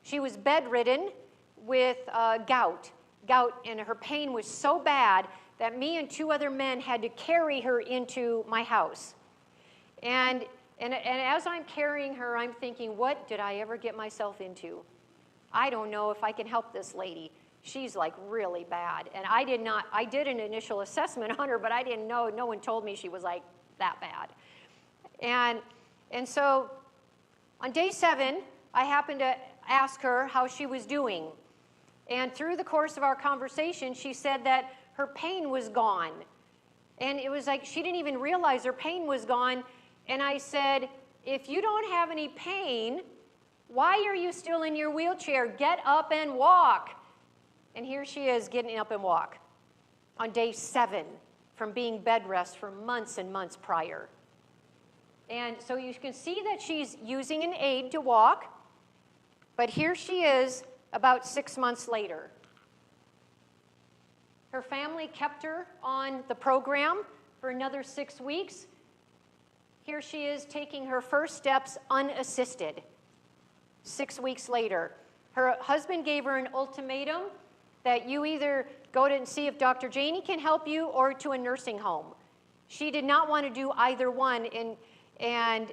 [SPEAKER 2] she was bedridden with gout, and her pain was so bad that me and 2 other men had to carry her into my house. And as I'm carrying her, I'm thinking, what did I ever get myself into? I don't know if I can help this lady. She's like really bad. And I did an initial assessment on her, but I didn't know, no one told me she was like that bad. And so on day 7, I happened to ask her how she was doing. And through the course of our conversation, she said that her pain was gone. And it was like she didn't even realize her pain was gone. And I said, if you don't have any pain, why are you still in your wheelchair? Get up and walk. And here she is getting up and walk on day 7 from being bed rest for months and months prior. And so you can see that she's using an aid to walk, but here she is about 6 months later. Her family kept her on the program for another 6 weeks. Here she is taking her first steps unassisted. 6 weeks later, her husband gave her an ultimatum that you either go to and see if Dr. Janie can help you or to a nursing home. She did not want to do either one, and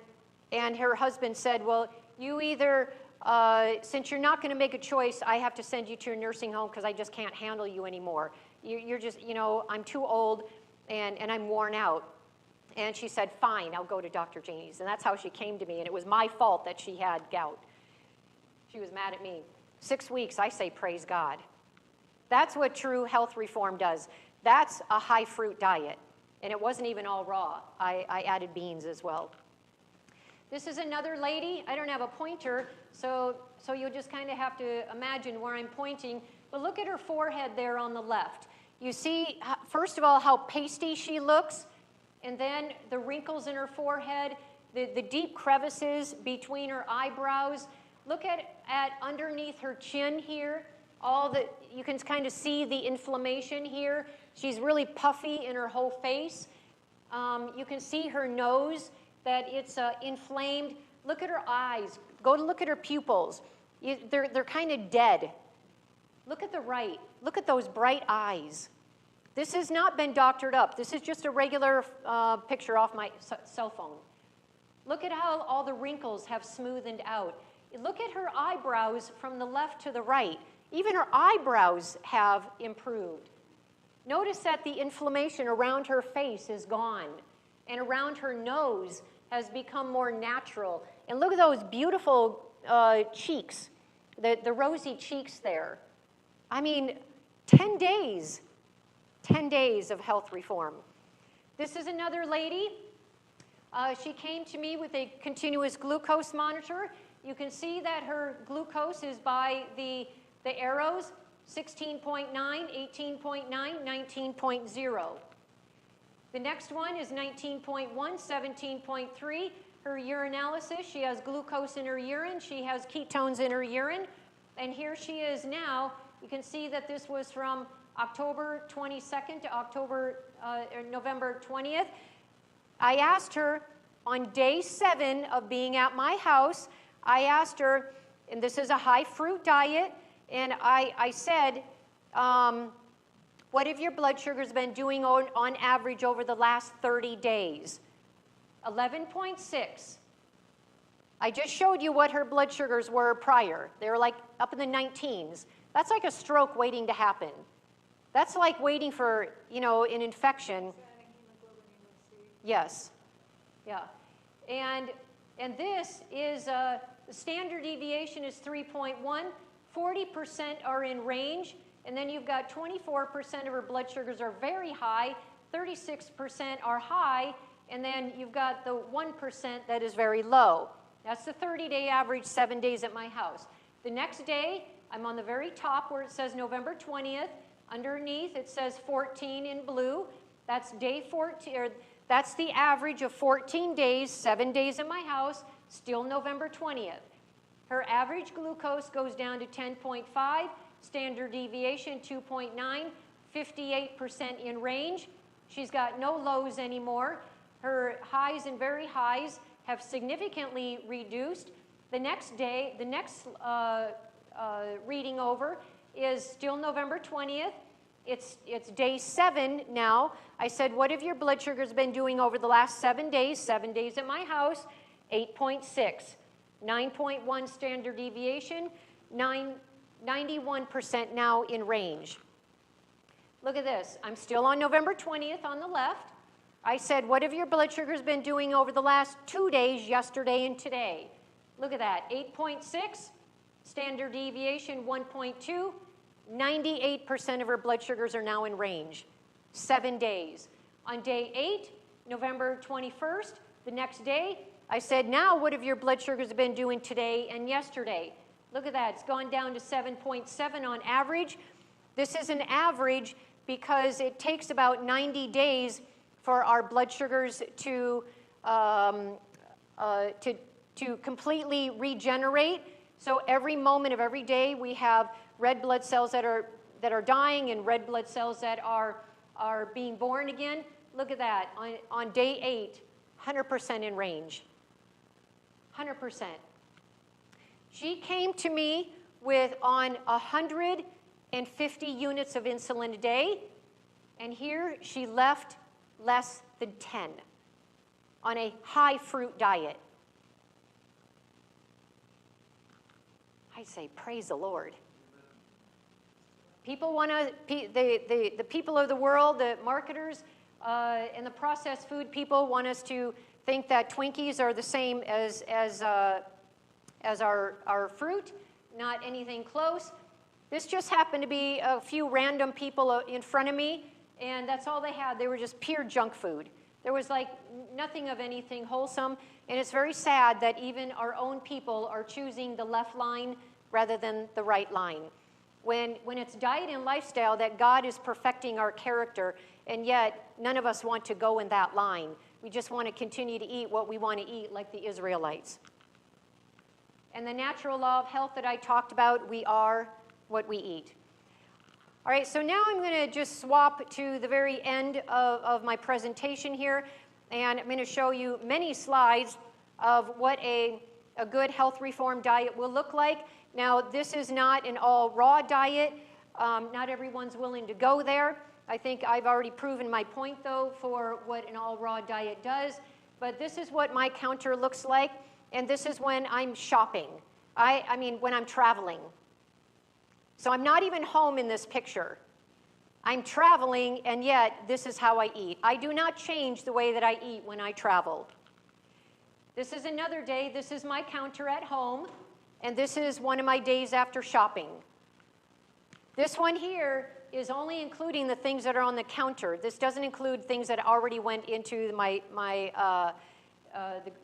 [SPEAKER 2] her husband said, well, you either, since you're not going to make a choice, I have to send you to a nursing home because I just can't handle you anymore. You're just, I'm too old and I'm worn out. And she said, fine, I'll go to Dr. Janie's. And that's how she came to me, and it was my fault that she had gout. She was mad at me. 6 weeks, I say, praise God. That's what true health reform does. That's a high fruit diet. And it wasn't even all raw. I added beans as well. This is another lady. I don't have a pointer, so you'll just kind of have to imagine where I'm pointing. But look at her forehead there on the left. You see, first of all, how pasty she looks, and then the wrinkles in her forehead, the deep crevices between her eyebrows. Look at underneath her chin here. You can kind of see the inflammation here. She's really puffy in her whole face. You can see her nose, that it's inflamed. Look at her eyes. Go to look at her pupils. They're kind of dead. Look at the right. Look at those bright eyes. This has not been doctored up. This is just a regular picture off my cell phone. Look at how all the wrinkles have smoothened out. Look at her eyebrows from the left to the right. Even her eyebrows have improved. Notice that the inflammation around her face is gone, and around her nose has become more natural. And look at those beautiful cheeks, the rosy cheeks there. I mean, 10 days of health reform. This is another lady. She came to me with a continuous glucose monitor. You can see that her glucose is by the arrows, 16.9, 18.9, 19.0. The next one is 19.1, 17.3. Her urinalysis, she has glucose in her urine, she has ketones in her urine, and here she is now. You can see that this was from October 22nd to November 20th. I asked her on day 7 of being at my house, I asked her, and this is a high fruit diet, and I said, What have your blood sugars been doing on average over the last 30 days? 11.6. I just showed you what her blood sugars were prior. They were like up in the 19s. That's like a stroke waiting to happen. That's like waiting for, an infection. Yes. Yeah. And this is, the standard deviation is 3.1. 40% are in range. And then you've got 24% of her blood sugars are very high. 36% are high. And then you've got the 1% that is very low. That's the 30-day average, 7 days at my house. The next day, I'm on the very top where it says November 20th. Underneath, it says 14 in blue. That's day 14, or that's the average of 14 days, 7 days at my house, still November 20th. Her average glucose goes down to 10.5, standard deviation 2.9, 58% in range. She's got no lows anymore. Her highs and very highs have significantly reduced. The next day, the next reading over is still November 20th. It's day 7 now. I said, what have your blood sugars been doing over the last 7 days? 7 days at my house, 8.6. 9.1 standard deviation, 91% now in range. Look at this. I'm still on November 20th on the left. I said, what have your blood sugars been doing over the last 2 days, yesterday and today? Look at that, 8.6, standard deviation 1.2, 98% of her blood sugars are now in range. 7 days. On day 8, November 21st, the next day, I said, now what have your blood sugars been doing today and yesterday? Look at that, it's gone down to 7.7 on average. This is an average because it takes about 90 days for our blood sugars to completely regenerate. So every moment of every day we have red blood cells that are dying and red blood cells that are being born again. Look at that, on day 8, 100% in range. 100%. She came to me on 150 units of insulin a day, and here she left less than 10 on a high fruit diet. I say, praise the Lord. People want to, the people of the world, the marketers and the processed food people want us to think that Twinkies are the same as our fruit, not anything close. This just happened to be a few random people in front of me, and that's all they had. They were just pure junk food. There was like nothing of anything wholesome, and it's very sad that even our own people are choosing the left line rather than the right line. When it's diet and lifestyle that God is perfecting our character, and yet none of us want to go in that line. We just want to continue to eat what we want to eat like the Israelites. And the natural law of health that I talked about, we are what we eat. All right, so now I'm going to just swap to the very end of my presentation here, and I'm going to show you many slides of what a good health reform diet will look like. Now, this is not an all raw diet. Not everyone's willing to go there. I think I've already proven my point, though, for what an all raw diet does. But this is what my counter looks like, and this is when I'm shopping. I mean, when I'm traveling. So I'm not even home in this picture. I'm traveling, and yet this is how I eat. I do not change the way that I eat when I travel. This is another day. This is my counter at home, and this is one of my days after shopping. This one here is only including the things that are on the counter. This doesn't include things that already went into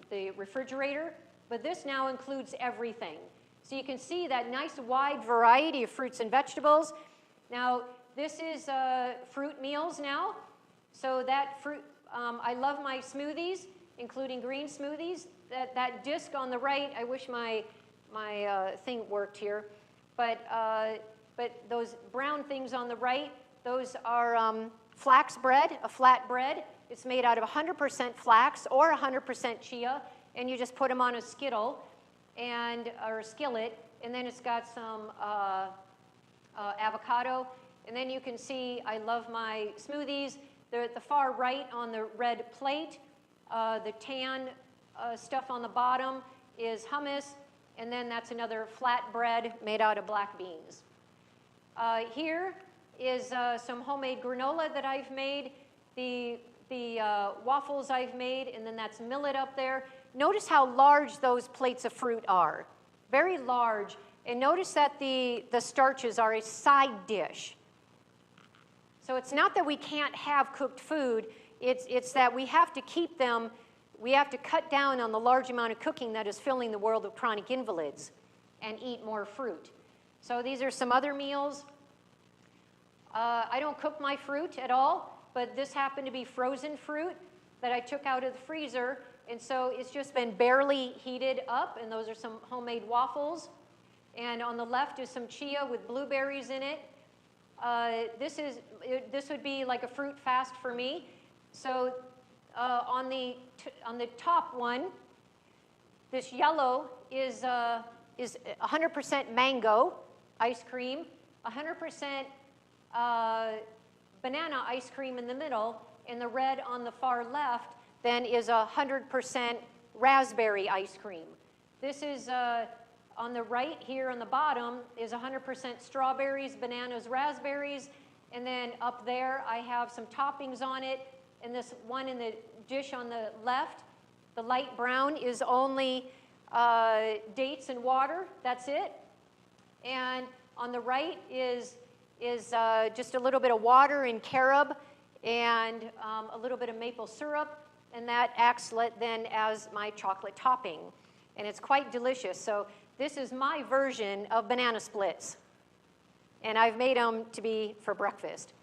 [SPEAKER 2] the refrigerator, but this now includes everything. So you can see that nice wide variety of fruits and vegetables. Now, this is fruit meals now. So that fruit, I love my smoothies, including green smoothies. That disc on the right, I wish my thing worked here, but those brown things on the right, those are flax bread, a flat bread. It's made out of 100% flax or 100% chia, and you just put them on a skittle or a skillet, and then it's got some avocado. And then you can see I love my smoothies. They're at the far right on the red plate. The tan stuff on the bottom is hummus, and then that's another flat bread made out of black beans. Here is some homemade granola that I've made, the waffles I've made, and then that's millet up there. Notice how large those plates of fruit are, very large. And notice that the starches are a side dish. So it's not that we can't have cooked food, it's that we have to keep them, we have to cut down on the large amount of cooking that is filling the world of chronic invalids and eat more fruit. So these are some other meals. I don't cook my fruit at all, but this happened to be frozen fruit that I took out of the freezer, and so it's just been barely heated up, and those are some homemade waffles. And on the left is some chia with blueberries in it. This would be like a fruit fast for me. So on the top one, this yellow is 100% mango ice cream, 100% banana ice cream in the middle, and the red on the far left then is 100% raspberry ice cream. This is on the right here on the bottom is 100% strawberries, bananas, raspberries, and then up there I have some toppings on it, and this one in the dish on the left, the light brown, is only dates and water, that's it. And on the right is just a little bit of water and carob and a little bit of maple syrup, and that acts then as my chocolate topping. And it's quite delicious. So this is my version of banana splits. And I've made them to be for breakfast.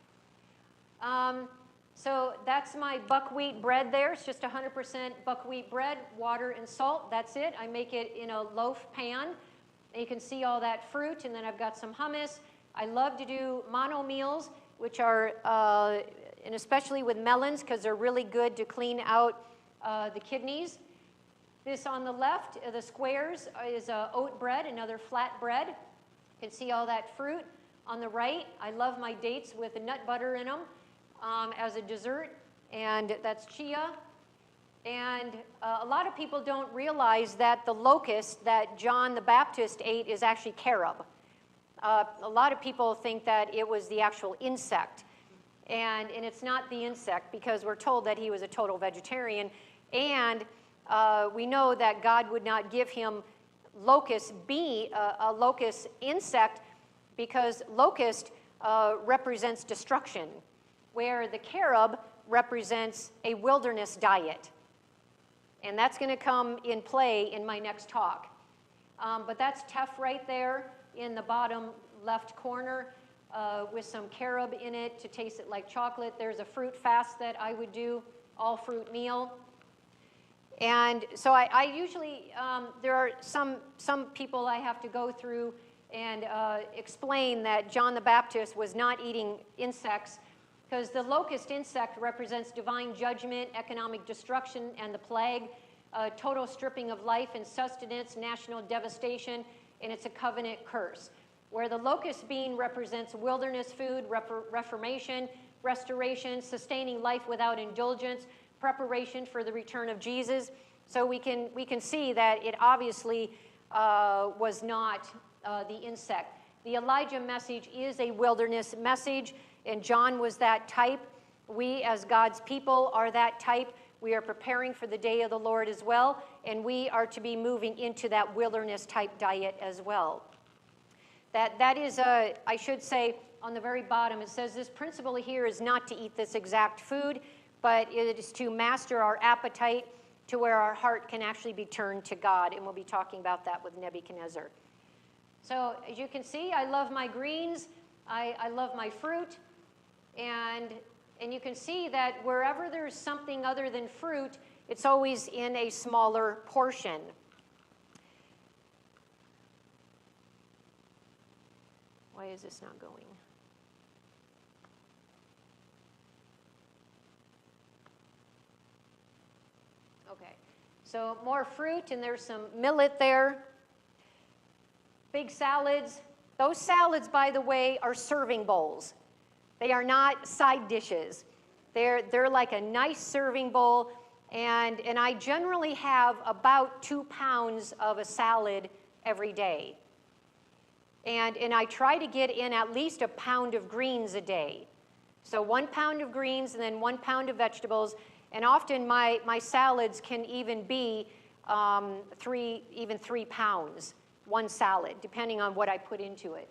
[SPEAKER 2] So that's my buckwheat bread there. It's just 100% buckwheat bread, water and salt. That's it. I make it in a loaf pan. And you can see all that fruit. And then I've got some hummus. I love to do mono meals, which are, and especially with melons, because they're really good to clean out the kidneys. This on the left, the squares, is oat bread, another flat bread. You can see all that fruit. On the right, I love my dates with the nut butter in them as a dessert, and that's chia. And a lot of people don't realize that the locust that John the Baptist ate is actually carob. A lot of people think that it was the actual insect, and it's not the insect, because we're told that he was a total vegetarian, and we know that God would not give him a locust insect, because locust represents destruction, where the carob represents a wilderness diet. And that's going to come in play in my next talk. But that's teff right there in the bottom left corner with some carob in it to taste it like chocolate. There's a fruit fast that I would do, all fruit meal. And so I usually, there are some people I have to go through and explain that John the Baptist was not eating insects, because the locust insect represents divine judgment, economic destruction, and the plague, total stripping of life and sustenance, national devastation, and it's a covenant curse. Where the locust bean represents wilderness food, reformation, restoration, sustaining life without indulgence, preparation for the return of Jesus. So we can see that it obviously was not the insect. The Elijah message is a wilderness message, and John was that type. We, as God's people, are that type. We are preparing for the day of the Lord as well, and we are to be moving into that wilderness type diet as well. That is, I should say, on the very bottom, it says this principle here is not to eat this exact food, but it is to master our appetite to where our heart can actually be turned to God, and we'll be talking about that with Nebuchadnezzar. So as you can see, I love my greens, I love my fruit, and you can see that wherever there's something other than fruit, it's always in a smaller portion. Why is this not going? Okay, so more fruit, and there's some millet there. Big salads. Those salads, by the way, are serving bowls. They are not side dishes. They're like a nice serving bowl, and I generally have about 2 pounds of a salad every day. And I try to get in at least a pound of greens a day. So 1 pound of greens and then 1 pound of vegetables. And often my salads can even be 3 pounds, one salad, depending on what I put into it.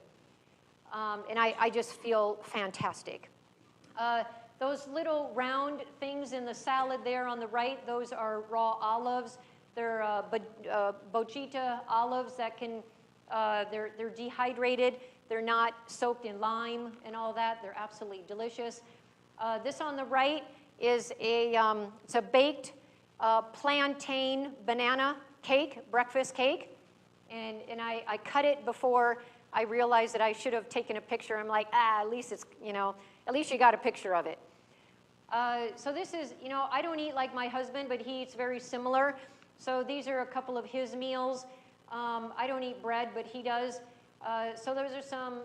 [SPEAKER 2] And I just feel fantastic. Those little round things in the salad there on the right, those are raw olives. They're bochita olives that can, they're dehydrated. They're not soaked in lime and all that. They're absolutely delicious. This on the right is it's a baked plantain banana cake, breakfast cake. And I cut it before I realized that I should have taken a picture. I'm like, at least it's, at least you got a picture of it. So this is, I don't eat like my husband, but he eats very similar. So these are a couple of his meals. I don't eat bread, but he does. So those are some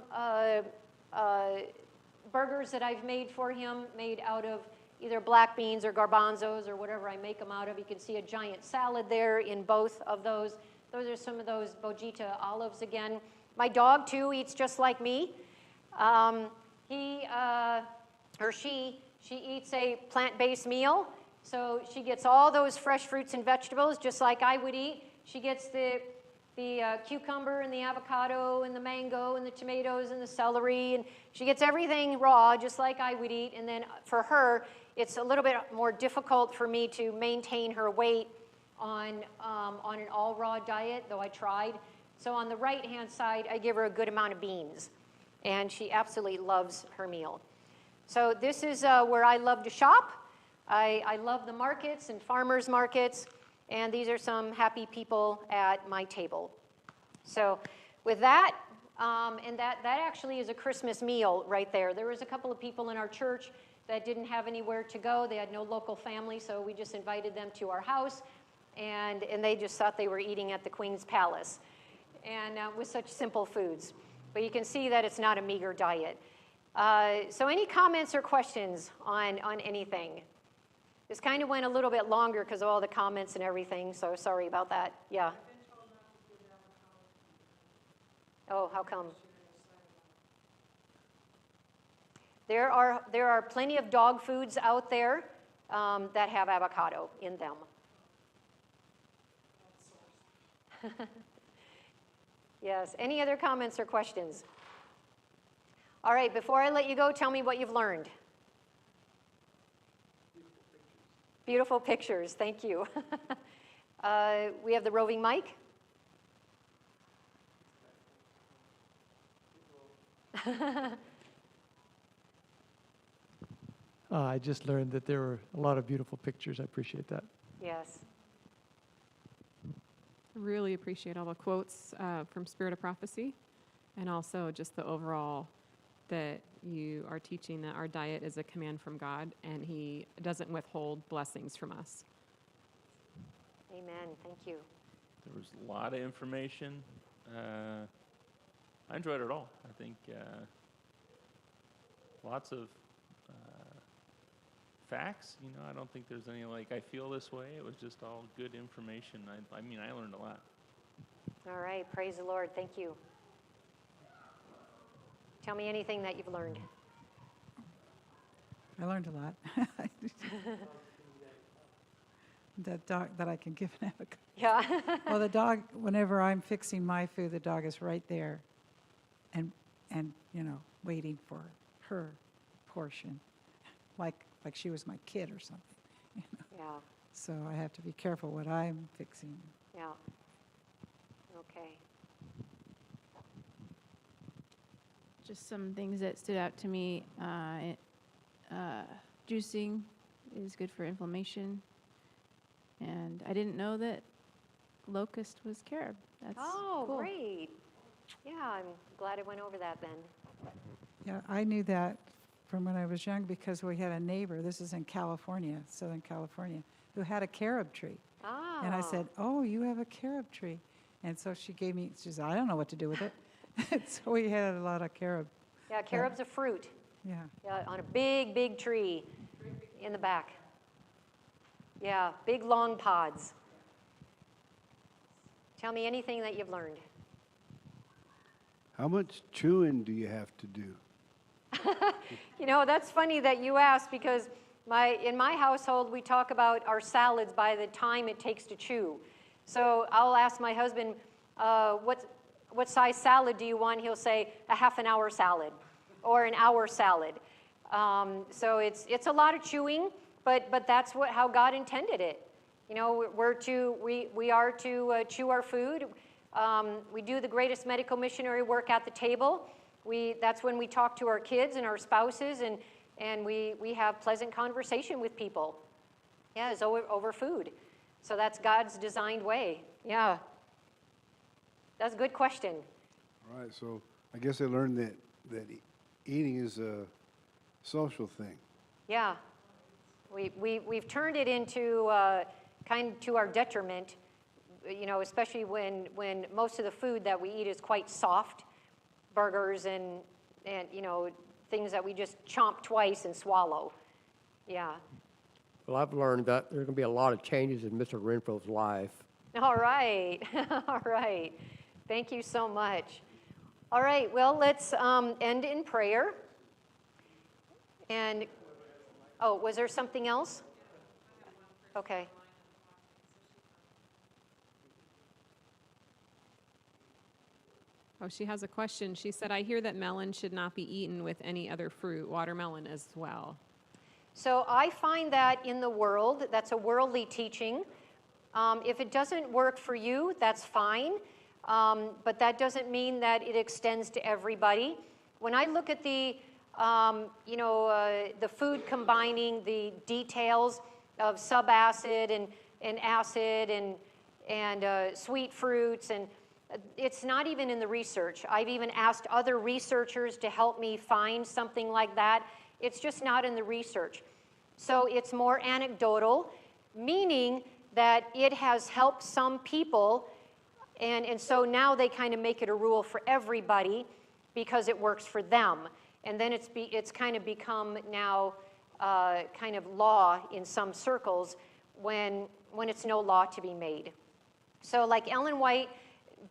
[SPEAKER 2] burgers that I've made for him, made out of either black beans or garbanzos or whatever I make them out of. You can see a giant salad there in both of those. Those are some of those bochita olives again. My dog, too, eats just like me. He or she eats a plant-based meal. So she gets all those fresh fruits and vegetables just like I would eat. She gets the cucumber and the avocado and the mango and the tomatoes and the celery. And she gets everything raw just like I would eat. And then for her, it's a little bit more difficult for me to maintain her weight on an all-raw diet, though I tried. So on the right-hand side, I give her a good amount of beans. And she absolutely loves her meal. So this is where I love to shop. I love the markets and farmers markets. And these are some happy people at my table. So with that, and that actually is a Christmas meal right there. There was a couple of people in our church that didn't have anywhere to go. They had no local family, so we just invited them to our house. And they just thought they were eating at the Queen's Palace, and with such simple foods. But you can see that it's not a meager diet. So any comments or questions on anything? This kind of went a little bit longer because of all the comments and everything, so sorry about that. Yeah. Oh, how come? There are plenty of dog foods out there that have avocado in them. Yes. Any other comments or questions? All right. Before I let you go, tell me what you've learned. Beautiful pictures. Thank you. We have the roving mic.
[SPEAKER 1] I just learned that there were a lot of beautiful pictures. I appreciate that.
[SPEAKER 2] Yes.
[SPEAKER 7] Really appreciate all the quotes from Spirit of Prophecy, and also just the overall that you are teaching that our diet is a command from God, and He doesn't withhold blessings from us.
[SPEAKER 2] Amen. Thank you.
[SPEAKER 8] There was a lot of information. I enjoyed it all. I think lots of facts. I don't think there's any I feel this way. It was just all good information. I mean, I learned a lot.
[SPEAKER 2] All right. Praise the Lord. Thank you. Tell me anything that you've learned.
[SPEAKER 4] I learned a lot. That dog, that I can give an avocado.
[SPEAKER 2] Yeah.
[SPEAKER 4] Well, the dog, whenever I'm fixing my food, the dog is right there and waiting for her portion, like she was my kid or something.
[SPEAKER 2] Yeah.
[SPEAKER 4] So I have to be careful what I'm fixing.
[SPEAKER 2] Yeah. Okay.
[SPEAKER 5] Just some things that stood out to me. Juicing is good for inflammation. And I didn't know that locust was carob. That's cool.
[SPEAKER 2] Great. Yeah, I'm glad I went over that then.
[SPEAKER 4] Yeah, I knew that from when I was young because we had a neighbor, this is in California, Southern California, who had a carob tree.
[SPEAKER 2] Ah.
[SPEAKER 4] And I said, oh, you have a carob tree. And so she said, I don't know what to do with it. So we had a lot of carob.
[SPEAKER 2] Yeah, carob's a fruit.
[SPEAKER 4] Yeah.
[SPEAKER 2] Yeah, on a big, big tree in the back. Yeah, big long pods. Tell me anything that you've learned.
[SPEAKER 9] How much chewing do you have to do?
[SPEAKER 2] You know, that's funny that you asked because in my household, we talk about our salads by the time it takes to chew. So I'll ask my husband, what size salad do you want? He'll say, a half an hour salad or an hour salad. So it's a lot of chewing, but that's how God intended it. You know, we are to chew our food. We do the greatest medical missionary work at the table. That's when we talk to our kids and our spouses, and we have pleasant conversation with people. Yeah, it's over food. So that's God's designed way. Yeah. That's a good question.
[SPEAKER 9] All right, so I guess I learned that eating is a social thing.
[SPEAKER 2] Yeah. We've turned it into kind of to our detriment, you know, especially when most of the food that we eat is quite soft, burgers and you know, things that we just chomp twice and swallow. Yeah.
[SPEAKER 10] Well, I've learned that there's going to be a lot of changes in Mr. Renfro's life.
[SPEAKER 2] All right. All right. Thank you so much. All right. Well, let's end in prayer. And, oh, was there something else? Okay.
[SPEAKER 7] Oh, she has a question. She said, I hear that melon should not be eaten with any other fruit, watermelon as well.
[SPEAKER 2] So I find that in the world, that's a worldly teaching. If it doesn't work for you, that's fine. But that doesn't mean that it extends to everybody. When I look at the food combining the details of subacid and acid and sweet fruits, and it's not even in the research. I've even asked other researchers to help me find something like that. It's just not in the research. So it's more anecdotal, meaning that it has helped some people, and so now they kind of make it a rule for everybody because it works for them. And then it's kind of become now kind of law in some circles when it's no law to be made. So like Ellen White,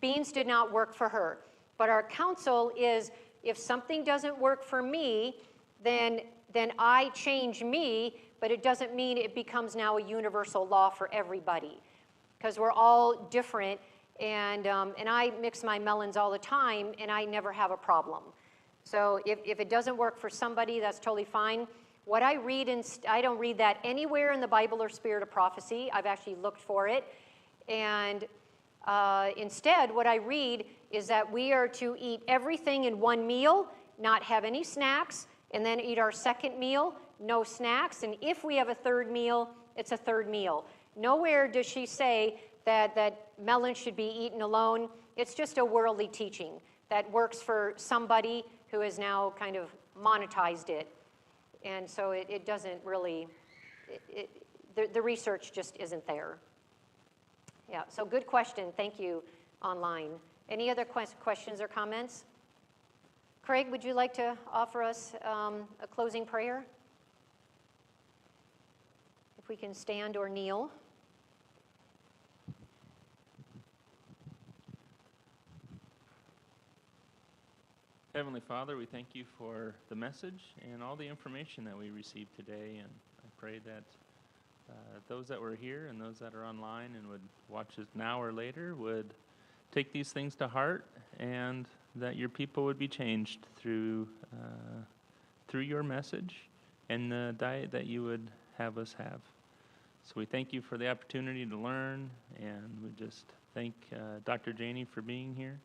[SPEAKER 2] beans did not work for her. But our counsel is, if something doesn't work for me, then I change me, but it doesn't mean it becomes now a universal law for everybody. Because we're all different, and I mix my melons all the time, and I never have a problem. So if it doesn't work for somebody, that's totally fine. What I read, I don't read that anywhere in the Bible or Spirit of Prophecy. I've actually looked for it. And instead, what I read is that we are to eat everything in one meal, not have any snacks, and then eat our second meal, no snacks. And if we have a third meal, it's a third meal. Nowhere does she say that melon should be eaten alone. It's just a worldly teaching that works for somebody who has now kind of monetized it. And so it doesn't really, the research just isn't there. Yeah, so good question. Thank you online. Any other questions or comments? Craig, would you like to offer us a closing prayer? If we can stand or kneel.
[SPEAKER 8] Heavenly Father, we thank you for the message and all the information that we received today, and I pray that those that were here and those that are online and would watch us now or later would take these things to heart, and that your people would be changed through your message and the diet that you would have us have. So we thank you for the opportunity to learn, and we just thank Dr. Janie for being here,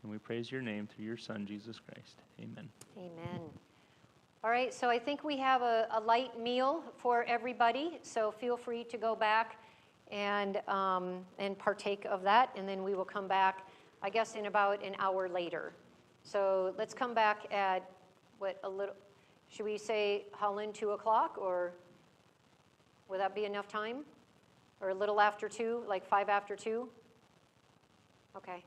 [SPEAKER 8] and we praise your name through your Son, Jesus Christ. Amen.
[SPEAKER 2] Amen. All right, so I think we have a light meal for everybody, so feel free to go back and partake of that, and then we will come back, I guess, in about an hour later. So let's come back at, should we say, Holland, 2 o'clock, or would that be enough time? Or a little after 2, like 5 after 2? Okay.